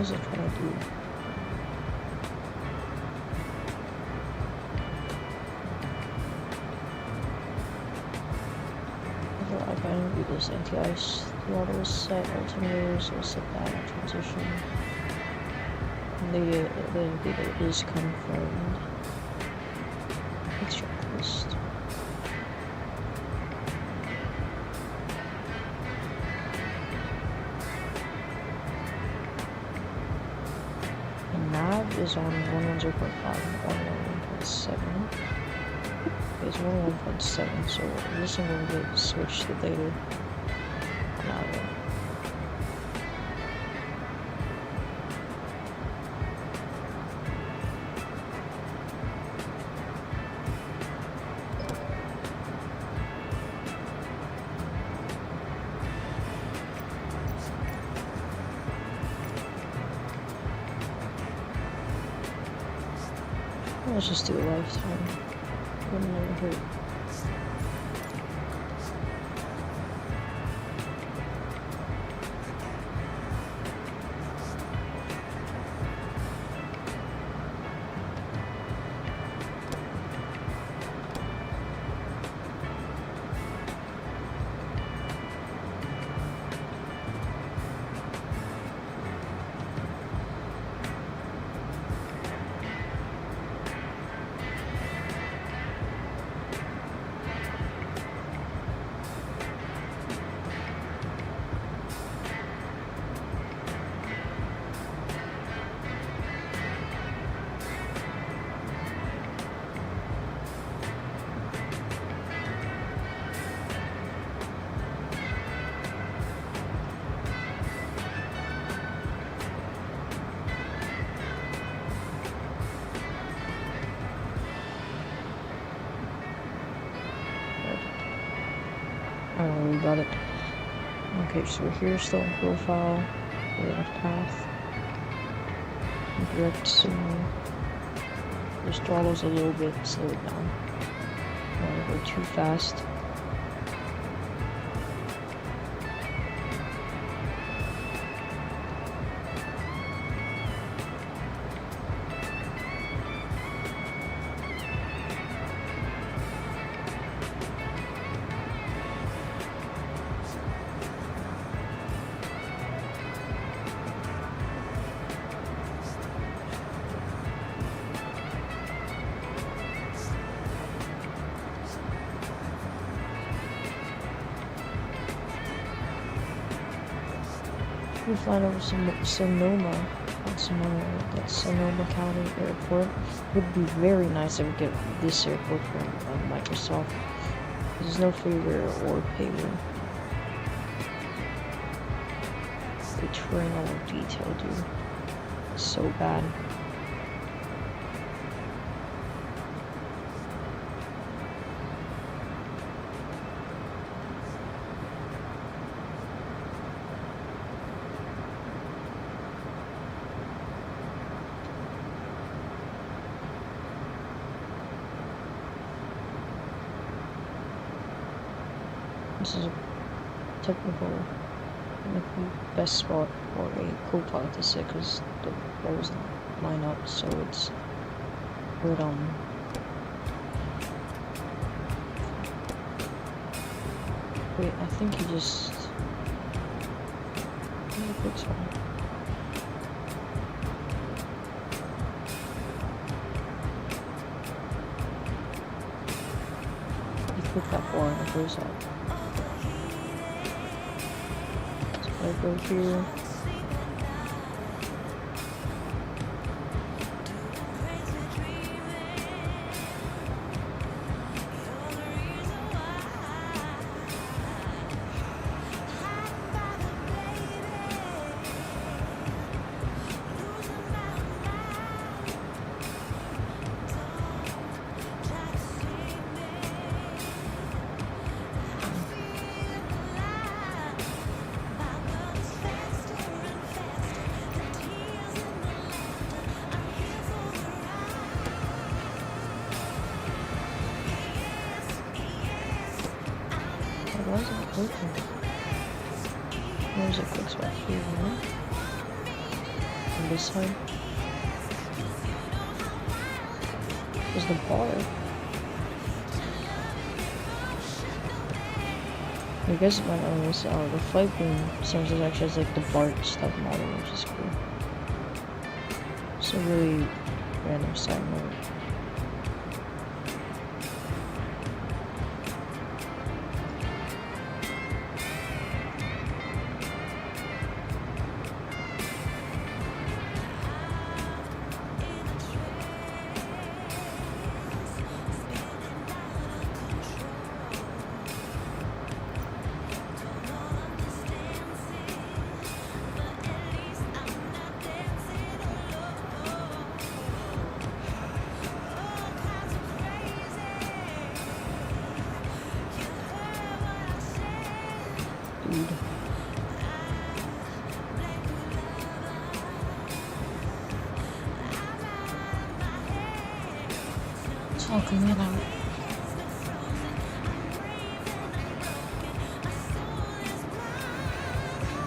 What is it trying to do? If I don't do this anti-ice throttle set, altimeters will set that in transition. The data is confirmed. Extract list. And nav is on 110.5 and 111.7. It's 111.7, so I'm just going to switch the data now. Let's just do a lifetime. Wouldn't never hurt. I don't worry about it. Okay, so we're here still in profile. We're on path. Direct signal. This throttle's a little bit slowed down. I don't want to go too fast. We're flying over Sonoma. That's Sonoma County Airport. Would be very nice if we get this airport from Microsoft. There's no freeware or payware. The terrain detail, dude. It's so bad. This is a technical, best spot for a co-pilot to sit because the roles line up, so it's good. Wait, I think he just. Quick one. He clicked that bar and it goes up. I go here. Why is it clicking? Where's it quick spot here, man? this side. There's the bar. You guys might notice the flight beam sensor actually has like the BART stuff model, which is cool. It's a really random side note. Talking it out.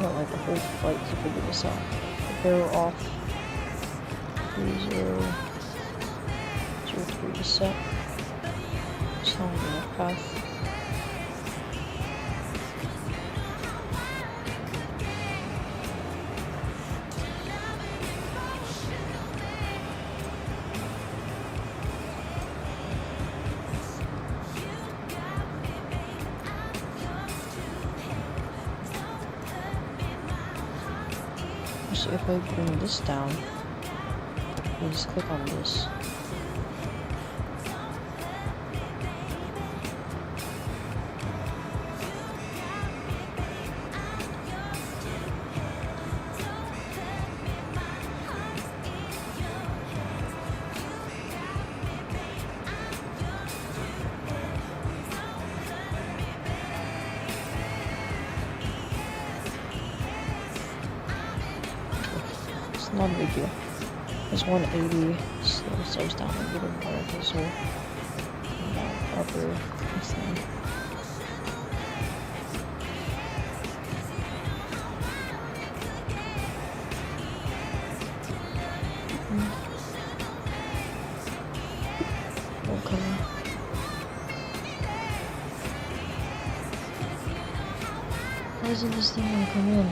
Not like the whole flight to figure this out. Barrel off. 3003 set. Just on the path. So if I bring this down, I just click on this. Not a big deal. There's 180, so it starts down a little more, so upper thing. Okay. Why doesn't this thing want to come in?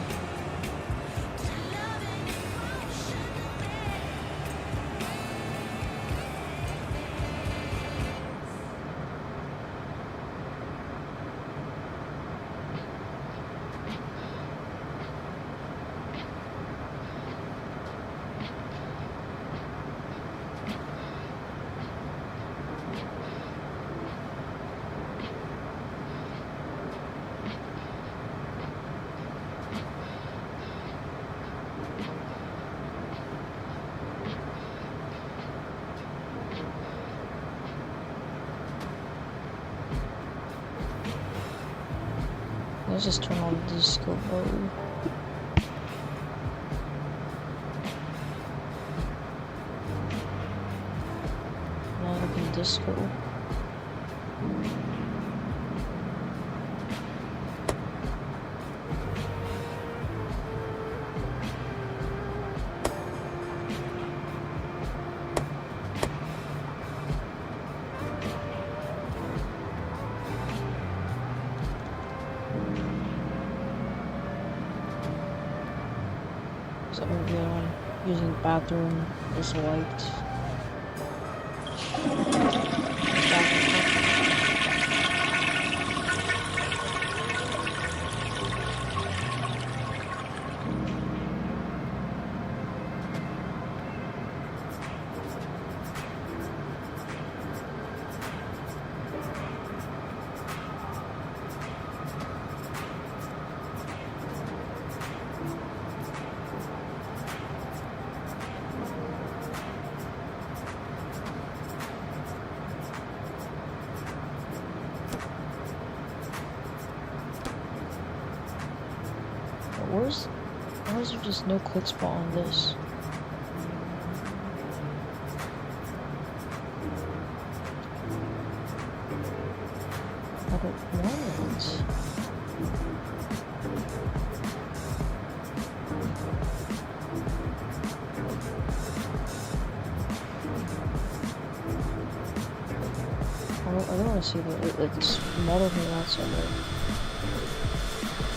Let's just turn on the disco mode. Now I can disco. So I'm using the bathroom, this light. Why is there just no click spot on this? I don't want. see it's modeled from the outside, right?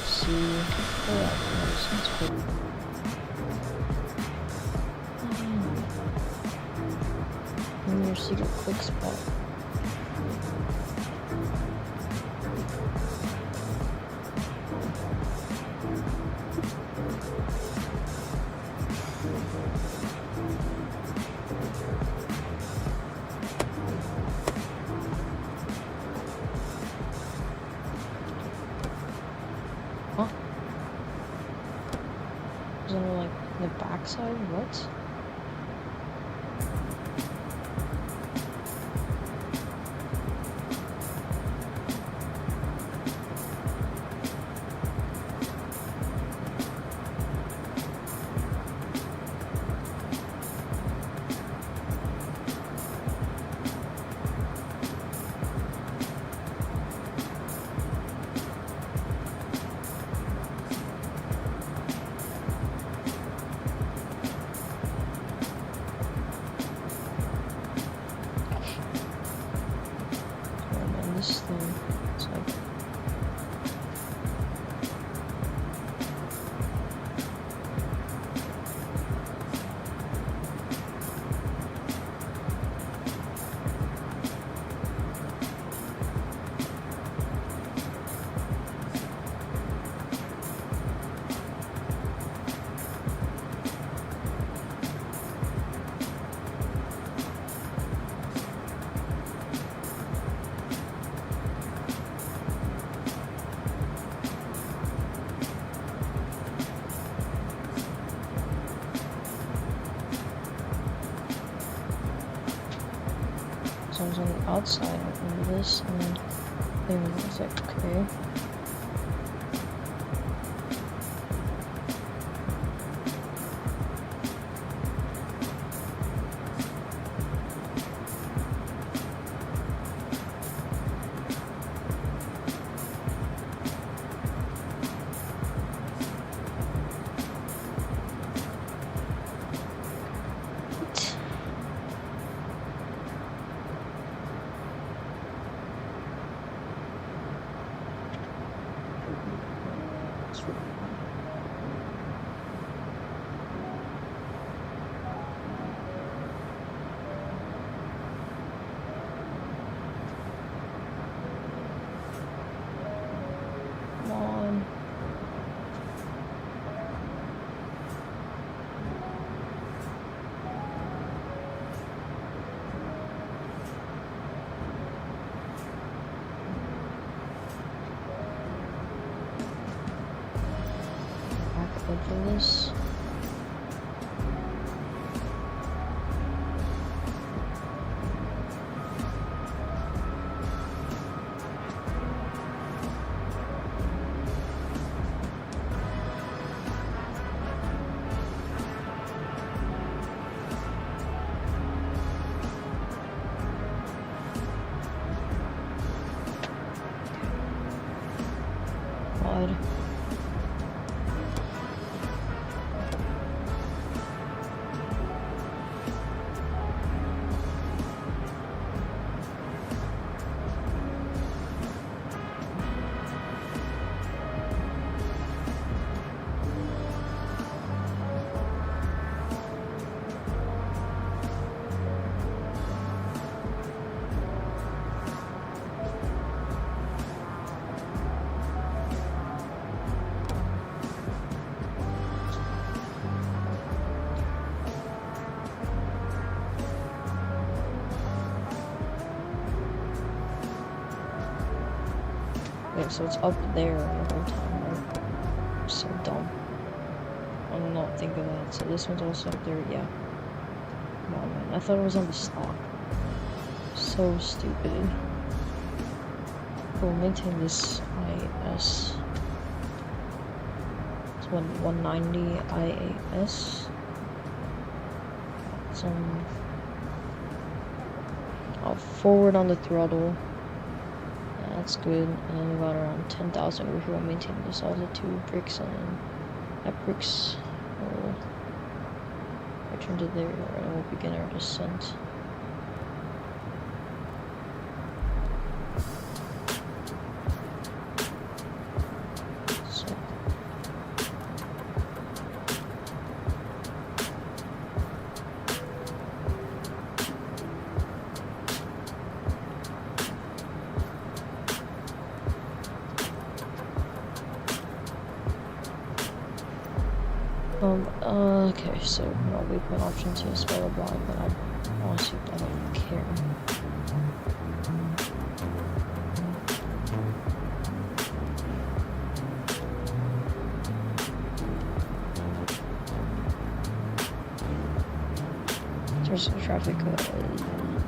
See, oh yeah, that's cool. And your secret quick spot. Huh? Isn't it like the backside? What? This thing, it's like so I was on the outside of this, and then I was like, okay. For this. Odd. Yeah, so it's up there the whole time, right? I'm so dumb. I did not think of that. So this one's also up there, yeah. Come on, man. I thought it was on the stock. So stupid. We'll maintain this IS. It's 190 IAS. Some forward on the throttle. That's good, and then we got around 10,000 over here. We'll maintain this altitude bricks, and then that bricks will return to there, and we'll begin our descent. Okay, so no waypoint options here, blah blah blah, but I honestly I don't care. In terms of traffic,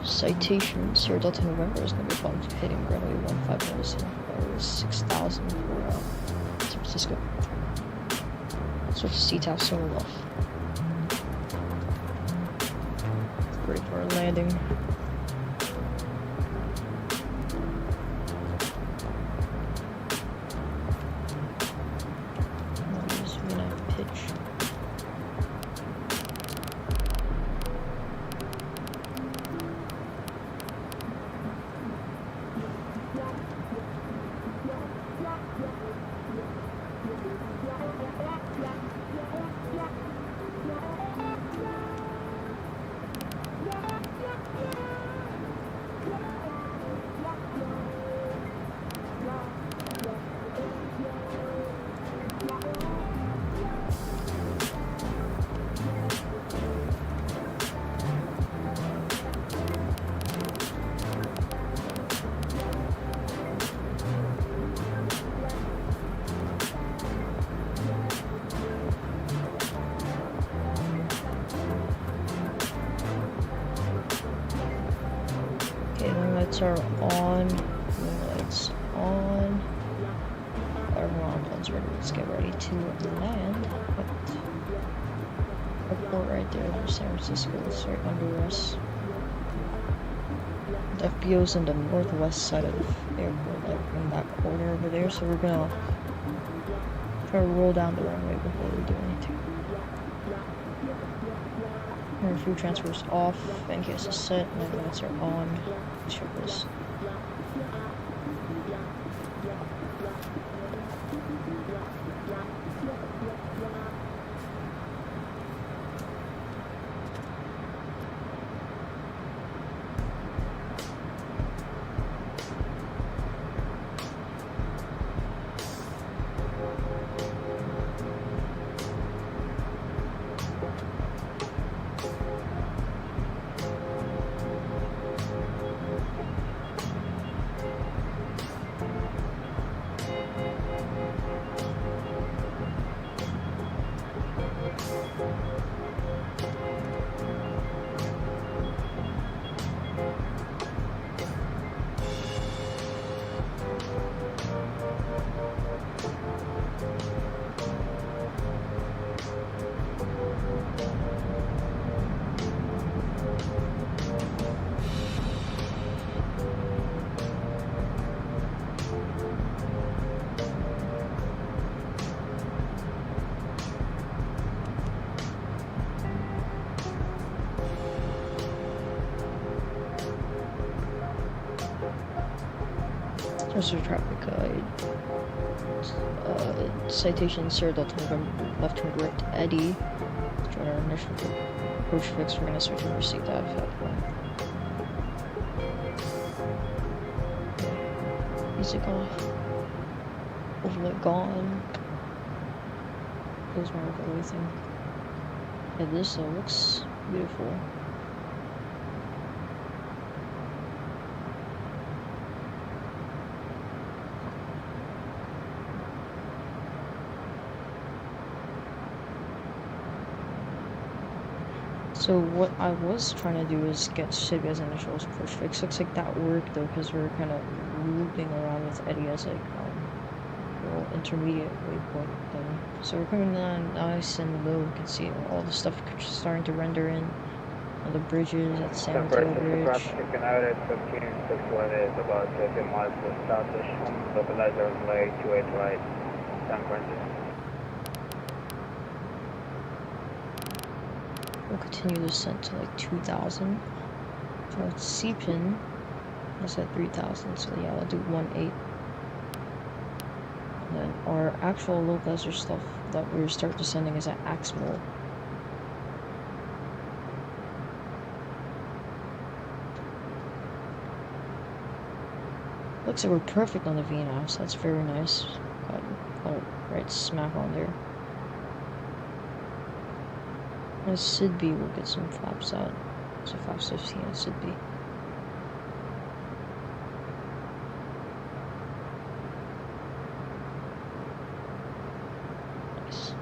citation, Sierra Delta November is going to be fun hitting runway 15 6,000 for San Francisco. Switch to CTAF soon enough. Great for our landing. I'll use V9 pitch. Lights are on. Lights on. Everyone is ready. Let's get ready to land. Airport right there in San Francisco. It's right under us. The FBO's in the northwest side of the airport, like in that corner over there. So we're gonna try to roll down the runway before we do anything. Our fuel transfer's off. In case it's set. And lights are on. Check this. Officer traffic citation Sierra Delta November left turn direct Eddie. Join our initial approach fix. We're gonna switch over seat that music off. Overlay gone. Close my everything. Yeah, this looks beautiful. So what I was trying to do is get Cyberbass initials push fix. Looks like that worked though, because we're kind of looping around with Eddie as like little intermediate waypoint thing. So we're coming down nice and low. You can see all the stuff starting to render in on the bridges at San Mateo Bridge. Taken out at 1561 is about 30 miles to establish on stabilizer overlay 28 right, San Francisco. We'll continue the descent to like 2,000. So it's C-pin. That's at 3,000. So yeah, I'll do 1.8. And then our actual localizer stuff that we're start descending is at Aximal. Looks like we're perfect on the V now, so that's very nice. Got it right smack on there. As Sidby will get some flaps out. So 515 at Sidby. Nice.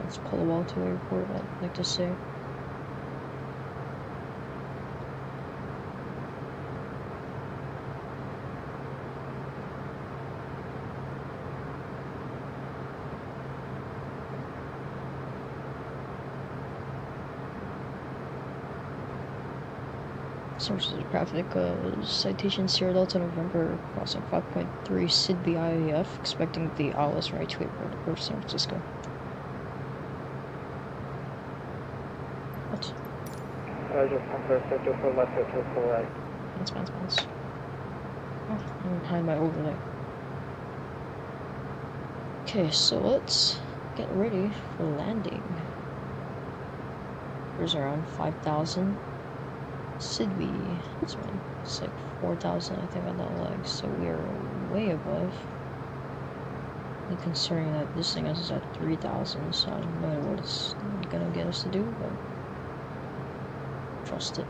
Let's pull a wall to airport, I'd like to say. Sources of traffic, citation Sierra Delta November, crossing 5.3 Sidby IAF, expecting the ILS right to airport of San Francisco. What? Just confirm 54 left, 54 right. Bounce. Oh, I'm behind my overlay. Okay, so let's get ready for landing. There's around 5,000. Sidby, that's right. It's like 4,000, I think, on that leg, so we are way above. And considering that this thing is at 3,000, so I don't know what it's gonna get us to do, but trust it.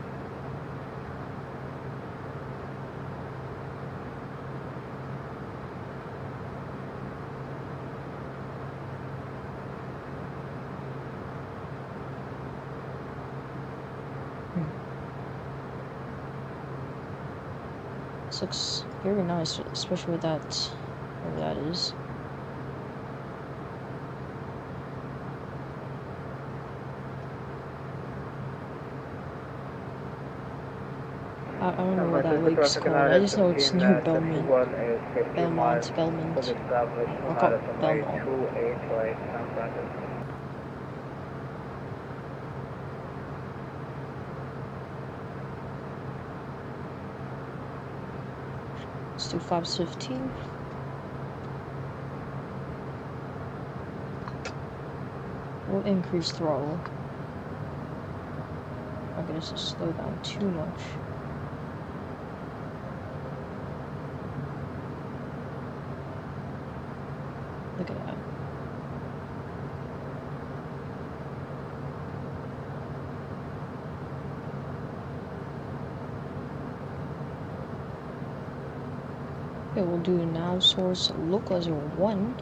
This looks very nice, especially with that, whatever that is. I don't know what that lake's called. I just know it's near Belmont. Belmont. I'll call it Belmont. Let's do 515. We'll increase throttle. I guess it's slow down too much. Look at that. Okay, we'll do now source localizer 1.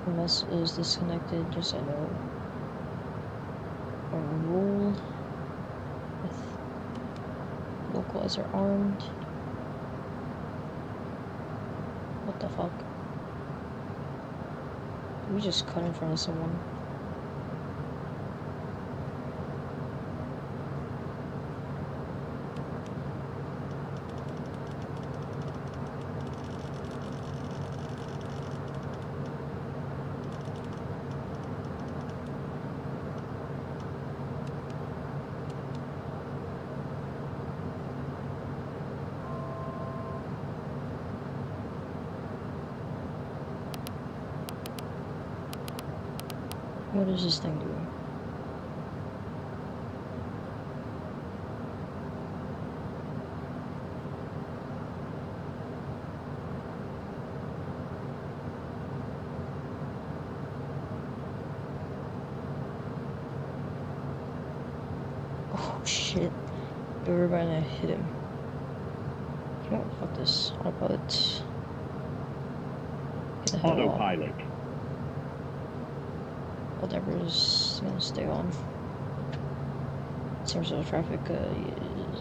MS is disconnected, just so I know. Or roll with localizer armed. What the fuck? Did we just cut in front of someone? What is this thing doing? Oh shit. We're gonna hit him. You know what? Fuck this. Autopilot. Get the hell off. Autopilot. Whatever's gonna stay on. In terms of traffic,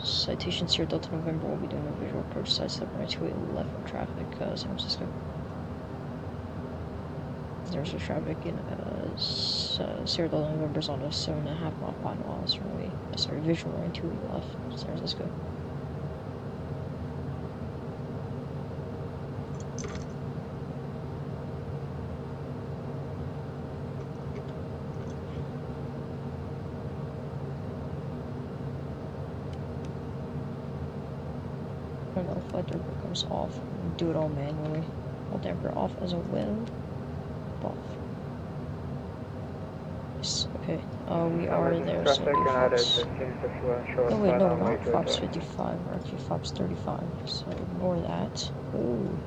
citation Sierra Delta November will be doing a visual approach side step right to left of traffic, San Francisco. There's a traffic in Sierra Delta November's on a 7.5 mile final miles runway. Sorry, visual right to left, San Francisco. I don't know if flight damper comes off. Do it all manually. Flight damper off as well. Off. Yes. Okay, we are there, so Traffic United Fox. 1561 short Oh wait, no, final we're way not to Fox address. 55, we're actually Fox 35, so ignore that. Ooh,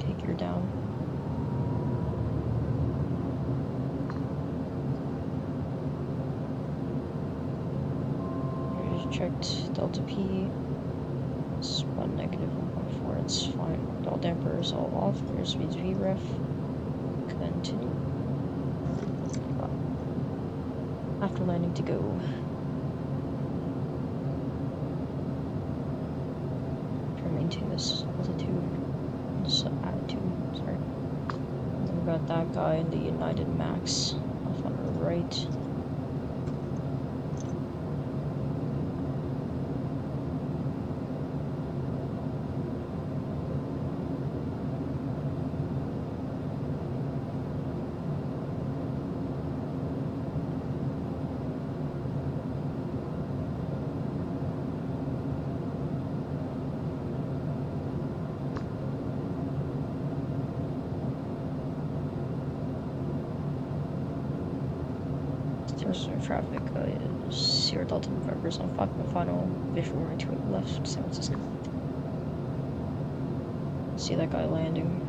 take your down. I just checked Delta P. It's about negative 1.4, it's fine. All dampers all off, airspeed's VREF. Continue. After landing to go. Try to maintain this altitude, this attitude, sorry. And then we got that guy in the United Max off on our right. Traffic is Sierra Delta November's on 5 final visual running to the left, San Francisco. See that guy landing.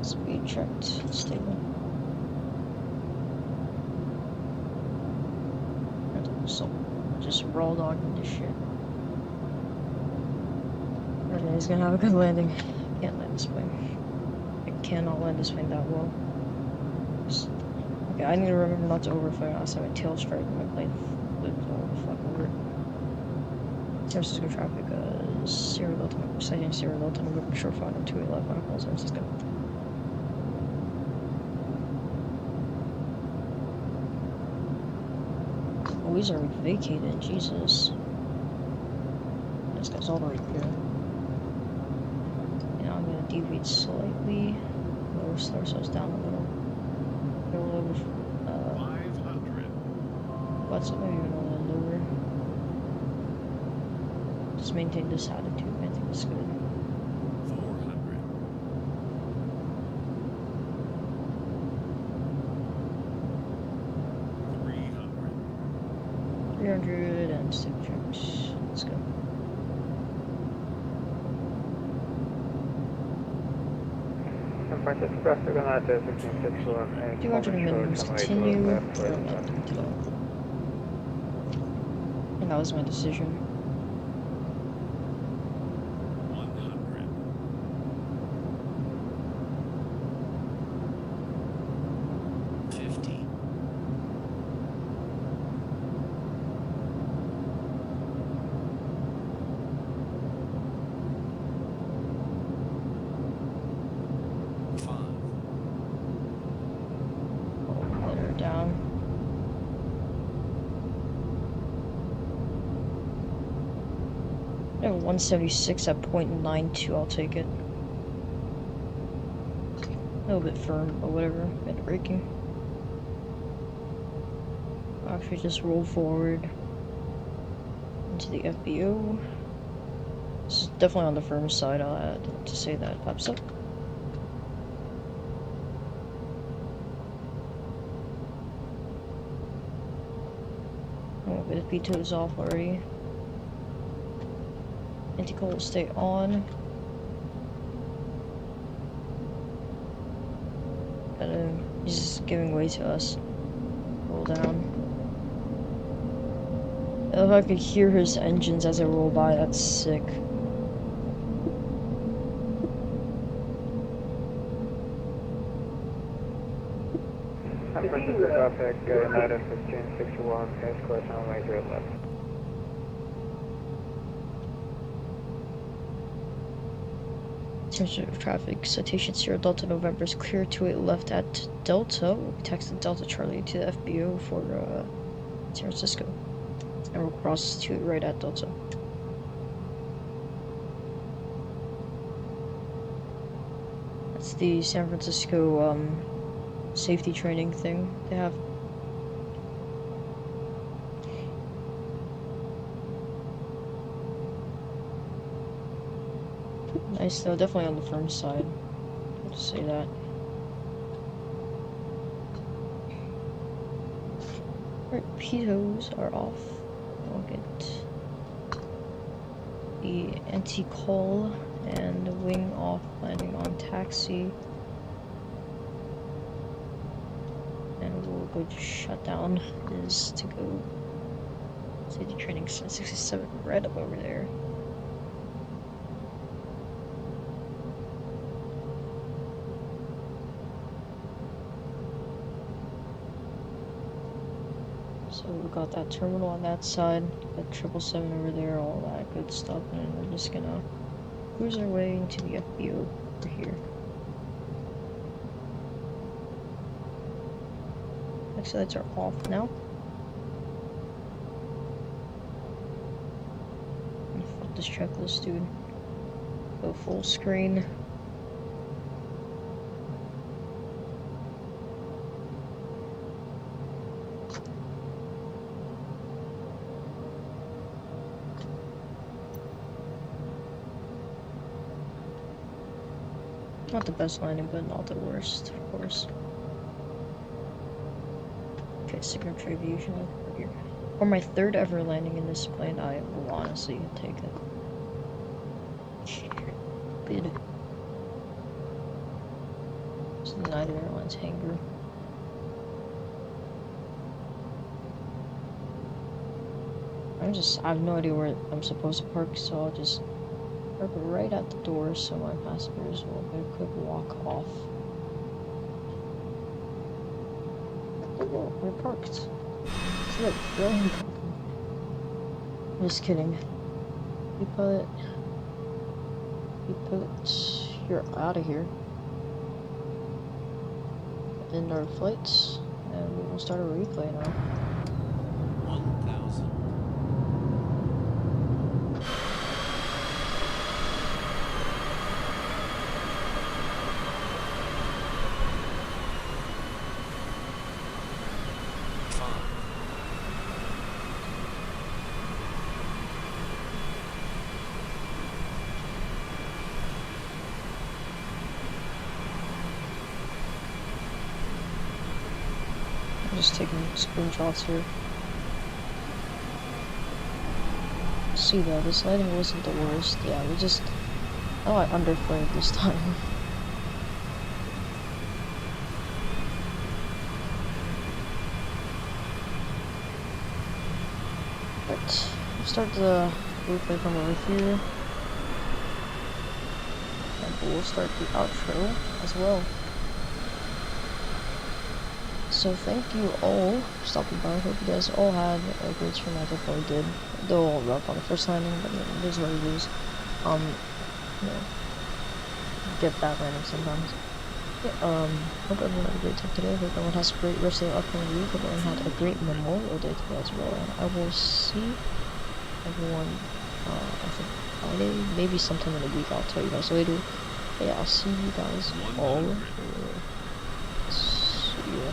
Speed checked, stable. So, just raw dogging this shit. Okay, he's gonna have a good landing. Can't land this plane. I cannot land this plane that well. Okay, I need to remember not to overfly. I saw my tail strike and my plane flipped all the fuck over. San Francisco traffic, Sierra Delta, sighting Sierra Delta, November short final 285 on call San Francisco. Oh, he's already vacated, Jesus. This guy's all the way here. Yeah, I'm gonna deviate slightly. Lower slow, so it's down a little. A little 500. What's it? Maybe even a little lower. Just maintain this attitude, I think it's good. 400. 300 and stick checks. Let's go. San Francisco traffic United 1561. 200 minimums continue. And that was my decision. 100. 50. 5. Let her down. I have 176 at 0.92, I'll take it. A little bit firm, but whatever. Got braking. Actually, just roll forward into the FBO. This is definitely on the firm side, I'll add to say that. Pops up. Oh, but the P2 is off already. Anti-cold will stay on. He's giving way to us. Roll down. If I could hear his engines as I roll by, that's sick. San Francisco traffic United 1561. Course runway 3 left. Attention to traffic. Citation Sierra Delta November is clear to it left at Delta. We'll be texting Delta Charlie to the FBO for San Francisco. And we'll cross to it right at Delta. That's the San Francisco safety training thing they have. Nice though, definitely on the firm side. I'll just say that. Alright, pitos are off. I'll get the anti-call and the wing off, landing on taxi. And we'll go to shutdown is to go safety training 67 right up over there. So we got that terminal on that side, got 777 over there, all that good stuff, and we're just gonna cruise our way into the FBO over here. Next lights are off now. Fuck this checklist, dude. Go full screen. Not the best landing, but not the worst, of course. Okay, signature aviation over here. For my third ever landing in this plane, I will honestly take it. Bid. It's the United Airlines hangar. I have no idea where I'm supposed to park, so I'll just park right at the door so my passengers will get a quick walk off. Oh, we're parked. See that Boeing company? I'm just kidding. You put you're out of here. End our flights, and we will start a replay now. 1,000. Just taking screenshots here. See though, this lighting wasn't the worst. Yeah, we just... Oh, I underflared this time. But we'll start the replay from over here. And we'll start the outro as well. So thank you all for stopping by. I hope you guys all had a great stream. I definitely did. Though all rough on the first landing, but it is what it is. You know, get bad landing sometimes. Yeah, hope everyone had a great time today. Hope everyone has a great rest of the upcoming week. Hope everyone had a great Memorial Day today as well. And I will see everyone, I think Friday, maybe sometime in a week. I'll tell you guys later. But yeah, I'll see you guys all. See ya.